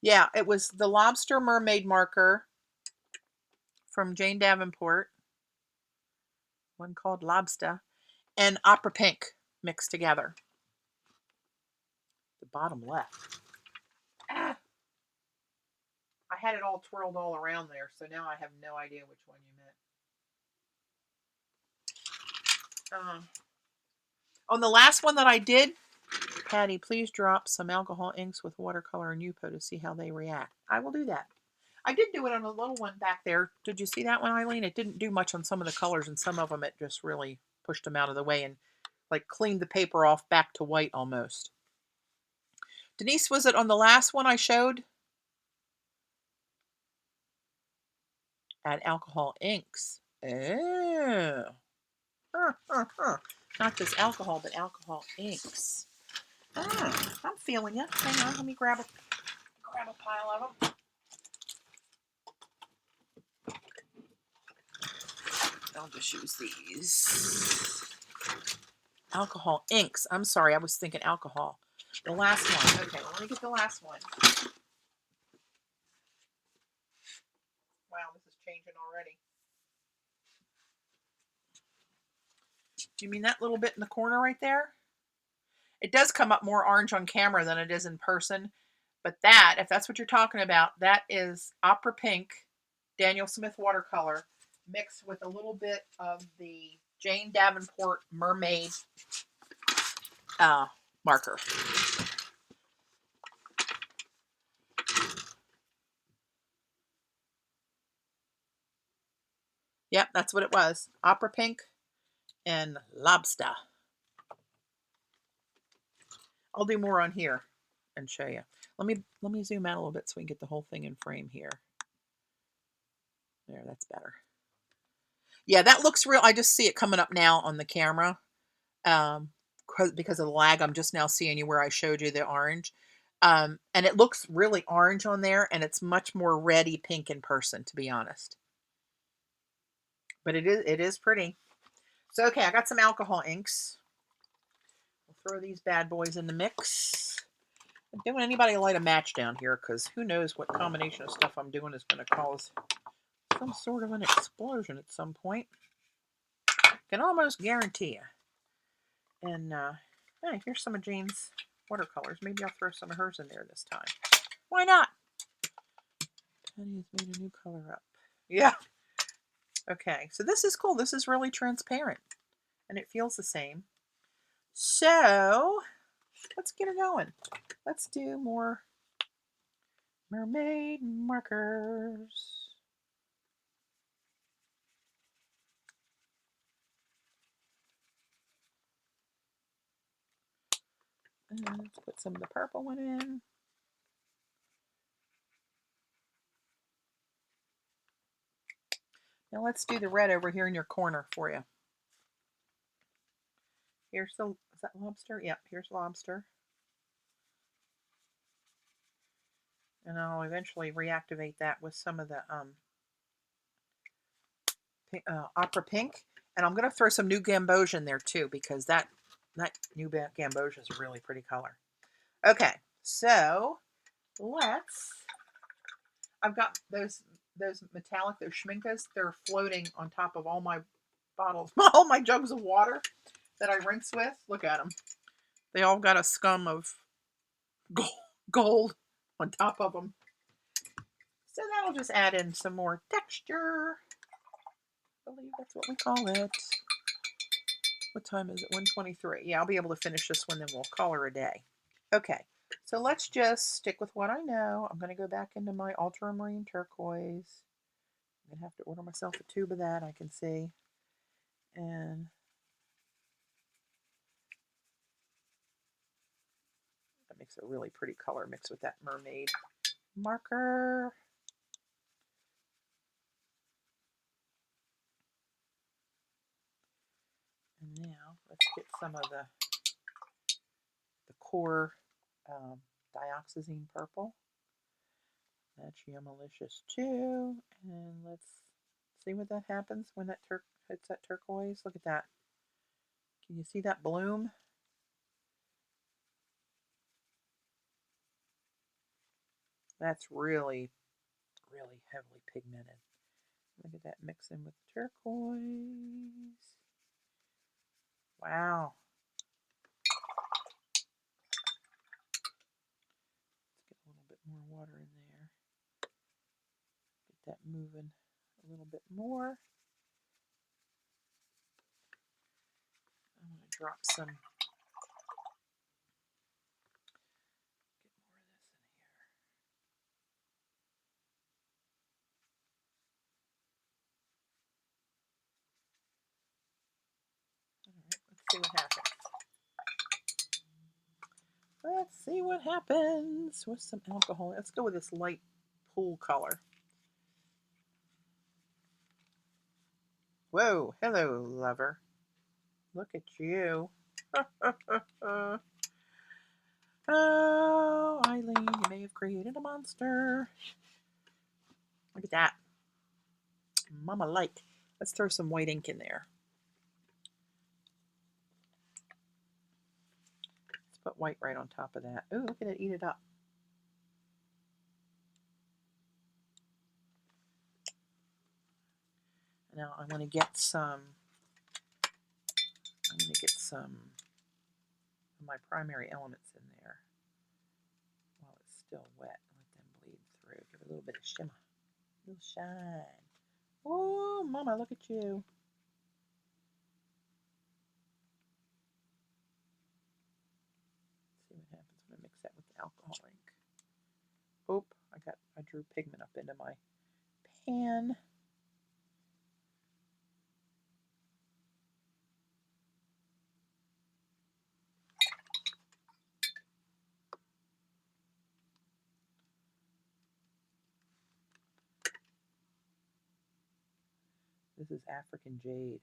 Yeah, it was the lobster mermaid marker from Jane Davenport, one called Lobster, and opera pink mixed together. The bottom left. Ah, I had it all twirled all around there, so now I have no idea which one you meant. On the last one that I did, Patty, please drop some alcohol inks with watercolor and UPO to see how they react. I will do that. I did do it on a little one back there. Did you see that one, Eileen? It didn't do much on some of the colors, and some of them it just really pushed them out of the way and like cleaned the paper off back to white almost. Denise, was it on the last one I showed? Add alcohol inks. Oh. Not just alcohol, but alcohol inks. I'm feeling it. Hang on, let me grab a pile of them. I'll just use these. Alcohol inks. I'm sorry, I was thinking alcohol. The last one. Okay, let me get the last one. Wow, this is changing already. Do you mean that little bit in the corner right there? It does come up more orange on camera than it is in person. But that, if that's what you're talking about, that is opera pink, Daniel Smith watercolor, mixed with a little bit of the Jane Davenport Mermaid marker. Yep, that's what it was. Opera pink and lobster. I'll do more on here and show you. Let me zoom out a little bit so we can get the whole thing in frame here. There, that's better. Yeah, that looks real. I just see it coming up now on the camera. Because of the lag, I'm just now seeing you where I showed you the orange. And it looks really orange on there, and it's much more reddy pink in person, to be honest. But it is pretty. So, okay, I got some alcohol inks. We'll throw these bad boys in the mix. Don't want anybody to light a match down here, because who knows what combination of stuff I'm doing is going to cause some sort of an explosion at some point. Can almost guarantee you. And hey, here's some of Jane's watercolors. Maybe I'll throw some of hers in there this time. Why not? Patty has made a new color up. Yeah. Okay, so this is cool. This is really transparent, and it feels the same. So let's get her going. Let's do more mermaid markers. And let's put some of the purple one in. Now let's do the red over here in your corner for you. Here's the, is that lobster? Yep, here's lobster. And I'll eventually reactivate that with some of the opera pink. And I'm going to throw some new gamboge in there too, because that new gamboge is a really pretty color. Okay, so I've got those metallic, those schminkas, they're floating on top of all my bottles, all my jugs of water that I rinse with. Look at them. They all got a scum of gold on top of them. So that'll just add in some more texture. I believe that's what we call it. What time is it? 1:23. Yeah, I'll be able to finish this one, then we'll call her a day. Okay, so let's just stick with what I know. I'm going to go back into my ultramarine turquoise. I'm going to have to order myself a tube of that, I can see. And that makes a really pretty color mixed with that mermaid marker. And now let's get some of the core dioxazine purple. That's yummalicious too. And let's see what that happens when that hits that turquoise. Look at that. Can you see that bloom? That's really, really heavily pigmented. Look at that mixing with turquoise. Wow. Let's get a little bit more water in there. Get that moving a little bit more. I'm going to drop some. Get more of this in here. All right, let's see what happens. Let's see what happens with some alcohol. Let's go with this light pool color. Whoa, hello, lover. Look at you. Oh, Eileen, you may have created a monster. Look at that. Mama like. Let's throw some white ink in there. Let's put white right on top of that. Oh, look at it eat it up. Now I'm going to get some of my primary elements in there while it's still wet. Let them bleed through. Give it a little bit of shimmer. A little shine. Oh, Mama, look at you. See what happens when I mix that with the alcohol ink. Oop, I drew pigment up into my pan. This is African jade.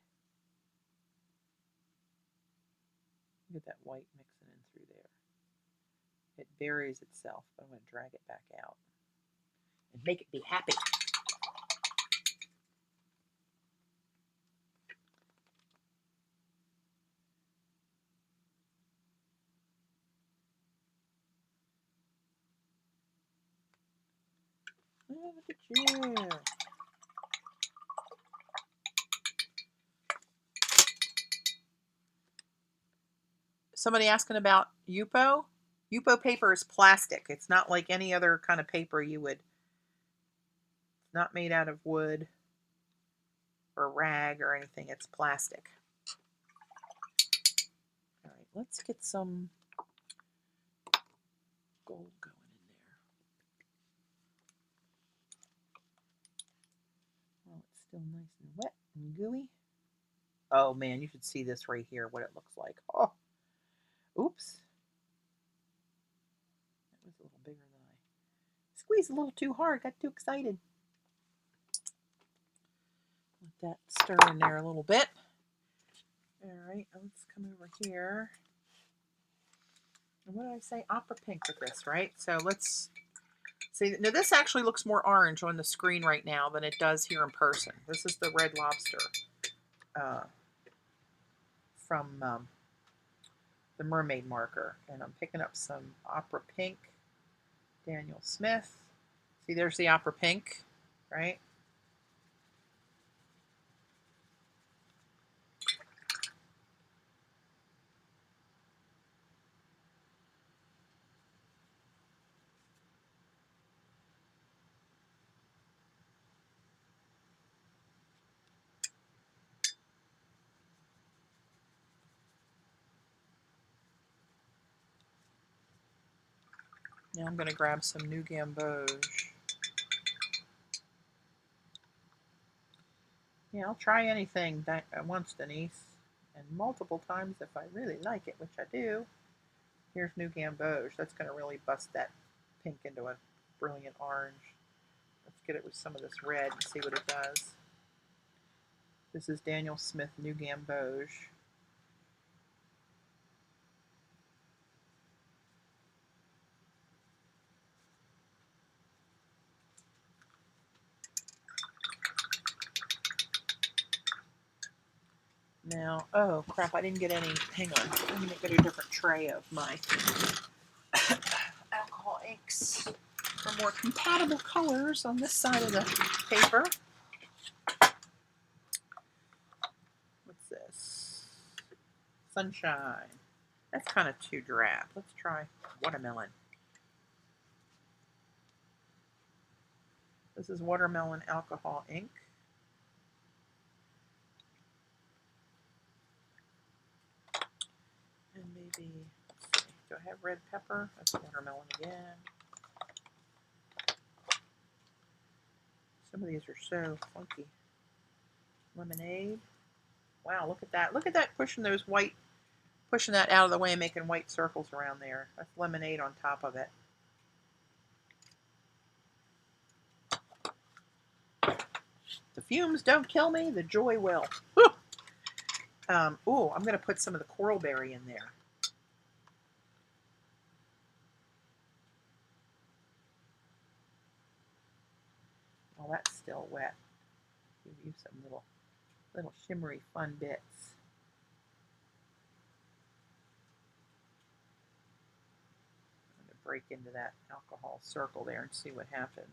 Look at that white mixing in through there. It buries itself, but I'm going to drag it back out and make it be happy. Oh, look at you. Somebody asking about Yupo. Yupo paper is plastic. It's not like any other kind of paper you would Not made out of wood or rag or anything. It's plastic. All right, let's get some gold going in there. Oh, it's still nice and wet and gooey. Oh man, you should see this right here, what it looks like. Oh, oops. That was a little bigger than I squeezed a little too hard, got too excited. Let that stir in there a little bit. All right, let's come over here. And what did I say? Opera pink with this, right? So let's see. Now this actually looks more orange on the screen right now than it does here in person. This is the Red Lobster from the Mermaid marker. And I'm picking up some Opera Pink, Daniel Smith. See, there's the Opera Pink, right? Now I'm going to grab some New Gamboge. Yeah, I'll try anything at once, Denise, and multiple times if I really like it, which I do. Here's New Gamboge. That's going to really bust that pink into a brilliant orange. Let's get it with some of this red and see what it does. This is Daniel Smith New Gamboge. Now, oh crap, I didn't get any. Hang on. I'm going to get a different tray of my alcohol inks for more compatible colors on this side of the paper. What's this? Sunshine. That's kind of too drab. Let's try watermelon. This is watermelon alcohol ink. And maybe, let's see, do I have red pepper? That's watermelon again. Some of these are so funky. Lemonade. Wow, look at that. Look at that pushing those white, pushing that out of the way and making white circles around there. That's lemonade on top of it. The fumes don't kill me, the joy will. Oh, I'm going to put some of the coral berry in there. Well, that's still wet. Give you some little shimmery fun bits. I'm going to break into that alcohol circle there and see what happens.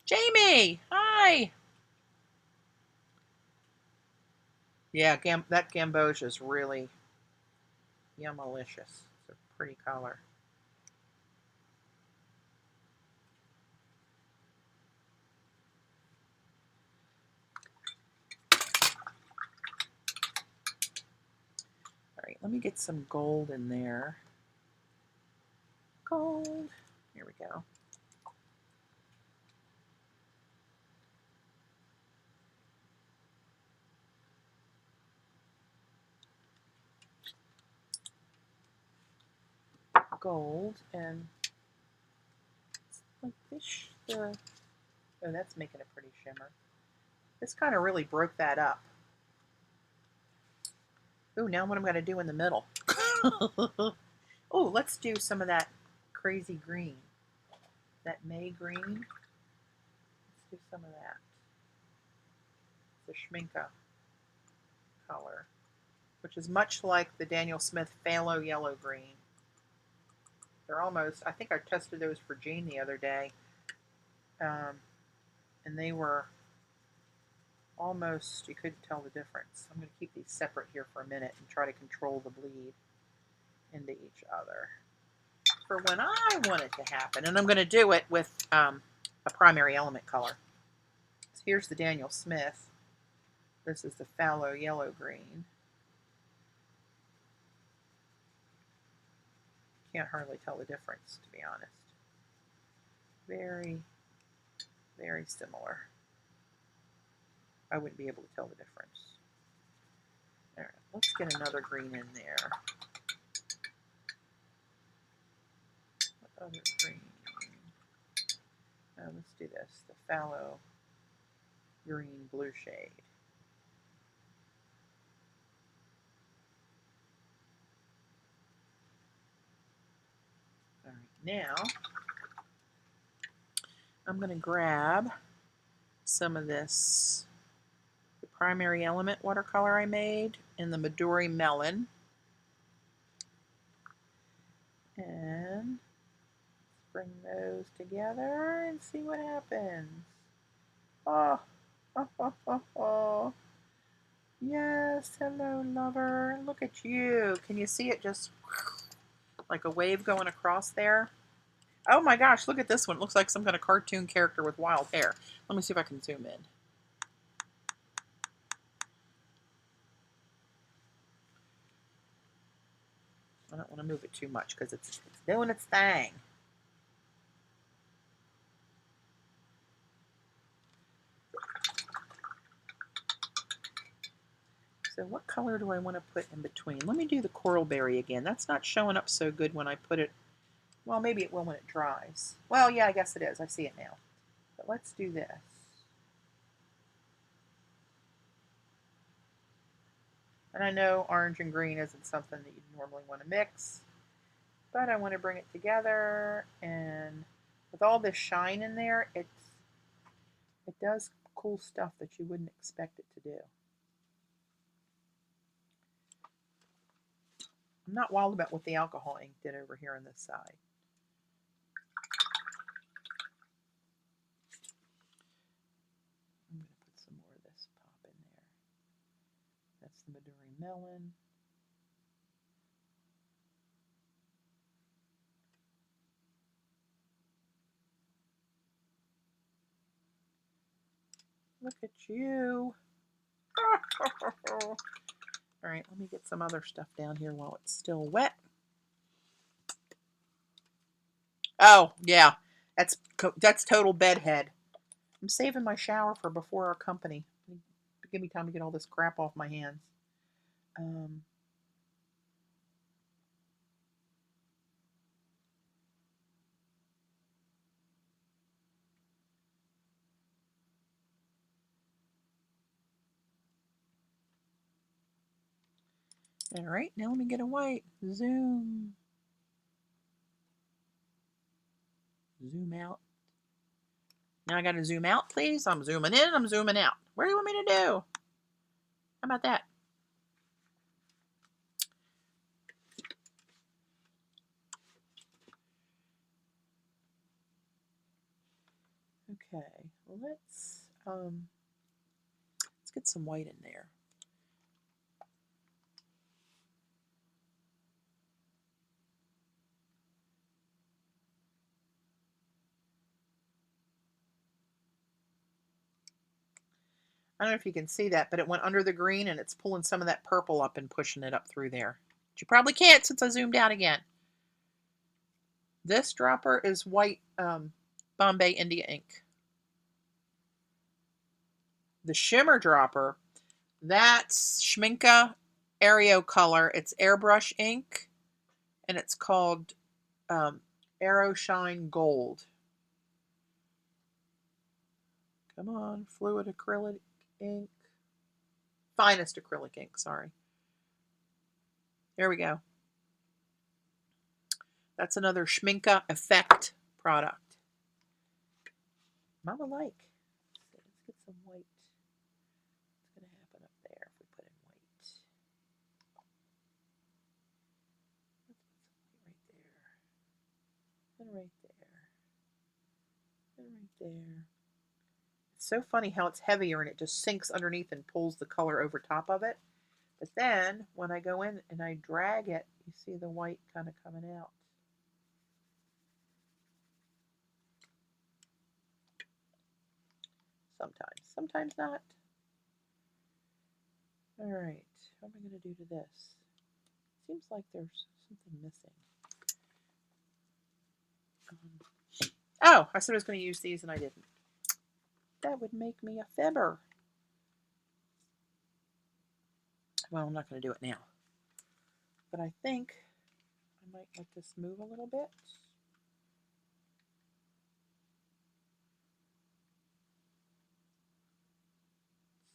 Jamie, hi. Yeah, that gamboge is really yummalicious. It's a pretty color. All right, let me get some gold in there. Gold. Here we go. Gold and like this. Oh, that's making a pretty shimmer. This kind of really broke that up. Ooh, now what I'm going to do in the middle. Oh, let's do some of that crazy green. That May green. Let's do some of that. The Schminka color, which is much like the Daniel Smith Phthalo Yellow Green. They're almost, I think I tested those for Jean the other day, and they were almost, you couldn't tell the difference. I'm going to keep these separate here for a minute and try to control the bleed. into each other for when I want it to happen. And I'm going to do it with a primary element color. So here's the Daniel Smith. This is the Fallow Yellow Green. Can't hardly tell the difference, to be honest. Very, very similar. I wouldn't be able to tell the difference. All right, let's get another green in there. What other green? Let's do this, the Fallow Green Blue shade. All right, now I'm going to grab some of this, the primary element watercolor I made in the Midori Melon. And bring those together and see what happens. Oh, oh, oh, oh, oh. Yes, hello, lover. Look at you. Can you see it just like a wave going across there? Oh my gosh, look at this one. It looks like some kind of cartoon character with wild hair. Let me see if I can zoom in. I don't want to move it too much because it's doing its thing. So what color do I want to put in between? Let me do the coral berry again. That's not showing up so good when I put it. Well, maybe it will when it dries. Well, yeah, I guess it is. I see it now. But let's do this. And I know orange and green isn't something that you normally want to mix, but I want to bring it together, and with all this shine in there, it does cool stuff that you wouldn't expect it to do. I'm not wild about what the alcohol ink did over here on this side. I'm going to put some more of this pop in there. That's the Midori Melon. Look at you. All right, let me get some other stuff down here while it's still wet. Oh, yeah, that's total bedhead. I'm saving my shower for before our company. Give me time to get all this crap off my hands. All right, now let me get a white. Zoom. Zoom out. Now I got to zoom out, please. I'm zooming in, I'm zooming out. What do you want me to do? How about that? Okay, well, let's get some white in there. I don't know if you can see that, but it went under the green and it's pulling some of that purple up and pushing it up through there. But you probably can't since I zoomed out again. This dropper is white Bombay India ink. The shimmer dropper, that's Schmincke Aereo Color. It's airbrush ink, and it's called Aero Shine Gold. Come on, fluid acrylic ink. Finest acrylic ink, sorry. There we go. That's another Schmincke Effect product. Mama like. Let's get some white. What's going to happen up there if we put in white? Let's put some white right there. And right there. And right there. It's so funny how it's heavier and it just sinks underneath and pulls the color over top of it. But then when I go in and I drag it, you see the white kind of coming out. Sometimes not. All right, what am I going to do to this? Seems like there's something missing. Oh, I said I was going to use these and I didn't. That would make me a fibber. Well, I'm not going to do it now. But I think I might let this move a little bit.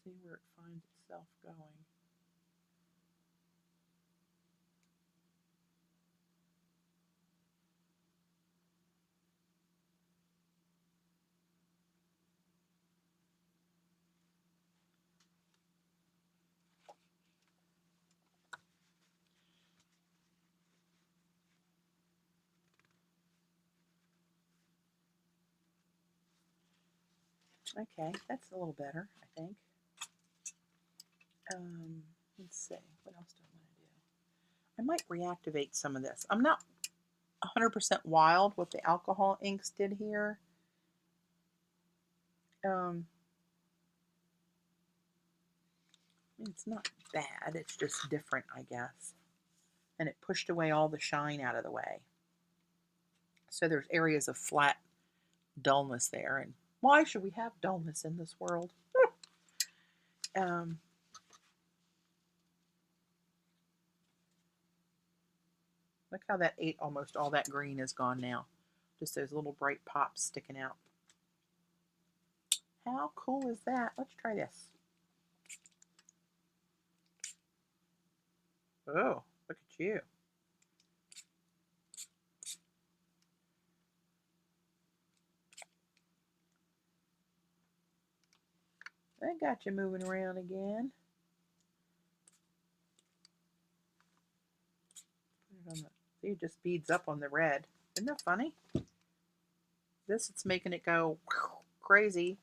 See where it finds itself going. Okay, that's a little better, I think. Let's see, what else do I want to do? I might reactivate some of this. I'm not 100% wild what the alcohol inks did here. It's not bad, it's just different, I guess. And it pushed away all the shine out of the way. So there's areas of flat dullness there. And why should we have dullness in this world? Look how that ate almost all that green is gone now. Just those little bright pops sticking out. How cool is that? Let's try this. Oh, look at you. I got you moving around again. Put it on the, see, it just beads up on the red. Isn't that funny? This, it's making it go crazy.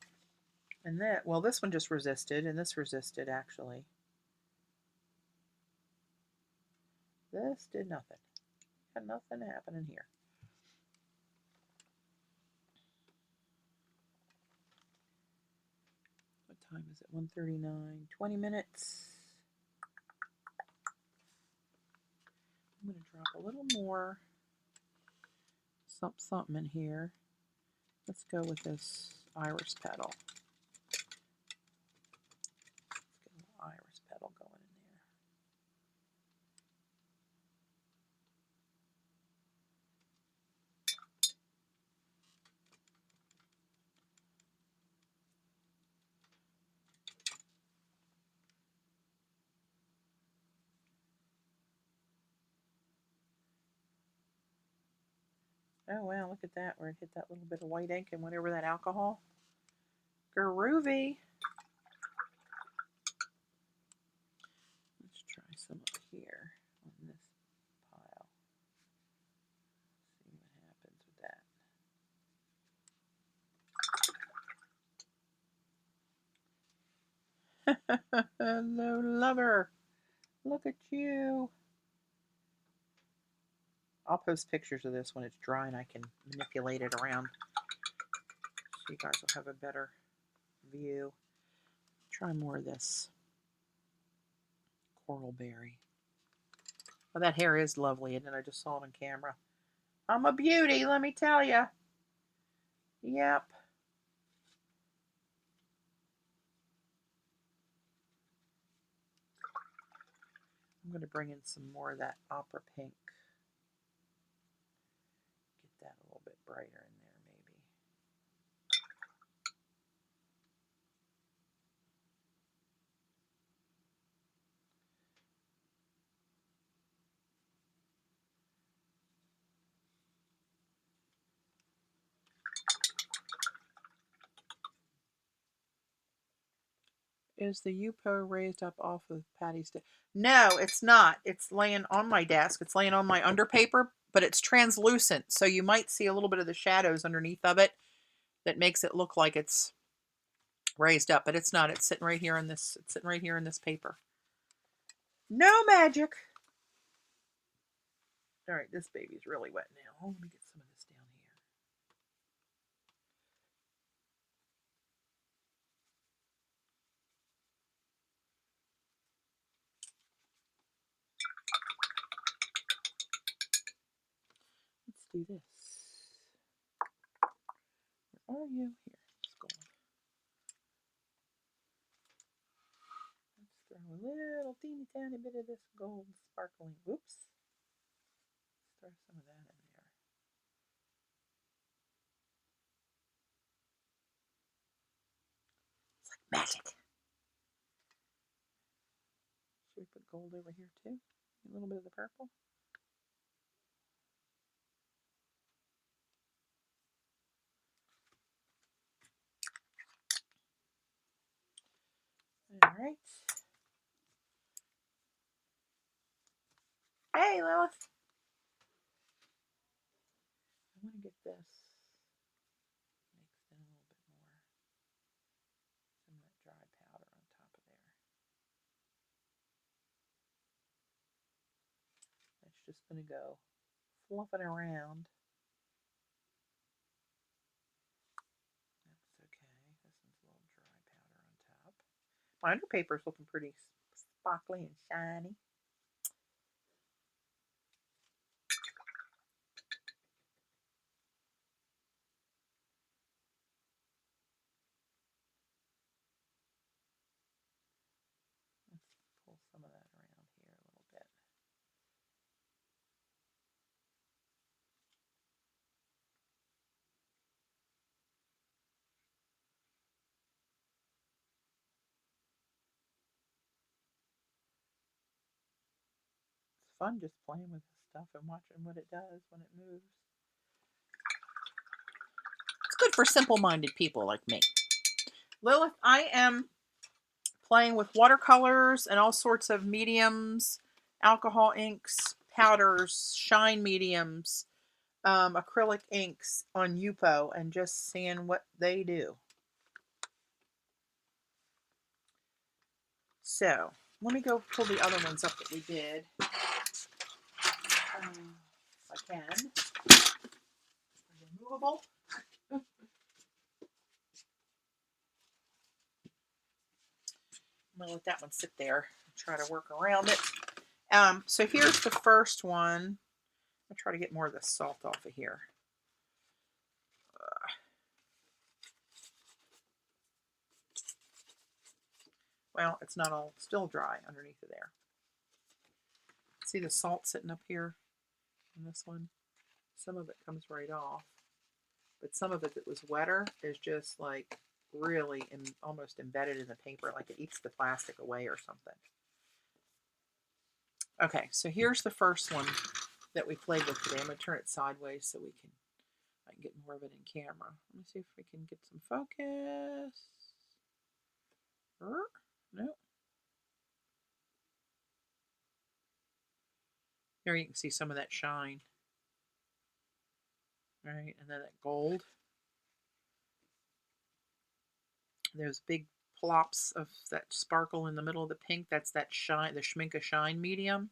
And that, well, this one just resisted, and this resisted actually. This did nothing. Got nothing happening here. What time is it? 1:39. 20 minutes. I'm going to drop a little more something in here. Let's go with this iris petal. Let's get a little iris petal going in there. Oh wow, look at that, where it hit that little bit of white ink and went over that alcohol. Groovy. Let's try some up here on this pile. See what happens with that. Hello, lover. Look at you. I'll post pictures of this when it's dry and I can manipulate it around so you guys will have a better view. Try more of this coral berry. Oh, that hair is lovely, isn't it? I just saw it on camera. I'm a beauty, let me tell you. Yep. I'm going to bring in some more of that opera pink. Get that a little bit brighter in there, maybe. Is the UPO raised up off of Patty's desk? No, it's not. It's laying on my desk. It's laying on my underpaper, but it's translucent, so you might see a little bit of the shadows underneath of it that makes it look like it's raised up, but it's not. It's sitting right here in this. It's sitting right here in this paper. No magic. All right, this baby's really wet now. Let me get some of this down here. Let's do this. Where are you? Here, it's gold. Let's throw a little teeny tiny bit of this gold sparkling. Whoops. Let's throw some of that in there. It's like magic. Should we put gold over here too? A little bit of the purple. All right. Hey, Lilith. I want to get this mixed in a little bit more. Some of that dry powder on top of there. That's just going to go fluffing around. That's okay. This one's a little dry powder on top. My underpaper is looking pretty sparkly and shiny. Let's pull some of that around here a little bit. It's fun just playing with this stuff and watching what it does when it moves. It's good for simple-minded people like me. Lilith, I am playing with watercolors and all sorts of mediums, alcohol inks, powders, shine mediums, acrylic inks on Yupo, and just seeing what they do. So let me go pull the other ones up that we did. If I can. Removable. I'm going to let that one sit there and try to work around it. So here's the first one. I'll try to get more of the salt off of here. Well, it's not all still dry underneath of there. See the salt sitting up here in this one? Some of it comes right off, but some of it that was wetter is just like really almost embedded in the paper, like it eats the plastic away or something. Okay, so here's the first one that we played with today. I'm going to turn it sideways so I can get more of it in camera. Let me see if we can get some focus. No. There you can see some of that shine. All right, and then that gold. There's big plops of that sparkle in the middle of the pink. That's that shine, the Schminke Shine medium.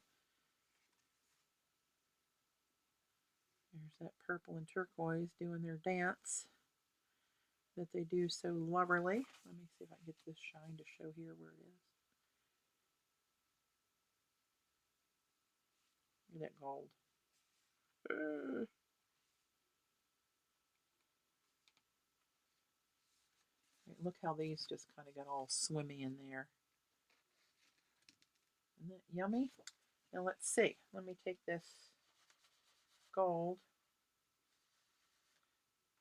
There's that purple and turquoise doing their dance that they do so loverly. Let me see if I can get this shine to show here where it is. Look at that gold. Look how these just kind of got all swimmy in there. Isn't that yummy? Now let's see. Let me take this gold.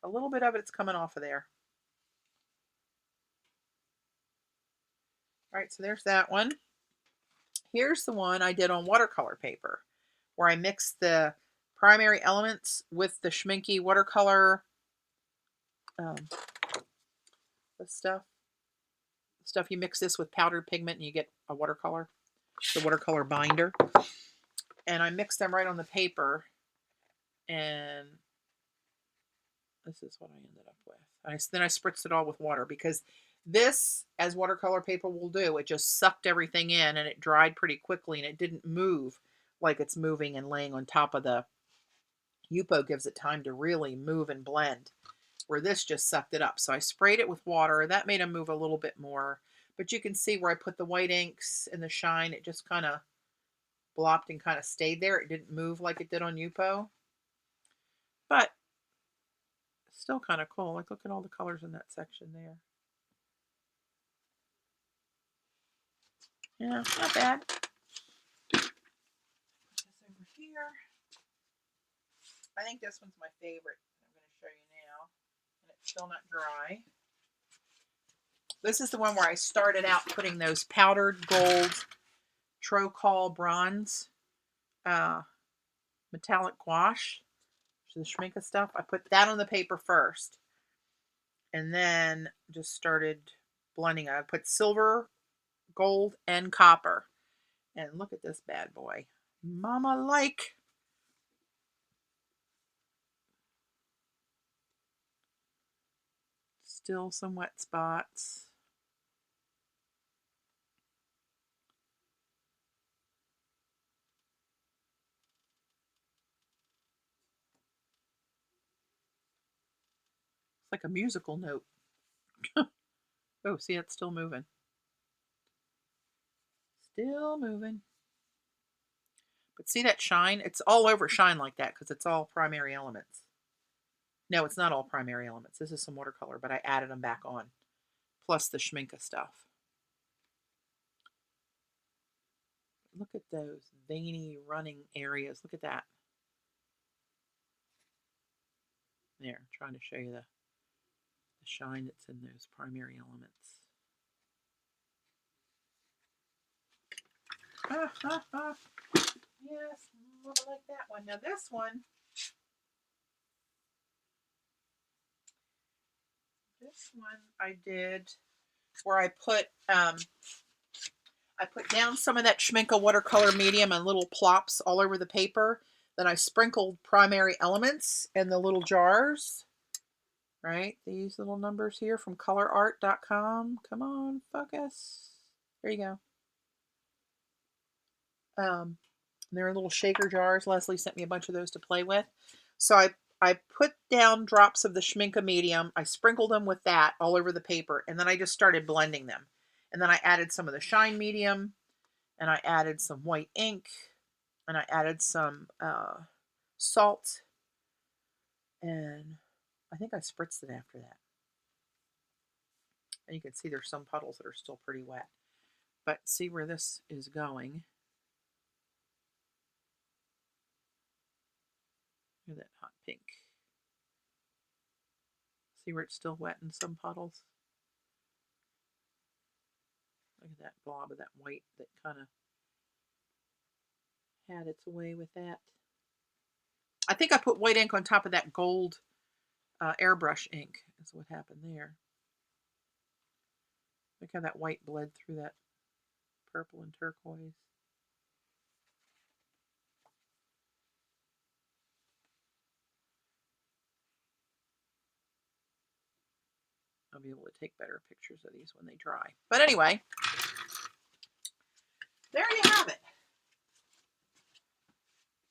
A little bit of it's coming off of there. All right, so there's that one. Here's the one I did on watercolor paper, where I mixed the primary elements with the Schminke watercolor the stuff you mix this with powdered pigment and you get a watercolor, the watercolor binder. And I mixed them right on the paper, and this is what I ended up with. Then I spritzed it all with water because This, as watercolor paper will do, it just sucked everything in and it dried pretty quickly and it didn't move like it's moving and laying on top of the Yupo gives it time to really move and blend, where this just sucked it up. So I sprayed it with water. That made them move a little bit more. But you can see where I put the white inks and the shine, it just kind of blopped and kind of stayed there. It didn't move like it did on Yupo. But still kind of cool. Like, look at all the colors in that section there. Yeah, not bad. Put this over here. I think this one's my favorite. I'm going to show you now. And it's still not dry. This is the one where I started out putting those powdered gold Tro-Col bronze metallic gouache, the Schminke stuff. I put that on the paper first. And then just started blending. I put silver, gold, and copper. And look at this bad boy. Mama like. Still some wet spots. It's like a musical note. Oh, see, it's still moving. Still moving. But see that shine? It's all over shine like that because it's all primary elements. No, it's not all primary elements. This is some watercolor, but I added them back on. Plus the Schminke stuff. Look at those veiny running areas. Look at that. There, trying to show you the shine that's in those primary elements. Yes, I like that one. Now this one, I did where I put down some of that Schminke watercolor medium and little plops all over the paper. Then I sprinkled primary elements in the little jars. Right, these little numbers here from colorart.com. Come on, focus. There you go. They're in little shaker jars. Leslie sent me a bunch of those to play with. So I put down drops of the Schminke medium. I sprinkled them with that all over the paper. And then I just started blending them. And then I added some of the shine medium. And I added some white ink. And I added some salt. And I think I spritzed it after that. And you can see there's some puddles that are still pretty wet. But see where this is going. Look at that hot pink. See where it's still wet in some puddles? Look at that blob of that white that kind of had its way with that. I think I put white ink on top of that gold airbrush ink. That's what happened there. Look how that white bled through that purple and turquoise. I'll be able to take better pictures of these when they dry. But anyway, there you have it.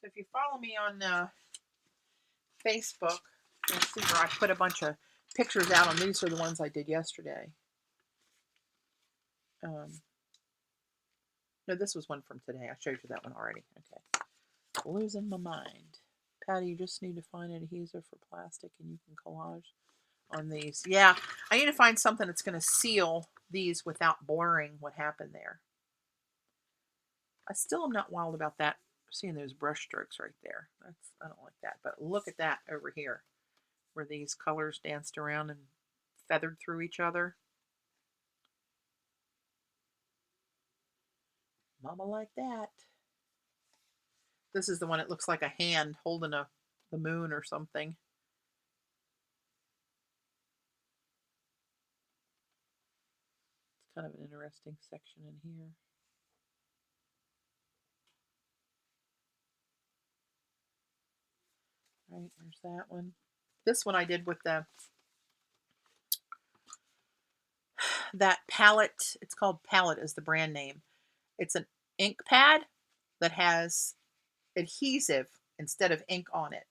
So if you follow me on Facebook, you'll see where I put a bunch of pictures out, and these are the ones I did yesterday. No, this was one from today. I showed you that one already. Okay. Losing my mind. Patty, you just need to find an adhesive for plastic and you can collage on these. Yeah, I need to find something that's going to seal these without blurring what happened there. I still am not wild about that. Seeing those brush strokes right there. I don't like that. But look at that over here, where these colors danced around and feathered through each other. Mama like that. This is the one that looks like a hand holding the moon or something. It's kind of an interesting section in here. Right, there's that one. This one I did with the that palette. It's called Palette is the brand name. It's an ink pad that has adhesive instead of ink on it.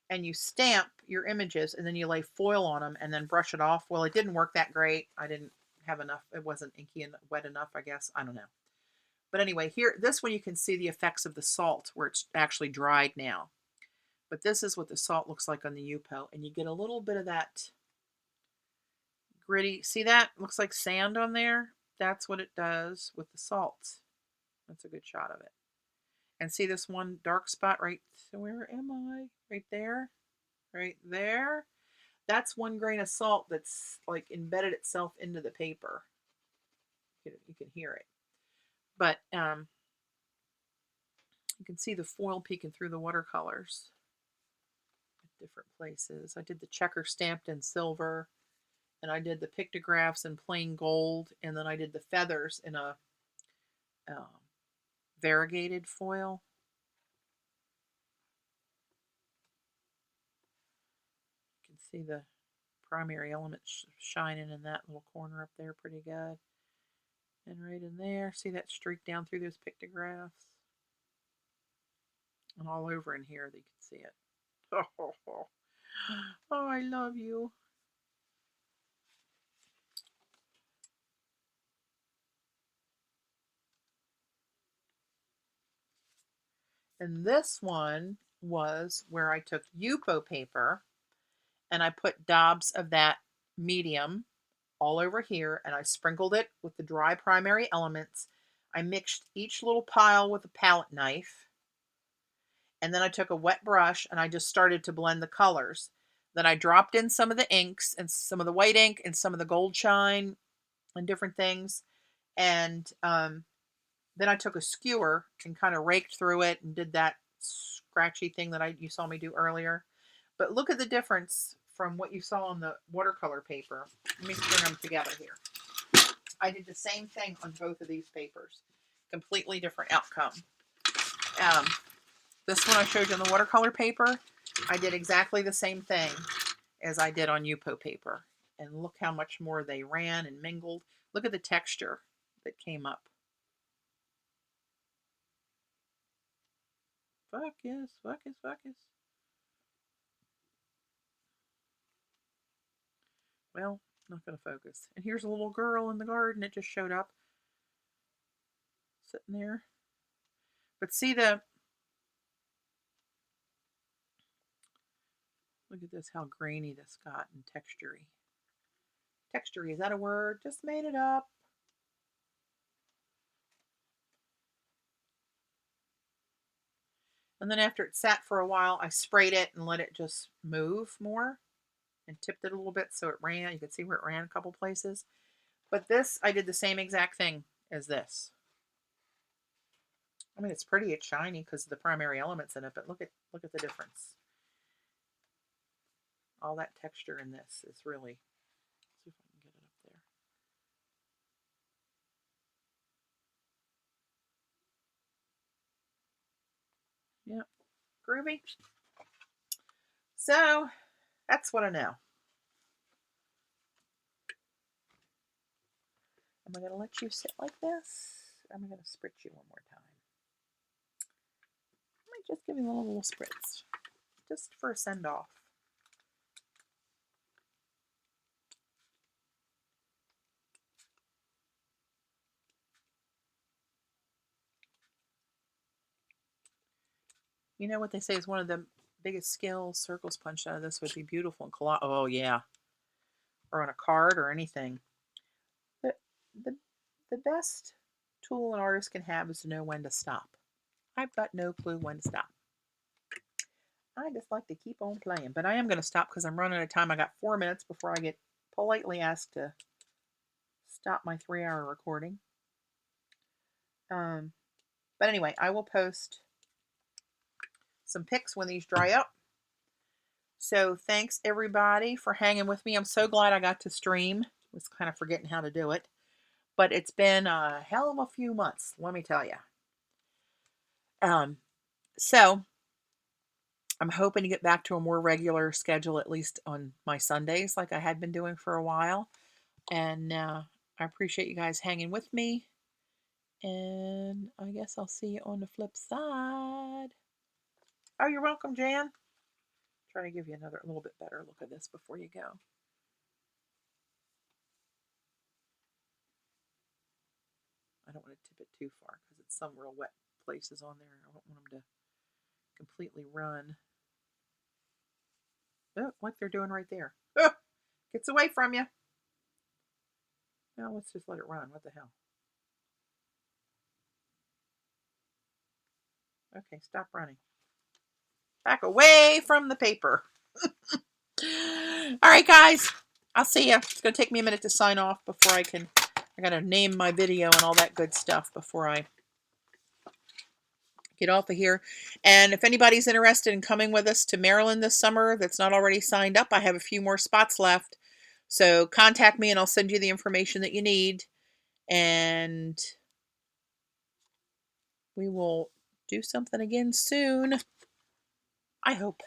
And you stamp your images and then you lay foil on them and then brush it off. Well, it didn't work that great. I didn't have enough. It wasn't inky and wet enough, I guess. I don't know. But anyway, here, this one you can see the effects of the salt where it's actually dried now. But this is what the salt looks like on the Yupo. And you get a little bit of that gritty. See that? Looks like sand on there. That's what it does with the salt. That's a good shot of it. And see this one dark spot right, so where am I? Right there. Right there. That's 1 grain of salt that's like embedded itself into the paper. You can hear it. But you can see the foil peeking through the watercolors at different places. I did the checker stamped in silver, and I did the pictographs in plain gold, and then I did the feathers in a variegated foil. You can see the primary elements shining in that little corner up there pretty good. And right in there, see that streak down through those pictographs? And all over in here, they can see it. Oh, I love you. And this one was where I took Yupo paper and I put daubs of that medium all over here and I sprinkled it with the dry primary elements. I mixed each little pile with a palette knife. And then I took a wet brush and I just started to blend the colors. Then I dropped in some of the inks and some of the white ink and some of the gold shine and different things. And then I took a skewer and kind of raked through it and did that scratchy thing that you saw me do earlier. But look at the difference from what you saw on the watercolor paper. Let me bring them together here. I did the same thing on both of these papers. Completely different outcome. This one I showed you on the watercolor paper, I did exactly the same thing as I did on Yupo paper. And look how much more they ran and mingled. Look at the texture that came up. Focus, focus, focus. Well, not going to focus. And here's a little girl in the garden. It just showed up. Sitting there. But see the... Look at this, how grainy this got and textury. Textury, is that a word? Just made it up. And then after it sat for a while, I sprayed it and let it just move more and tipped it a little bit so it ran. You could see where it ran a couple places. But this, I did the same exact thing as this. I mean, it's pretty, it's shiny because of the primary elements in it, but look at the difference. All that texture in this is really, let's see if I can get it up there. Yep, groovy. So that's what I know. Am I going to let you sit like this? Or am I going to spritz you one more time? I might just give you a little spritz, just for a send-off. You know what they say is one of the biggest skills, circles punched out of this would be beautiful in collage. Oh, yeah. Or on a card or anything. The, the best tool an artist can have is to know when to stop. I've got no clue when to stop. I just like to keep on playing. But I am going to stop because I'm running out of time. I got 4 minutes before I get politely asked to stop my 3-hour recording. But anyway, I will post some pics when these dry up. So thanks everybody for hanging with me. I'm so glad I got to stream. I was kind of forgetting how to do it. But it's been a hell of a few months, let me tell you. So I'm hoping to get back to a more regular schedule, at least on my Sundays, like I had been doing for a while. And I I appreciate you guys hanging with me. And I guess I'll see you on the flip side. Oh, you're welcome, Jan. Trying to give you another, a little bit better look at this before you go. I don't want to tip it too far because it's some real wet places on there. I don't want them to completely run. Oh, like they're doing right there. Oh, gets away from you. Now let's just let it run. What the hell? Okay, stop running. Back away from the paper. All right, guys. I'll see you. It's going to take me a minute to sign off before I got to name my video and all that good stuff before I get off of here. And if anybody's interested in coming with us to Maryland this summer that's not already signed up, I have a few more spots left. So contact me and I'll send you the information that you need. And we will do something again soon. I hope.